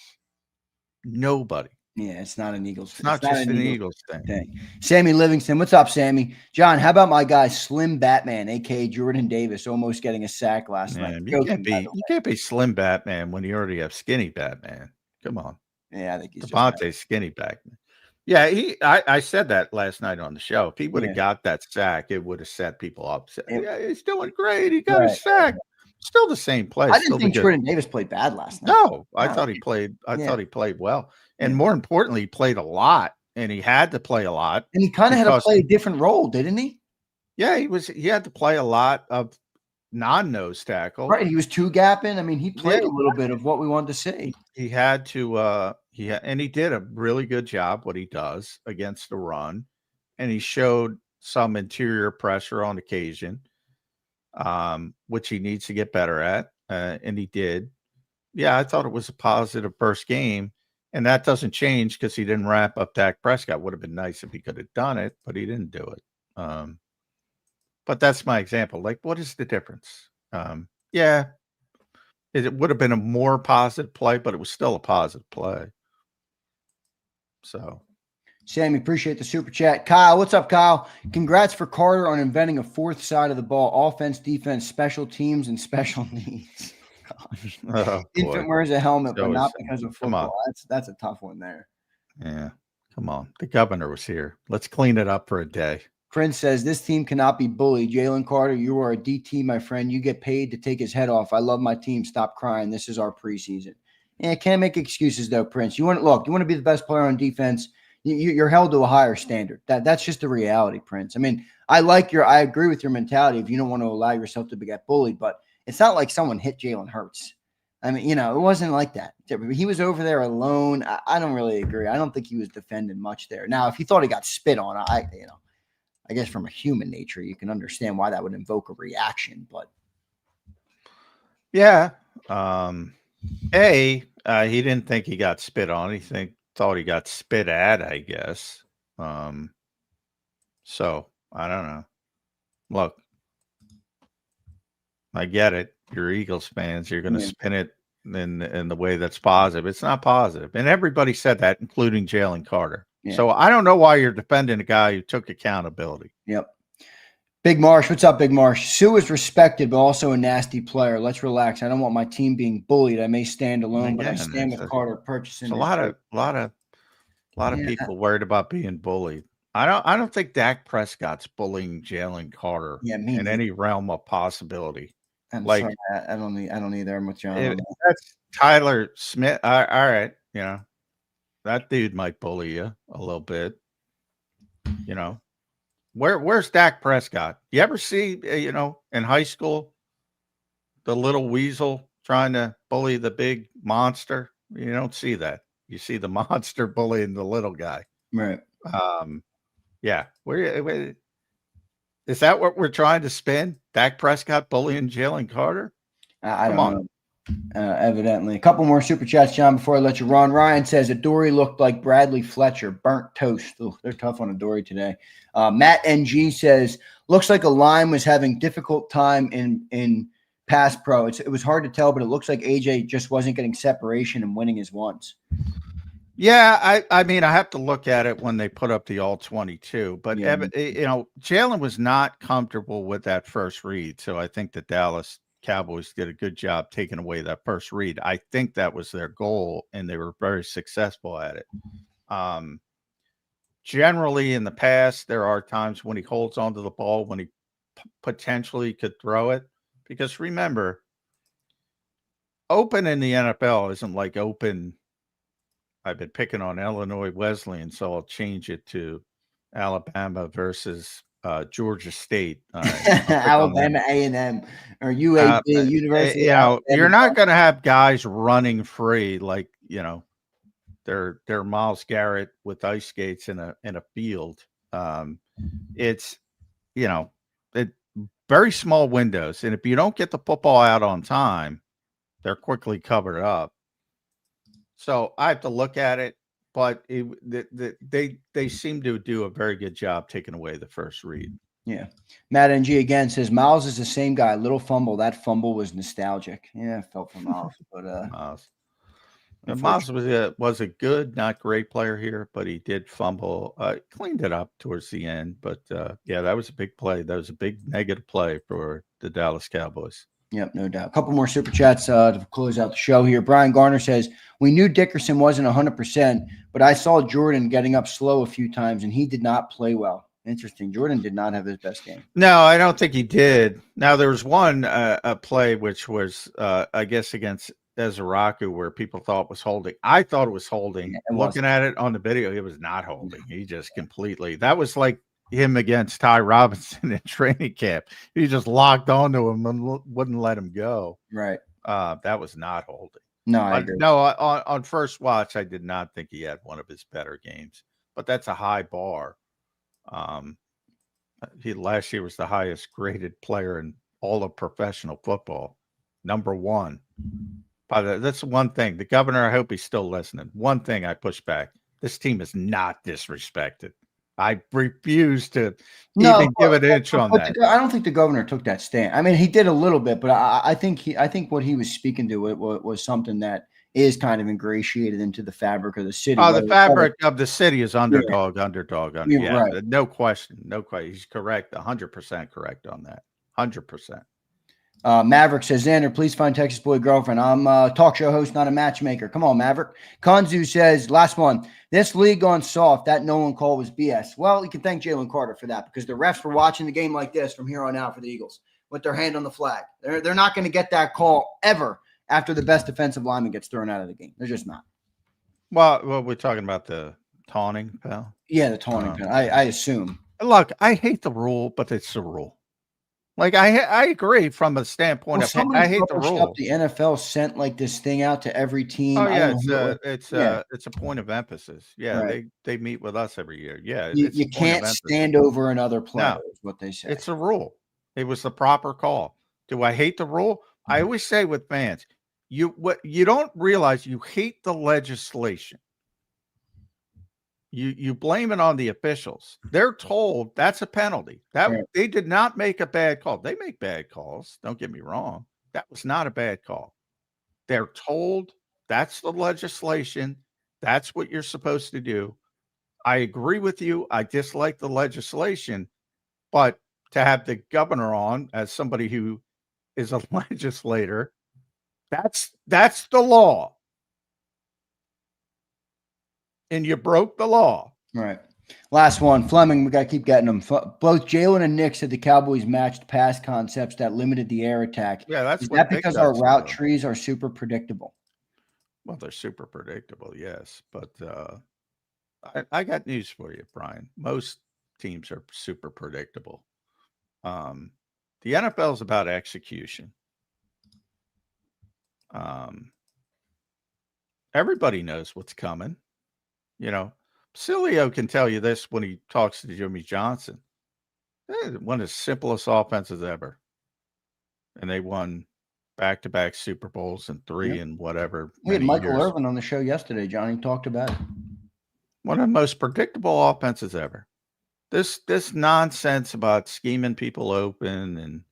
Nobody. Yeah, it's not an Eagles. It's not just an Eagles thing. Sammy Livingston, what's up, Sammy? John, how about my guy Slim Batman, aka Jordan Davis, almost getting a sack last night? You can't be Slim Batman when you already have Skinny Batman. Come on. Yeah, I think he's Devontae's Skinny Batman. Yeah, I said that last night on the show. If he would have got that sack, it would have set people up. Yeah, he's doing great. He got a sack. Still the same play. I didn't think Jordan Davis played bad last night. No, I thought he played. I thought he played well, and more importantly, he played a lot, and he had to play a lot. And he kind of had to play a different role, didn't he? Yeah, he had to play a lot of non-nose tackle. Right, he was 2-gapping. I mean, he played a little bit of what we wanted to see. He had to. And he did a really good job. What he does against the run, and he showed some interior pressure on occasion. Which he needs to get better at, and he did. Yeah, I thought it was a positive first game, and that doesn't change because he didn't wrap up Dak Prescott. Would have been nice if he could have done it, but he didn't do it. But that's my example. What is the difference? It would have been a more positive play, but it was still a positive play. So. Sammy, appreciate the super chat. Kyle, what's up, Kyle? Congrats for Carter on inventing a 4th side of the ball: offense, defense, special teams, and special needs. Infant wears a helmet, but not because of football. That's a tough one there. Yeah, come on. The governor was here. Let's clean it up for a day. Prince says this team cannot be bullied. Jaylen Carter, you are a DT, my friend. You get paid to take his head off. I love my team. Stop crying. This is our preseason. Yeah, can't make excuses though, Prince. You want to be the best player on defense. You're held to a higher standard. That's just the reality, Prince. I mean, I agree with your mentality if you don't want to allow yourself to get bullied, but it's not like someone hit Jalen Hurts. I mean, it wasn't like that. He was over there alone. I don't really agree. I don't think he was defending much there. Now, if he thought he got spit on, I guess from a human nature, you can understand why that would invoke a reaction, but. Yeah. He didn't think he got spit on. He thought he got spit at, I guess. So I don't know. Look, I get it. You're Eagles fans. You're going to spin it in the way that's positive. It's not positive. And everybody said that, including Jaylen Carter. Yeah. So I don't know why you're defending a guy who took accountability. Yep. Big Marsh, what's up, Big Marsh? Sue is respected, but also a nasty player. Let's relax. I don't want my team being bullied. I may stand alone, but I stand with Carter purchasing. A lot of people worried about being bullied. I don't think Dak Prescott's bullying Jaylen Carter in any realm of possibility. I'm sorry, I don't either. I'm with John. That's Tyler Smith. All right, that dude might bully you a little bit. Where's Dak Prescott? You ever see, in high school, the little weasel trying to bully the big monster? You don't see that. You see the monster bullying the little guy. Right. Yeah. Where is that what we're trying to spin? Dak Prescott bullying Jaylen Carter? I don't know. Evidently. A couple more super chats, John, before I let you run. Ryan says Adoree looked like Bradley Fletcher, burnt toast. Ooh, they're tough on Adoree today. Matt NG says, looks like a line was having difficult time in pass pro. It was hard to tell, but it looks like AJ just wasn't getting separation and winning his ones. Yeah, I mean, I have to look at it when they put up the all 22, but Jalen was not comfortable with that first read. So I think the Dallas Cowboys did a good job taking away that first read. I think that was their goal, and they were very successful at it. Generally, in the past, there are times when he holds onto the ball when he potentially could throw it. Because remember, open in the NFL isn't like open. I've been picking on Illinois Wesleyan, so I'll change it to Alabama versus Georgia State. Alabama A&M or UAB, University. You're not going to have guys running free like they're Myles Garrett with ice skates in a field. It's very small windows, and if you don't get the football out on time, they're quickly covered up. So I have to look at it, but they seem to do a very good job taking away the first read. Yeah. Matt NG again says Myles is the same guy. Little fumble. That fumble was nostalgic. Yeah, I felt for Myles. But Myles was a good, not great player here, but he did fumble. Cleaned it up towards the end. But that was a big play. That was a big negative play for the Dallas Cowboys. Yep, no doubt. A couple more super chats to close out the show here. Brian Garner says, we knew Dickerson wasn't 100%, but I saw Jordan getting up slow a few times, and he did not play well. Interesting. Jordan did not have his best game. No, I don't think he did. Now, there was one a play which was, I guess, against Ezeraku where people thought was holding. I thought it was holding. Yeah, Looking at it on the video, it was not holding. He just completely – that was like him against Ty Robinson in training camp. He just locked onto him and wouldn't let him go. Right. That was not holding. No, I agree. No, on first watch, I did not think he had one of his better games. But that's a high bar. He last year was the highest graded player in all of professional football, #1. But that's one thing. The governor, I hope he's still listening. One thing I push back: this team is not disrespected. I refuse to even give an inch on that. I don't think the governor took that stand. I mean, he did a little bit, but I think what he was speaking to was something that is kind of ingratiated into the fabric of the city. Oh, the fabric of the city is underdog. Yeah, right. No question. He's correct. 100% correct on that. 100%. Maverick says, Zander, please find Texas Boy Girlfriend. I'm a talk show host, not a matchmaker. Come on, Maverick. Kanzu says, last one. This league on soft. That Nolan call was BS. Well, you can thank Jaylen Carter for that because the refs were watching the game like this from here on out for the Eagles with their hand on the flag. They're not going to get that call ever after the best defensive lineman gets thrown out of the game. They're just not. Well, we're talking about the taunting, pal. Yeah, the taunting. I assume. Look, I hate the rule, but it's the rule. Like I agree from a standpoint of I hate the rule. The NFL sent like this thing out to every team. Oh yeah, it's a point of emphasis. Yeah, right. They meet with us every year. Yeah, you can't stand over another player. Is what they say. It's a rule. It was the proper call. Do I hate the rule? Mm-hmm. I always say with fans, you don't realize you hate the legislation. You blame it on the officials. They're told that's a penalty. They did not make a bad call. They make bad calls. Don't get me wrong. That was not a bad call. They're told that's the legislation. That's what you're supposed to do. I agree with you. I dislike the legislation, but to have the governor on as somebody who is a legislator, that's the law. And you broke the law. Right. Last one. Fleming, we got to keep getting them. Both Jalen and Nick said the Cowboys matched pass concepts that limited the air attack. Yeah, that's Is that because our route trees are super predictable? Well, they're super predictable, yes. But I got news for you, Brian. Most teams are super predictable. The NFL is about execution. Everybody knows what's coming. Cilio can tell you this when he talks to Jimmy Johnson. One of the simplest offenses ever. And they won back-to-back Super Bowls and 3 and whatever. We had Michael Irvin on the show yesterday, Johnny talked about it. One of the most predictable offenses ever. This nonsense about scheming people open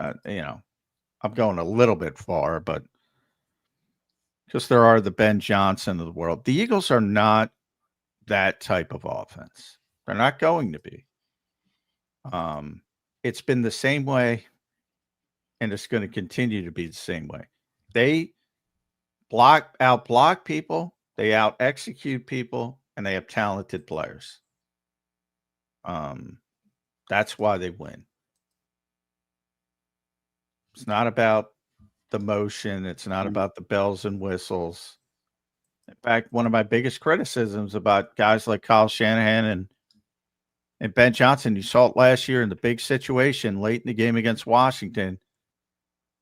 and, I'm going a little bit far, but because there are the Ben Johnson of the world. The Eagles are not that type of offense. They're not going to be. It's been the same way and it's going to continue to be the same way. They out-block people, they out-execute people, and they have talented players. That's why they win. It's not about the motion. It's not about the bells and whistles. In fact, one of my biggest criticisms about guys like Kyle Shanahan and Ben Johnson, you saw it last year in the big situation late in the game against Washington,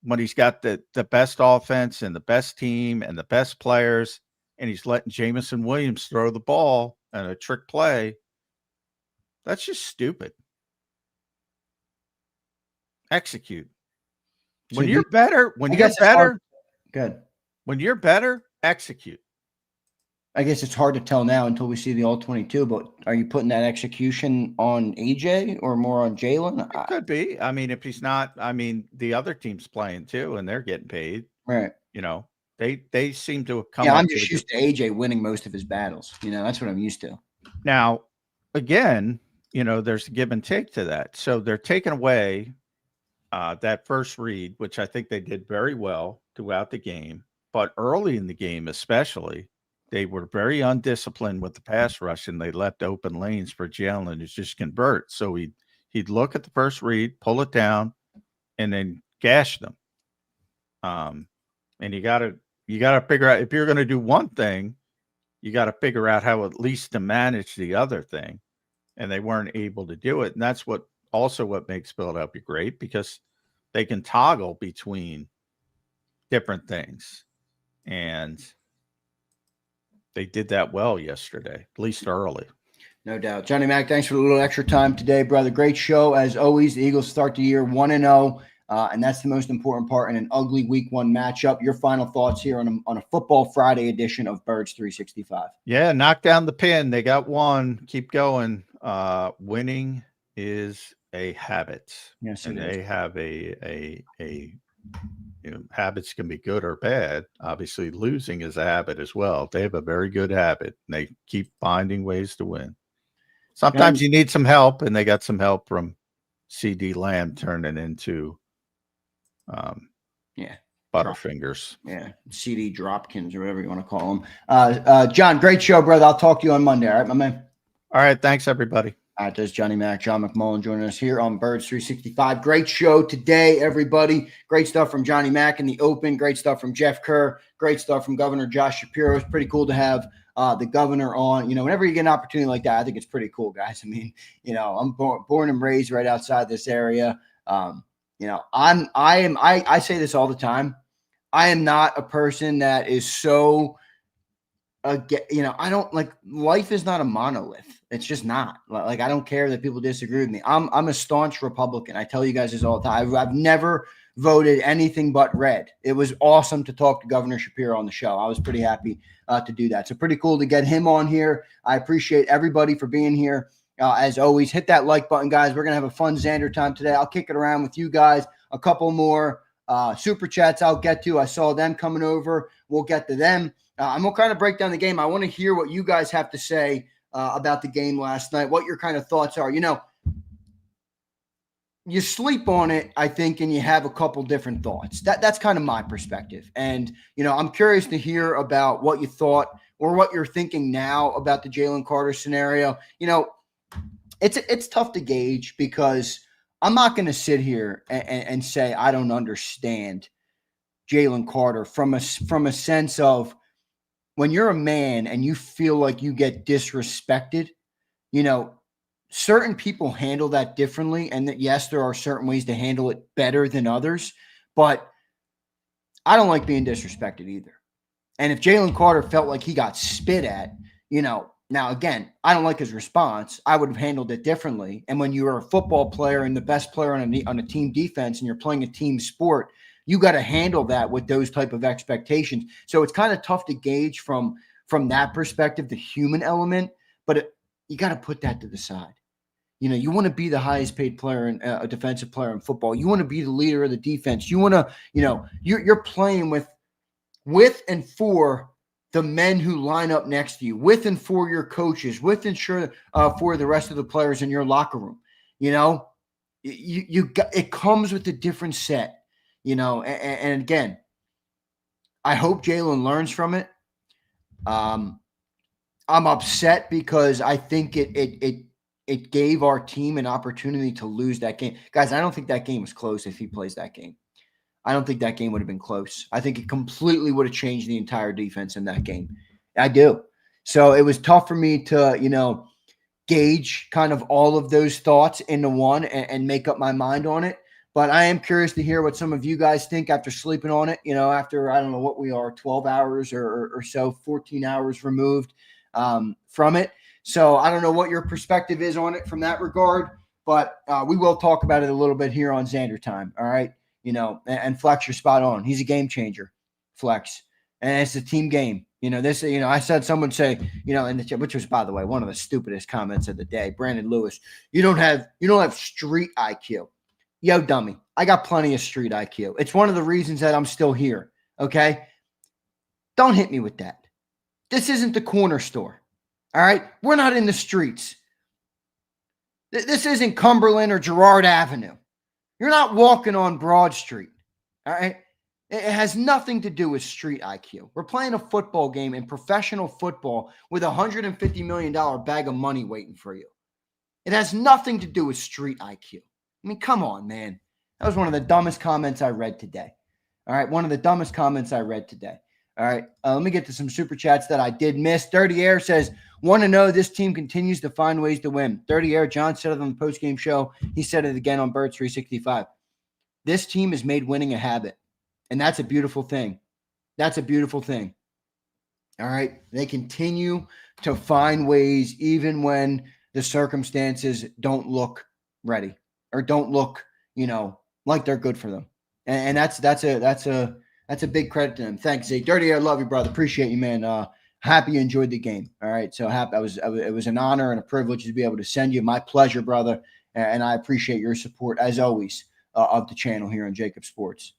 when he's got the best offense and the best team and the best players, and he's letting Jameson Williams throw the ball and a trick play. That's just stupid. Execute. When you're better, good. When you're better, execute. I guess it's hard to tell now until we see the all 22, but are you putting that execution on AJ or more on Jalen? It could be. I mean, if he's not, the other team's playing too, and they're getting paid. Right. They seem to have come. Yeah, I'm just used to AJ winning most of his battles. That's what I'm used to. Now, again, there's a give and take to that. So they're taking away that first read, which I think they did very well throughout the game. But early in the game, especially, they were very undisciplined with the pass rush, and they left open lanes for Jalen to just convert. So he'd look at the first read, pull it down, and then gash them. And you gotta figure out, if you're going to do one thing, you got to figure out how at least to manage the other thing. And they weren't able to do it. And that's what makes Philadelphia great, because they can toggle between different things. And they did that well yesterday, at least early. No doubt. Johnny Mac, thanks for a little extra time today, brother. Great show. As always, the Eagles start the year 1-0, and that's the most important part in an ugly Week 1 matchup. Your final thoughts here on a Football Friday edition of Birds 365. Yeah, knock down the pin. They got one. Keep going. Winning is a habit. Yes, and it they is. have a habits can be good or bad. Obviously, losing is a habit as well. They have a very good habit, and they keep finding ways to win. Sometimes you need some help, and they got some help from CD Lamb turning into Butterfingers. Yeah, CD Dropkins or whatever you want to call them. John, great show, brother. I'll talk to you on Monday. All right, my man. All right, thanks, everybody. All right, there's Johnny Mac, John McMullen joining us here on Birds 365. Great show today, everybody. Great stuff from Johnny Mac in the open. Great stuff from Jeff Kerr. Great stuff from Governor Josh Shapiro. It's pretty cool to have the governor on. Whenever you get an opportunity like that, I think it's pretty cool, guys. I'm born and raised right outside this area. I say this all the time. I am not a person that is so I don't like, life is not a monolith. It's just not. Like, I don't care that people disagree with me. I'm a staunch Republican. I tell you guys this all the time. I've never voted anything but red. It was awesome to talk to Governor Shapiro on the show. I was pretty happy to do that. So pretty cool to get him on here. I appreciate everybody for being here. As always, hit that like button, guys. We're going to have a fun Zander time today. I'll kick it around with you guys. A couple more super chats I'll get to. I saw them coming over. We'll get to them. I'm going to kind of break down the game. I want to hear what you guys have to say about the game last night, what your kind of thoughts are. You sleep on it, I think, and you have a couple different thoughts. That's kind of my perspective. And, I'm curious to hear about what you thought or what you're thinking now about the Jaylen Carter scenario. It's tough to gauge, because I'm not going to sit here and say I don't understand Jaylen Carter from a sense of, when you're a man and you feel like you get disrespected, certain people handle that differently. And that, yes, there are certain ways to handle it better than others, but I don't like being disrespected either. And if Jaylen Carter felt like he got spit at, now again, I don't like his response. I would have handled it differently. And when you're a football player and the best player on a team defense and you're playing a team sport, you got to handle that with those type of expectations. So it's kind of tough to gauge from that perspective, the human element, but you got to put that to the side. You want to be the highest paid player in a defensive player in football. You want to be the leader of the defense. You want to, you're playing with and for the men who line up next to you, with and for your coaches, with and for the rest of the players in your locker room. It comes with a different set. And again, I hope Jalen learns from it. I'm upset because I think it gave our team an opportunity to lose that game. Guys, I don't think that game was close if he plays that game. I don't think that game would have been close. I think it completely would have changed the entire defense in that game. I do. So it was tough for me to, gauge kind of all of those thoughts into one and make up my mind on it. But I am curious to hear what some of you guys think after sleeping on it, after, I don't know what we are, 12 hours or so, 14 hours removed from it. So I don't know what your perspective is on it from that regard, but we will talk about it a little bit here on Zander Time. All right. And Flex, you're spot on. He's a game changer, Flex. And it's a team game. I said someone say, in the chat, which was, by the way, one of the stupidest comments of the day. Brandon Lewis, you don't have street IQ. Yo, dummy, I got plenty of street IQ. It's one of the reasons that I'm still here. Okay. Don't hit me with that. This isn't the corner store. All right. We're not in the streets. This isn't Cumberland or Girard Avenue. You're not walking on Broad Street, all right? It has nothing to do with street IQ. We're playing a football game in professional football with $150 million bag of money waiting for you. It has nothing to do with street IQ. I mean, come on, man. That was one of the dumbest comments I read today. All right, one of the dumbest comments I read today. All right, let me get to some super chats that I did miss. Dirty Air says, want to know this team continues to find ways to win. Dirty Air, John said it on the postgame show. He said it again on Birds 365. This team has made winning a habit, and that's a beautiful thing. That's a beautiful thing. All right, they continue to find ways even when the circumstances don't look ready or don't look, like they're good for them. And that's a big credit to them. Thanks, Zeke. Dirty Air, love you, brother. Appreciate you, man. Happy you enjoyed the game. All right. So happy. It was an honor and a privilege to be able to send you. My pleasure, brother. And I appreciate your support, as always, of the channel here on JAKIB Sports.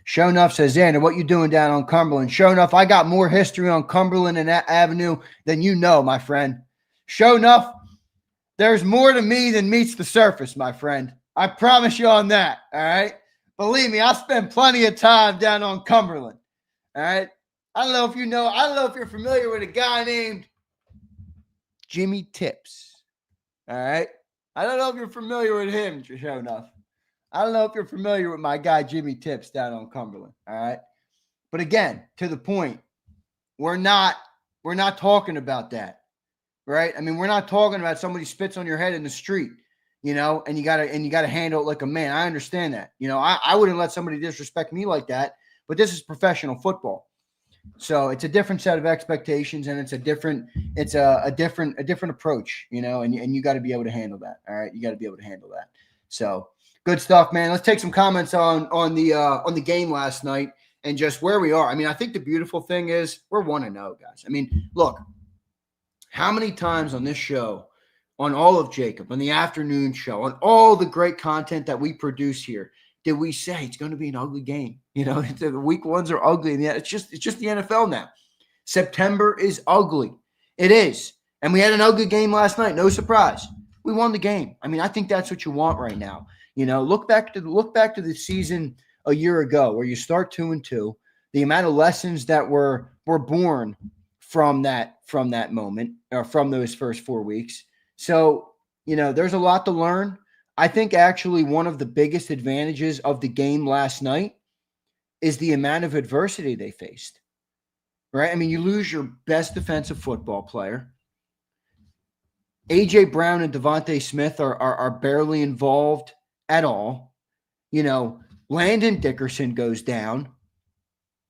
Show Enough says, Xander, what you doing down on Cumberland? Show Enough, I got more history on Cumberland and Avenue than you know, my friend. Show Enough, there's more to me than meets the surface, my friend. I promise you on that. All right. Believe me, I spent plenty of time down on Cumberland. All right. I don't know if you're familiar with a guy named Jimmy Tips. All right. I don't know if you're familiar with him, sure enough. I don't know if you're familiar with my guy Jimmy Tips down on Cumberland. All right. But again, to the point, we're not talking about that. Right? I mean, we're not talking about somebody spits on your head in the street, and you gotta handle it like a man. I understand that. I wouldn't let somebody disrespect me like that, but this is professional football. So it's a different set of expectations, and it's a different approach, and you got to be able to handle that. All right. You got to be able to handle that. So good stuff, man. Let's take some comments on the game last night and just where we are. I mean, I think the beautiful thing is we're 1-0, guys. I mean, look, how many times on this show, on all of JAKIB, on the afternoon show, on all the great content that we produce here, did we say it's going to be an ugly game? The week ones are ugly. And it's just the NFL now. September is ugly. It is. And we had an ugly game last night. No surprise. We won the game. I mean, I think that's what you want right now. Look back to the season a year ago where you start 2-2. The amount of lessons that were born from that moment or from those first 4 weeks. So, there's a lot to learn. I think actually one of the biggest advantages of the game last night is the amount of adversity they faced, right? I mean, you lose your best defensive football player. A.J. Brown and Devontae Smith are barely involved at all. Landon Dickerson goes down.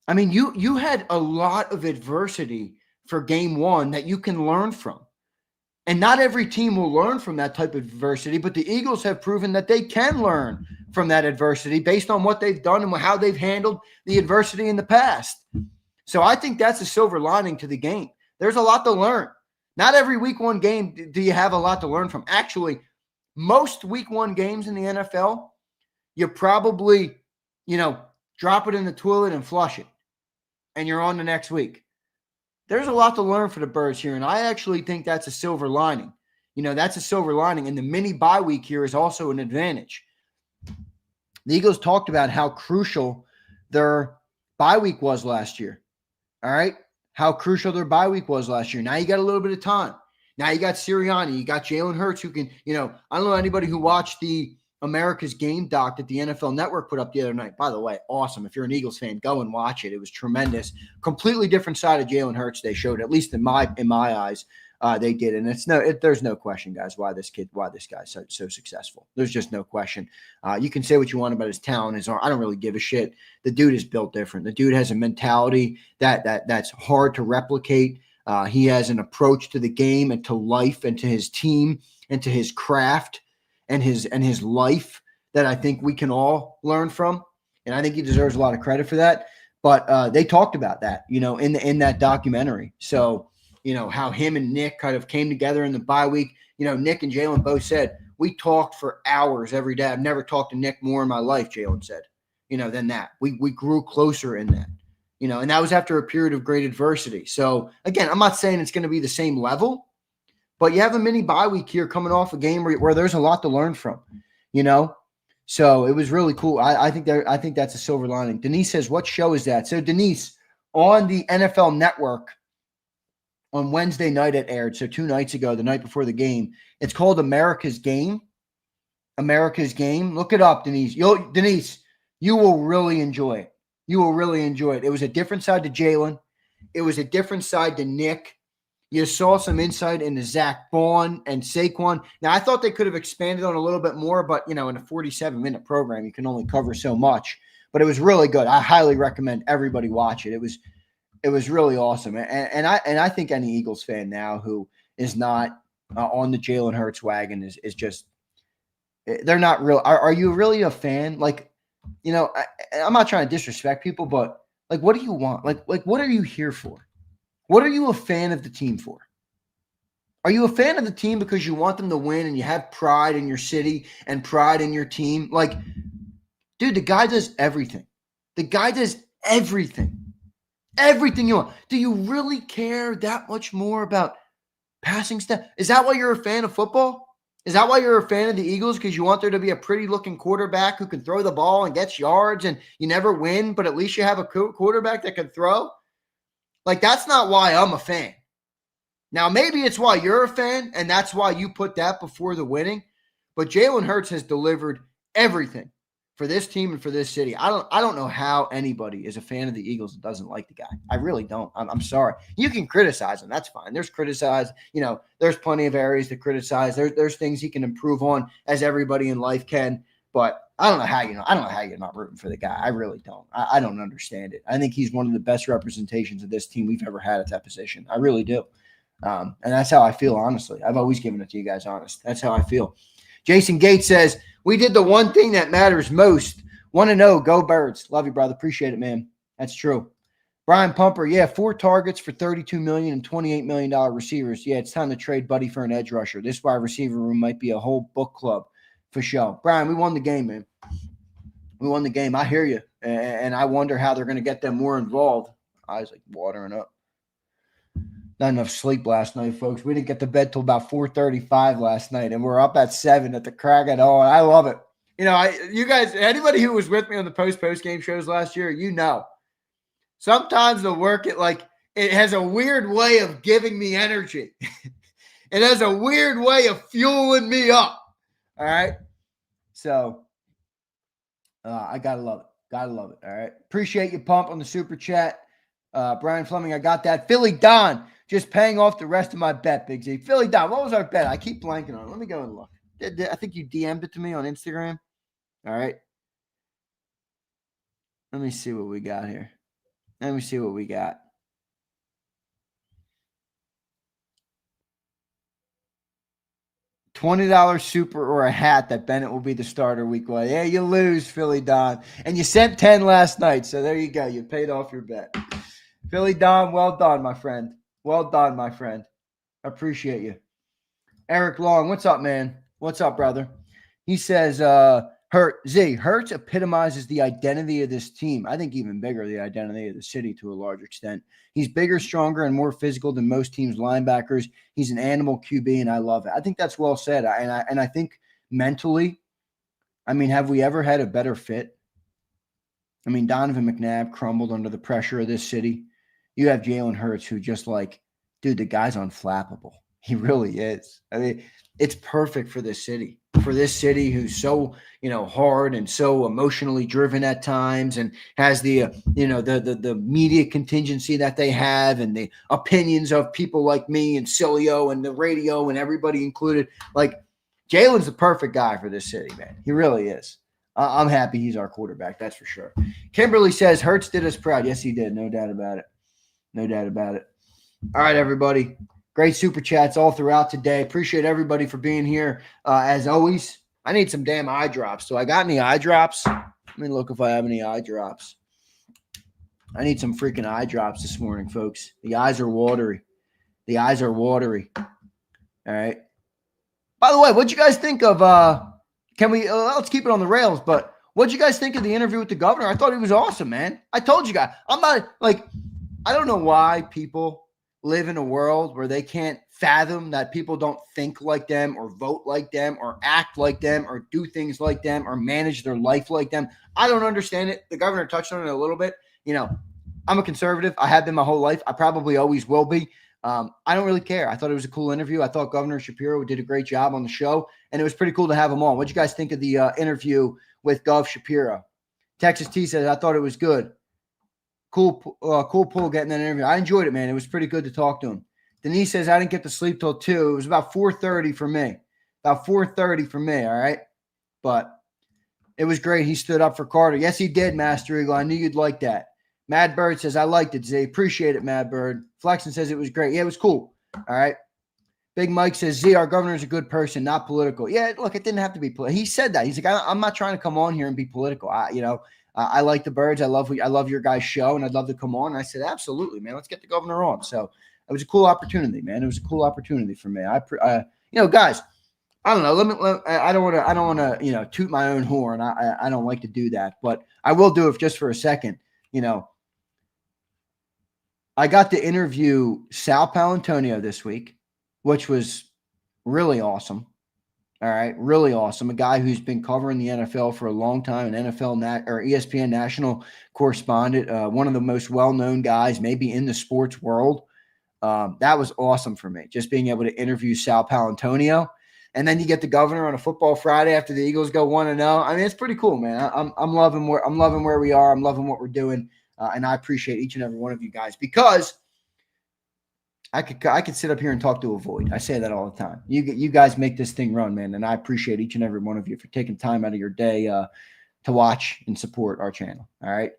I mean, you had a lot of adversity for game one that you can learn from. And not every team will learn from that type of adversity, but the Eagles have proven that they can learn from that adversity based on what they've done and how they've handled the adversity in the past. So I think that's a silver lining to the game. There's a lot to learn. Not every week one game do you have a lot to learn from. Actually, most week one games in the NFL, you probably, drop it in the toilet and flush it, and you're on the next week. There's a lot to learn for the Birds here, and I actually think that's a silver lining. That's a silver lining, and the mini bye week here is also an advantage The Eagles talked about how crucial their bye week was last year. All right? How crucial their bye week was last year. Now you got a little bit of time. Now you got Sirianni. You got Jalen Hurts who can, I don't know anybody who watched the America's Game doc that the NFL Network put up the other night. By the way, awesome. If you're an Eagles fan, go and watch it. It was tremendous. Completely different side of Jalen Hurts they showed, at least in my eyes. They did, and there's no question, guys, why this guy's so successful. There's just no question. You can say what you want about his talent, his arm. I don't really give a shit. The dude is built different. The dude has a mentality that's hard to replicate. He has an approach to the game and to life and to his team and to his craft and his life that I think we can all learn from. And I think he deserves a lot of credit for that. But they talked about that, in that documentary. So, how him and Nick kind of came together in the bye week. Nick and Jalen both said, we talked for hours every day. I've never talked to Nick more in my life, Jalen said, than that. We grew closer in that, and that was after a period of great adversity. So, again, I'm not saying it's going to be the same level, but you have a mini bye week here coming off a game where there's a lot to learn from, So it was really cool. I think that's a silver lining. Denise says, what show is that? So, Denise, on the NFL Network, on Wednesday night it aired, so 2 nights ago, the night before the game. It's called America's Game. America's Game. Look it up, Denise. Denise, you will really enjoy it. You will really enjoy it. It was a different side to Jalen. It was a different side to Nick. You saw some insight into Zach Bond and Saquon. Now, I thought they could have expanded on a little bit more, but, in a 47-minute program, you can only cover so much. But it was really good. I highly recommend everybody watch it. It was really awesome. And I think any Eagles fan now who is not on the Jalen Hurts wagon is just – they're not real. Are you really a fan? I'm not trying to disrespect people, but, what do you want? What are you here for? What are you a fan of the team for? Are you a fan of the team because you want them to win and you have pride in your city and pride in your team? Dude, the guy does everything. The guy does everything. Everything you want. Do you really care that much more about passing stuff? Is that why you're a fan of football? Is that why you're a fan of the Eagles? Because you want there to be a pretty-looking quarterback who can throw the ball and gets yards and you never win, but at least you have a quarterback that can throw? That's not why I'm a fan. Now, maybe it's why you're a fan, and that's why you put that before the winning. But Jalen Hurts has delivered everything for this team and for this city. I don't know how anybody is a fan of the Eagles that doesn't like the guy. I really don't. I'm sorry. You can criticize him. That's fine. There's there's plenty of areas to criticize. There's things he can improve on, as everybody in life can. But I don't know how you're not rooting for the guy. I really don't. I don't understand it. I think he's one of the best representations of this team we've ever had at that position. I really do. And that's how I feel, honestly. I've always given it to you guys honest. That's how I feel. Jason Gates says, we did the one thing that matters most. 1-0, go Birds. Love you, brother. Appreciate it, man. That's true. Brian Pumper, 4 targets for $32 million and $28 million receivers. Yeah, it's time to trade Buddy for an edge rusher. This wide receiver room might be a whole book club for sure. Brian, we won the game, man. We won the game. I hear you. And I wonder how they're going to get them more involved. Eyes watering up. Not enough sleep last night, folks. We didn't get to bed till about 4:35 last night, and we're up at 7 at the crack of dawn. I love it. You guys, anybody who was with me on the post-game shows last year, sometimes the work it has a weird way of giving me energy. It has a weird way of fueling me up. All right. So I gotta love it. Gotta love it. All right. Appreciate you, Pump, on the super chat. Brian Fleming, I got that. Philly Don, just paying off the rest of my bet, Big Z. Philly Don, what was our bet? I keep blanking on it. Let me go and look. I think you DM'd it to me on Instagram. All right. Let me see what we got here. Let me see what we got. $20 super or a hat that Bennett will be the starter week 1. Yeah, you lose, Philly Don. And you sent 10 last night, so there you go. You paid off your bet. Philly Don, well done, my friend. Well done, my friend. Appreciate you. Eric Long, what's up, man? What's up, brother? He says, Hurts epitomizes the identity of this team. I think even bigger, the identity of the city to a large extent. He's bigger, stronger, and more physical than most teams' linebackers. He's an animal QB, and I love it. I think that's well said. And I think mentally, I mean, have we ever had a better fit? I mean, Donovan McNabb crumbled under the pressure of this city. You have Jalen Hurts, who just like, dude, the guy's unflappable. He really is. I mean, it's perfect for this city. For this city who's so, hard and so emotionally driven at times and has the, the media contingency that they have and the opinions of people like me and Cilio and the radio and everybody included. Like, Jalen's the perfect guy for this city, man. He really is. I'm happy he's our quarterback. That's for sure. Kimberly says Hurts did us proud. Yes, he did. No doubt about it. No doubt about it. All right, everybody. Great super chats all throughout today. Appreciate everybody for being here. As always, I need some damn eye drops. So I got any eye drops? Let me look if I have any eye drops. I need some freaking eye drops this morning, folks. The eyes are watery. The eyes are watery. All right. By the way, what'd you guys think of can we let's keep it on the rails, but what'd you guys think of the interview with the governor? I thought he was awesome, man. I told you guys. I'm not I don't know why people live in a world where they can't fathom that people don't think like them or vote like them or act like them or do things like them or manage their life like them. I don't understand it. The governor touched on it a little bit. I'm a conservative. I have been my whole life. I probably always will be. I don't really care. I thought it was a cool interview. I thought Governor Shapiro did a great job on the show, and it was pretty cool to have him on. What'd you guys think of the interview with Gov Shapiro? Texas T says, I thought it was good. Cool pull getting that interview. I enjoyed it, man. It was pretty good to talk to him. Denise says, I didn't get to sleep till 2. It was about 4:30 for me. About 4:30 for me, all right? But it was great. He stood up for Carter. Yes, he did, Master Eagle. I knew you'd like that. Mad Bird says, I liked it, Z. Appreciate it, Mad Bird. Flexen says it was great. Yeah, it was cool. All right. Big Mike says, Z, our governor is a good person, not political. Yeah, look, it didn't have to be political. He said that. He's like, I'm not trying to come on here and be political. I like the Birds. I love your guys' show, and I'd love to come on. And I said, absolutely, man. Let's get the governor on. So it was a cool opportunity, man. It was a cool opportunity for me. Guys, I don't know. I don't want to, toot my own horn. I don't like to do that, but I will do it just for a second. I got to interview Sal Paolantonio this week, which was really awesome. All right, really awesome. A guy who's been covering the NFL for a long time, an NFL or ESPN national correspondent, one of the most well-known guys maybe in the sports world. That was awesome for me, just being able to interview Sal Paolantonio. And then you get the governor on a football Friday after the Eagles go 1-0. I mean, it's pretty cool, man. I'm loving where we are. I'm loving what we're doing, and I appreciate each and every one of you guys because I could sit up here and talk to a void. I say that all the time. You guys make this thing run, man, and I appreciate each and every one of you for taking time out of your day to watch and support our channel. All right.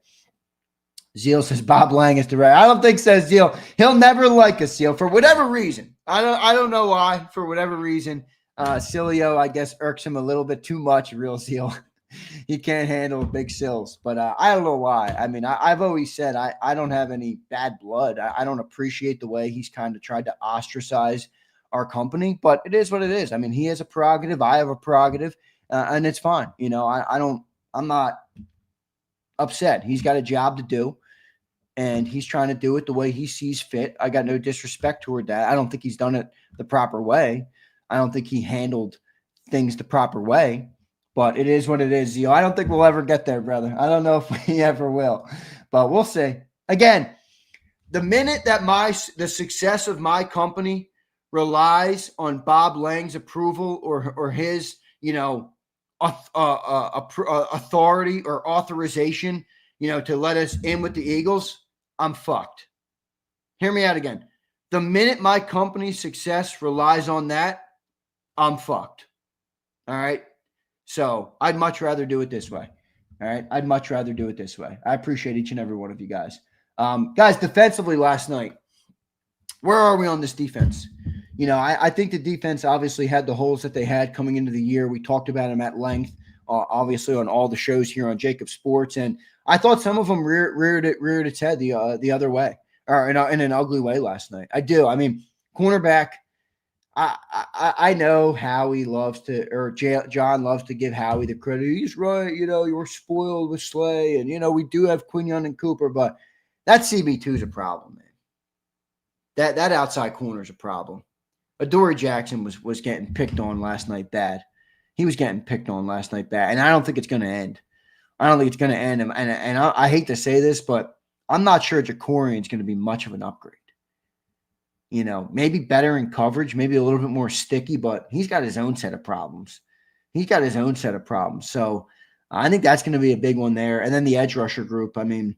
Zeal says Bob Lang is direct. I don't think says Zeal. He'll never like us, Zeal, for whatever reason. I don't know why. For whatever reason, Cilio, I guess, irks him a little bit too much. Real Zeal. He can't handle big sills, but I don't know why. I mean, I've always said I don't have any bad blood. I don't appreciate the way he's kind of tried to ostracize our company, but it is what it is. I mean, he has a prerogative. I have a prerogative, and it's fine. I'm not upset. He's got a job to do, and he's trying to do it the way he sees fit. I got no disrespect toward that. I don't think he's done it the proper way. I don't think he handled things the proper way. But it is what it is, Zio. I don't think we'll ever get there, brother. I don't know if we ever will, but we'll see. Again, the minute that the success of my company relies on Bob Lang's approval or his, authority or authorization, to let us in with the Eagles, I'm fucked. Hear me out again. The minute my company's success relies on that, I'm fucked. All right. So I'd much rather do it this way. All right. I'd much rather do it this way. I appreciate each and every one of you guys. Guys, defensively last night, where are we on this defense? I think the defense obviously had the holes that they had coming into the year. We talked about them at length, obviously on all the shows here on JAKIB Sports. And I thought some of them reared its head the other way or in an ugly way last night. I do. I mean, cornerback, I know Howie loves to, or John loves to give Howie the credit. He's right. You're spoiled with Slay. And, we do have Quinion and Cooper, but that CB2 is a problem, man. That outside corner is a problem. Adoree Jackson was getting picked on last night bad. He was getting picked on last night bad, and I don't think it's going to end. And I hate to say this, but I'm not sure Jakorian's going to be much of an upgrade. Maybe better in coverage, maybe a little bit more sticky, but he's got his own set of problems. So I think that's going to be a big one there. And then the edge rusher group. I mean,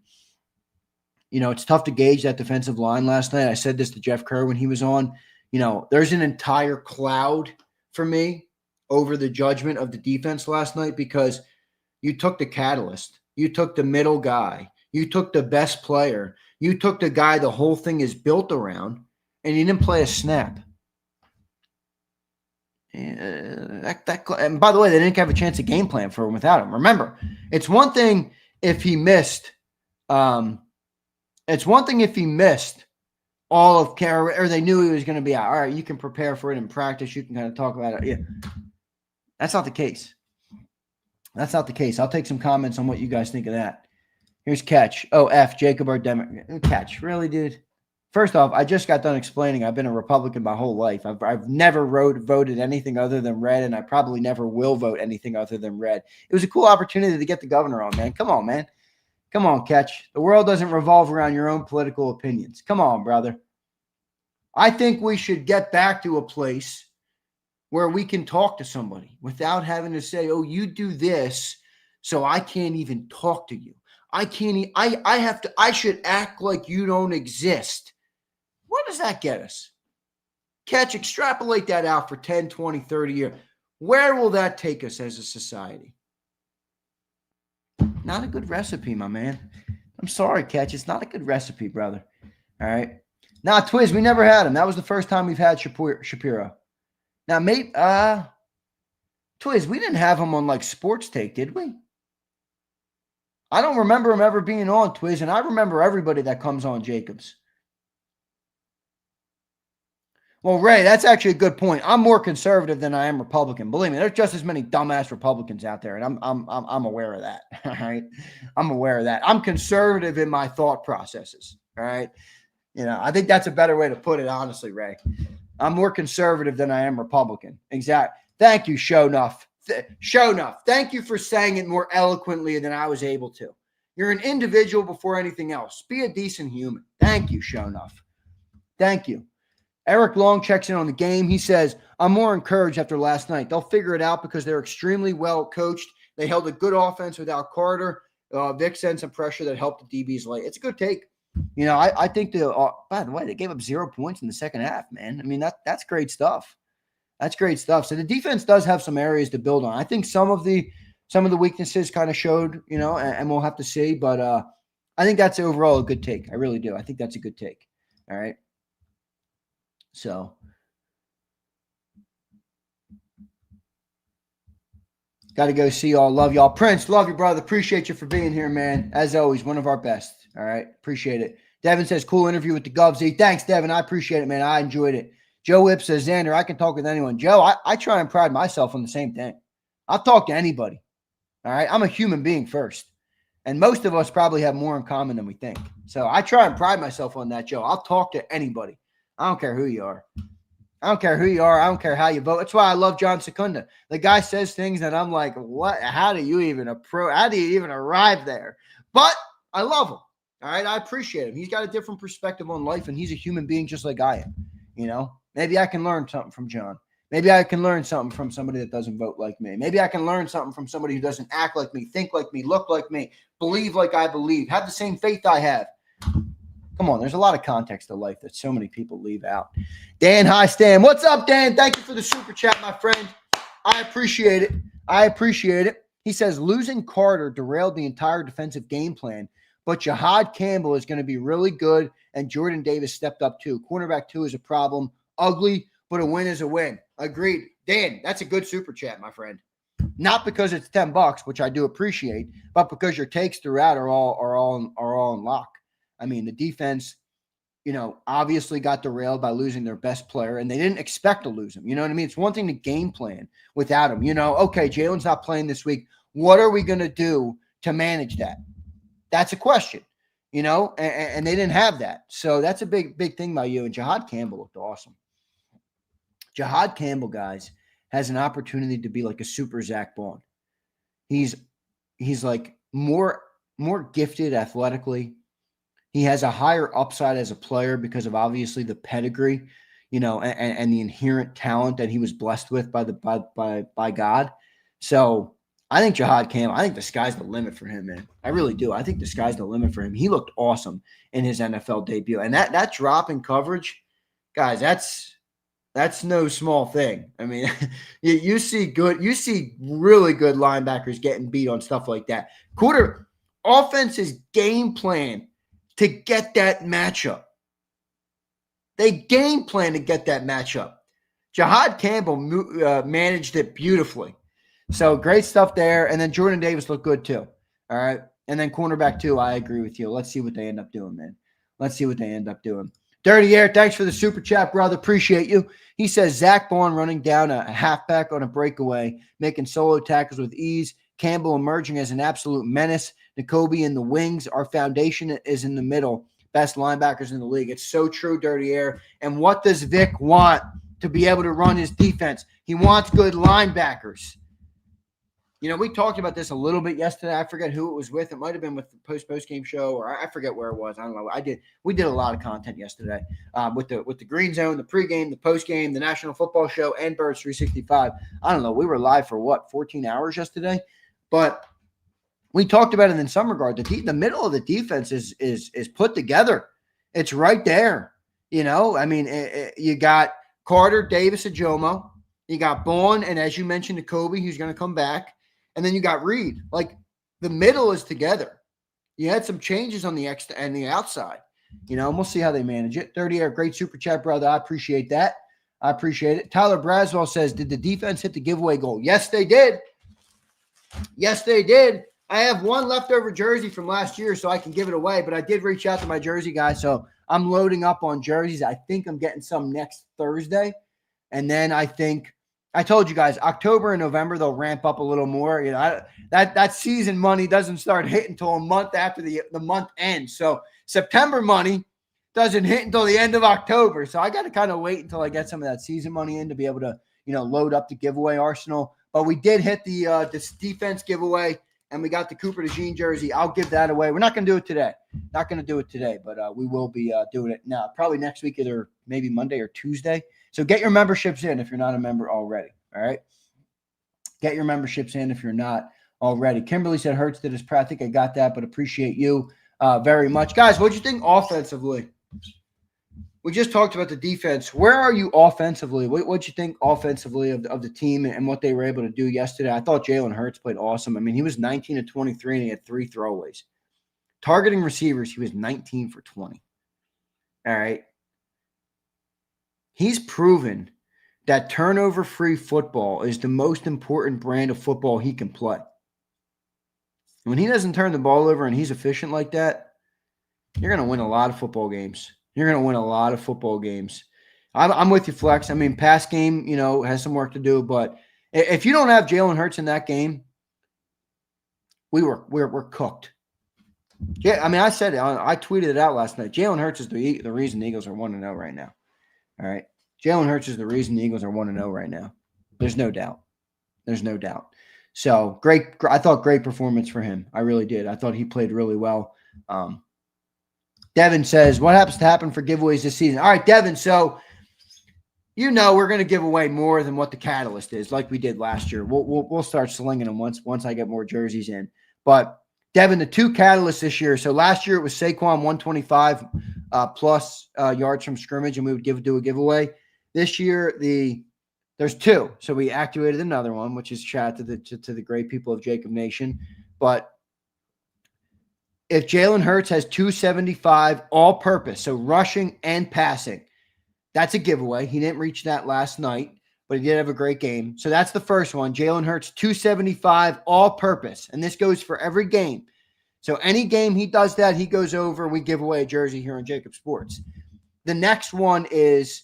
it's tough to gauge that defensive line last night. I said this to Jeff Kerr when he was on. There's an entire cloud for me over the judgment of the defense last night because you took the catalyst. You took the middle guy. You took the best player. You took the guy the whole thing is built around, and you didn't play a snap. And by the way, they didn't have a chance to game plan for him without him. Remember, it's one thing if he missed all of Kerr, or they knew he was going to be out. All right, you can prepare for it in practice. You can kind of talk about it. Yeah, that's not the case. I'll take some comments on what you guys think of that. Here's Catch. Oh, F, Jacob or Catch. Really, dude? First off, I just got done explaining I've been a Republican my whole life. I've never voted anything other than red, and I probably never will vote anything other than red. It was a cool opportunity to get the governor on, man. Come on, man. Come on, Catch. The world doesn't revolve around your own political opinions. Come on, brother. I think we should get back to a place where we can talk to somebody without having to say, oh, you do this, so I can't even talk to you. I should act like you don't exist. What does that get us? Catch, extrapolate that out for 10, 20, 30 years. Where will that take us as a society? Not a good recipe, my man. I'm sorry, Catch. It's not a good recipe, brother. All right. Now, Twiz, we never had him. That was the first time we've had Shapiro. Now, maybe, Twiz, we didn't have him on like Sports Take, did we? I don't remember him ever being on, Twiz, and I remember everybody that comes on Jacobs. Well, Ray, that's actually a good point. I'm more conservative than I am Republican. Believe me, there's just as many dumbass Republicans out there, and I'm aware of that. All right, I'm aware of that. I'm conservative in my thought processes. All right, I think that's a better way to put it, honestly, Ray. I'm more conservative than I am Republican. Exactly. Thank you, Shownuff. Shownuff. Thank you for saying it more eloquently than I was able to. You're an individual before anything else. Be a decent human. Thank you, Shownuff. Thank you. Eric Long checks in on the game. He says, I'm more encouraged after last night. They'll figure it out because they're extremely well coached. They held a good offense without Carter. Vic sent some pressure that helped the DBs late. It's a good take. I think by the way, they gave up 0 points in the second half, man. I mean, that's great stuff. That's great stuff. So the defense does have some areas to build on. I think some of the weaknesses kind of showed, and we'll have to see. But I think that's overall a good take. I really do. I think that's a good take. All right. So got to go see y'all. Love y'all. Prince, love you, brother. Appreciate you for being here, man. As always, one of our best. All right. Appreciate it. Devin says, cool interview with the Govsy. Thanks, Devin. I appreciate it, man. I enjoyed it. Joe Whip says, Zander, I can talk with anyone. Joe, I try and pride myself on the same thing. I'll talk to anybody. All right. I'm a human being first. And most of us probably have more in common than we think. So I try and pride myself on that, Joe. I'll talk to anybody. I don't care who you are. I don't care who you are. I don't care how you vote. That's why I love John Secunda. The guy says things that I'm like, what? How do you even arrive there? But I love him. All right. I appreciate him. He's got a different perspective on life, and he's a human being just like I am. Maybe I can learn something from John. Maybe I can learn something from somebody that doesn't vote like me. Maybe I can learn something from somebody who doesn't act like me, think like me, look like me, believe like I believe, have the same faith I have. Come on, there's a lot of context to life that so many people leave out. Dan, hi, Stan. What's up, Dan? Thank you for the super chat, my friend. I appreciate it. He says, losing Carter derailed the entire defensive game plan, but Jahad Campbell is going to be really good, and Jordan Davis stepped up too. Cornerback 2 is a problem. Ugly, but a win is a win. Agreed. Dan, that's a good super chat, my friend. Not because it's $10, which I do appreciate, but because your takes throughout are all in lock. I mean, the defense, obviously got derailed by losing their best player, and they didn't expect to lose him. You know what I mean? It's one thing to game plan without him. Okay, Jalen's not playing this week. What are we going to do to manage that? That's a question, and they didn't have that. So that's a big, big thing by you. And Jahad Campbell looked awesome. Jahad Campbell, guys, has an opportunity to be like a super Zach Bond. He's like more gifted athletically. He has a higher upside as a player because of obviously the pedigree, and the inherent talent that he was blessed with by God. So I think Jahad Campbell, I think the sky's the limit for him, man. I really do. I think the sky's the limit for him. He looked awesome in his NFL debut. And that drop in coverage, guys, that's no small thing. I mean, you see really good linebackers getting beat on stuff like that. Offense's game plan to get that matchup. They game plan to get that matchup. Jahad Campbell managed it beautifully. So great stuff there. And then Jordan Davis looked good too. All right. And then cornerback too, I agree with you. Let's see what they end up doing, man. Let's see what they end up doing. Dirty Air, thanks for the super chat, brother. Appreciate you. He says Zach Bond running down a halfback on a breakaway, making solo tackles with ease. Campbell emerging as an absolute menace. Nakobe in the wings. Our foundation is in the middle. Best linebackers in the league. It's so true, Dirty Air. And what does Vic want to be able to run his defense? He wants good linebackers. We talked about this a little bit yesterday. I forget who it was with. It might have been with the post-game show, or I forget where it was. I don't know. We did a lot of content yesterday with the Green Zone, the pregame, the postgame, the National Football Show, and Birds 365. I don't know. We were live for 14 hours yesterday, but we talked about it in some regard. The middle of the defense is put together. It's right there. I mean, you got Carter, Davis, and Jomo. You got Bond, and as you mentioned, Nakobe, who's going to come back. And then you got Reed. Like, the middle is together. You had some changes on the and the outside. And we'll see how they manage it. 30 Air, great super chat, brother. I appreciate that. I appreciate it. Tyler Braswell says, did the defense hit the giveaway goal? Yes, they did. Yes, they did. I have one leftover jersey from last year, so I can give it away. But I did reach out to my jersey guy, so I'm loading up on jerseys. I think I'm getting some next Thursday. And then I told you guys, October and November, they'll ramp up a little more. That season money doesn't start hitting until a month after the month ends. So September money doesn't hit until the end of October. So I got to kind of wait until I get some of that season money in to be able to, load up the giveaway arsenal. But we did hit this defense giveaway, and we got the Cooper DeJean jersey. I'll give that away. We're not going to do it today. Not going to do it today, but we will be doing it now, probably next week, either maybe Monday or Tuesday. So get your memberships in if you're not a member already. All right. Get your memberships in if you're not already. Kimberly said Hurts did his I think I got that, but appreciate you very much. Guys, what'd you think offensively? We just talked about the defense. Where are you offensively? What'd you think offensively of the team and what they were able to do yesterday? I thought Jalen Hurts played awesome. I mean, he was 19 of 23 and he had 3 throwaways. Targeting receivers, he was 19 for 20. All right. He's proven that turnover-free football is the most important brand of football he can play. When he doesn't turn the ball over and he's efficient like that, you're going to win a lot of football games. You're going to win a lot of football games. I'm with you, Flex. I mean, pass game, has some work to do. But if you don't have Jalen Hurts in that game, we're cooked. Yeah, I mean, I said it. I tweeted it out last night. Jalen Hurts is the reason the Eagles are 1-0 right now. All right. Jalen Hurts is the reason the Eagles are 1-0 right now. There's no doubt. There's no doubt. So great. I thought great performance for him. I really did. I thought he played really well. Devin says, what happens to happen for giveaways this season? All right, Devin. So, we're going to give away more than what the catalyst is, like we did last year. We'll start slinging them once I get more jerseys in. But Devin, the 2 catalysts this year. So last year it was Saquon 125 plus yards from scrimmage, and we would do a giveaway. This year there's 2. So we activated another one, which is shout out to the great people of JAKIB Nation. But if Jalen Hurts has 275 all-purpose, so rushing and passing, that's a giveaway. He didn't reach that last night, but he did have a great game. So that's the first one. Jalen Hurts, 275 all-purpose, and this goes for every game. So any game he does that, he goes over, we give away a jersey here on JAKIB Sports. The next one is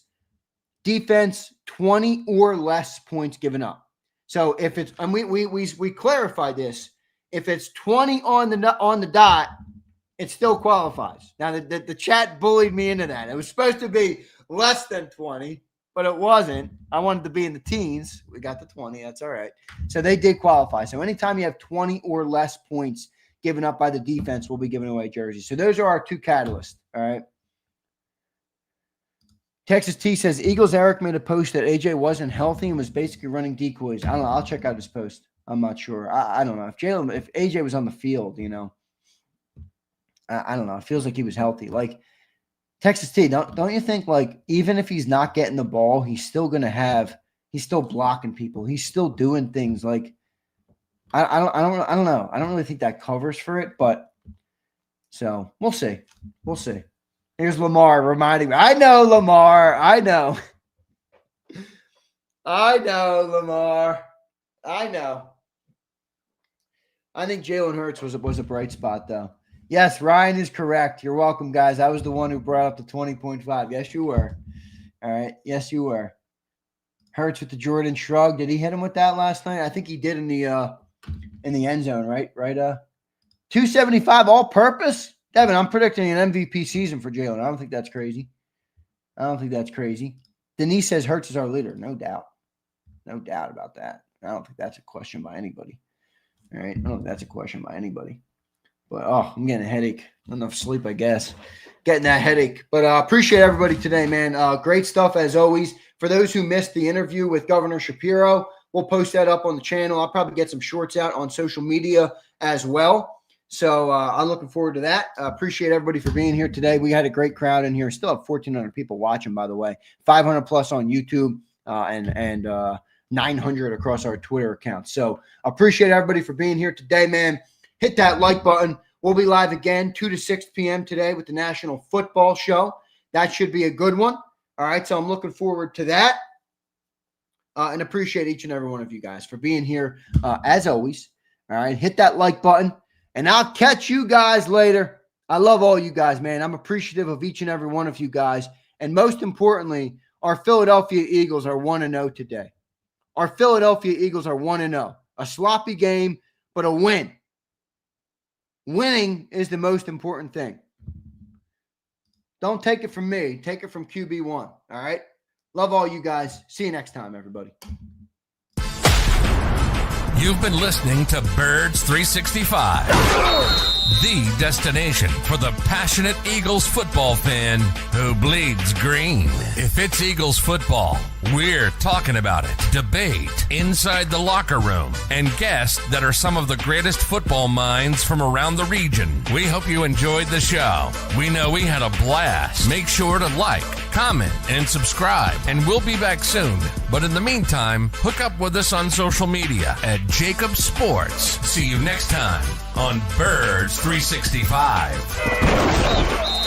defense, 20 or less points given up. So if it's, and we clarified this, if it's 20 on the dot, it still qualifies. Now the chat bullied me into that. It was supposed to be less than 20, but it wasn't. I wanted to be in the teens. We got the 20. That's all right. So they did qualify. So anytime you have 20 or less points given up by the defense, we'll be giving away jerseys. So those are our 2 catalysts. All right. Texas T says, Eagles Eric made a post that AJ wasn't healthy and was basically running decoys. I don't know. I'll check out his post. I'm not sure. I don't know. If AJ was on the field, I don't know. It feels like he was healthy. Like Texas T, don't you think, like, even if he's not getting the ball, he's still blocking people. He's still doing things. Like, I don't know. I don't really think that covers for it, but so we'll see. We'll see. Here's Lamar reminding me. I know, Lamar. I know. Lamar. I know. I think Jalen Hurts was a bright spot, though. Yes, Ryan is correct. You're welcome, guys. I was the one who brought up the 20.5. Yes, you were. All right. Yes, you were. Hurts with the Jordan shrug. Did he hit him with that last night? I think he did in the end zone, right? 275 all purpose. Devin, I'm predicting an MVP season for Jalen. I don't think that's crazy. Denise says Hurts is our leader. No doubt. No doubt about that. I don't think that's a question by anybody. All right. I don't think that's a question by anybody. But, I'm getting a headache. Not enough sleep, I guess. Getting that headache. But I appreciate everybody today, man. Great stuff as always. For those who missed the interview with Governor Shapiro, we'll post that up on the channel. I'll probably get some shorts out on social media as well. So I'm looking forward to that. Appreciate everybody for being here today. We had a great crowd in here. Still have 1,400 people watching, by the way. 500 plus on YouTube and 900 across our Twitter account. So appreciate everybody for being here today, man. Hit that like button. We'll be live again 2 to 6 p.m. today with the National Football Show. That should be a good one. All right, so I'm looking forward to that. And appreciate each and every one of you guys for being here as always. All right, hit that like button. And I'll catch you guys later. I love all you guys, man. I'm appreciative of each and every one of you guys. And most importantly, our Philadelphia Eagles are 1-0 today. Our Philadelphia Eagles are 1-0. A sloppy game, but a win. Winning is the most important thing. Don't take it from me. Take it from QB1. All right? Love all you guys. See you next time, everybody. You've been listening to Birds 365, the destination for the passionate Eagles football fan who bleeds green. If it's Eagles football, we're talking about it. Debate, inside the locker room, and guests that are some of the greatest football minds from around the region. We hope you enjoyed the show. We know we had a blast. Make sure to like, comment, and subscribe, and we'll be back soon. But in the meantime, hook up with us on social media at JAKIB Sports. See you next time on Birds 365.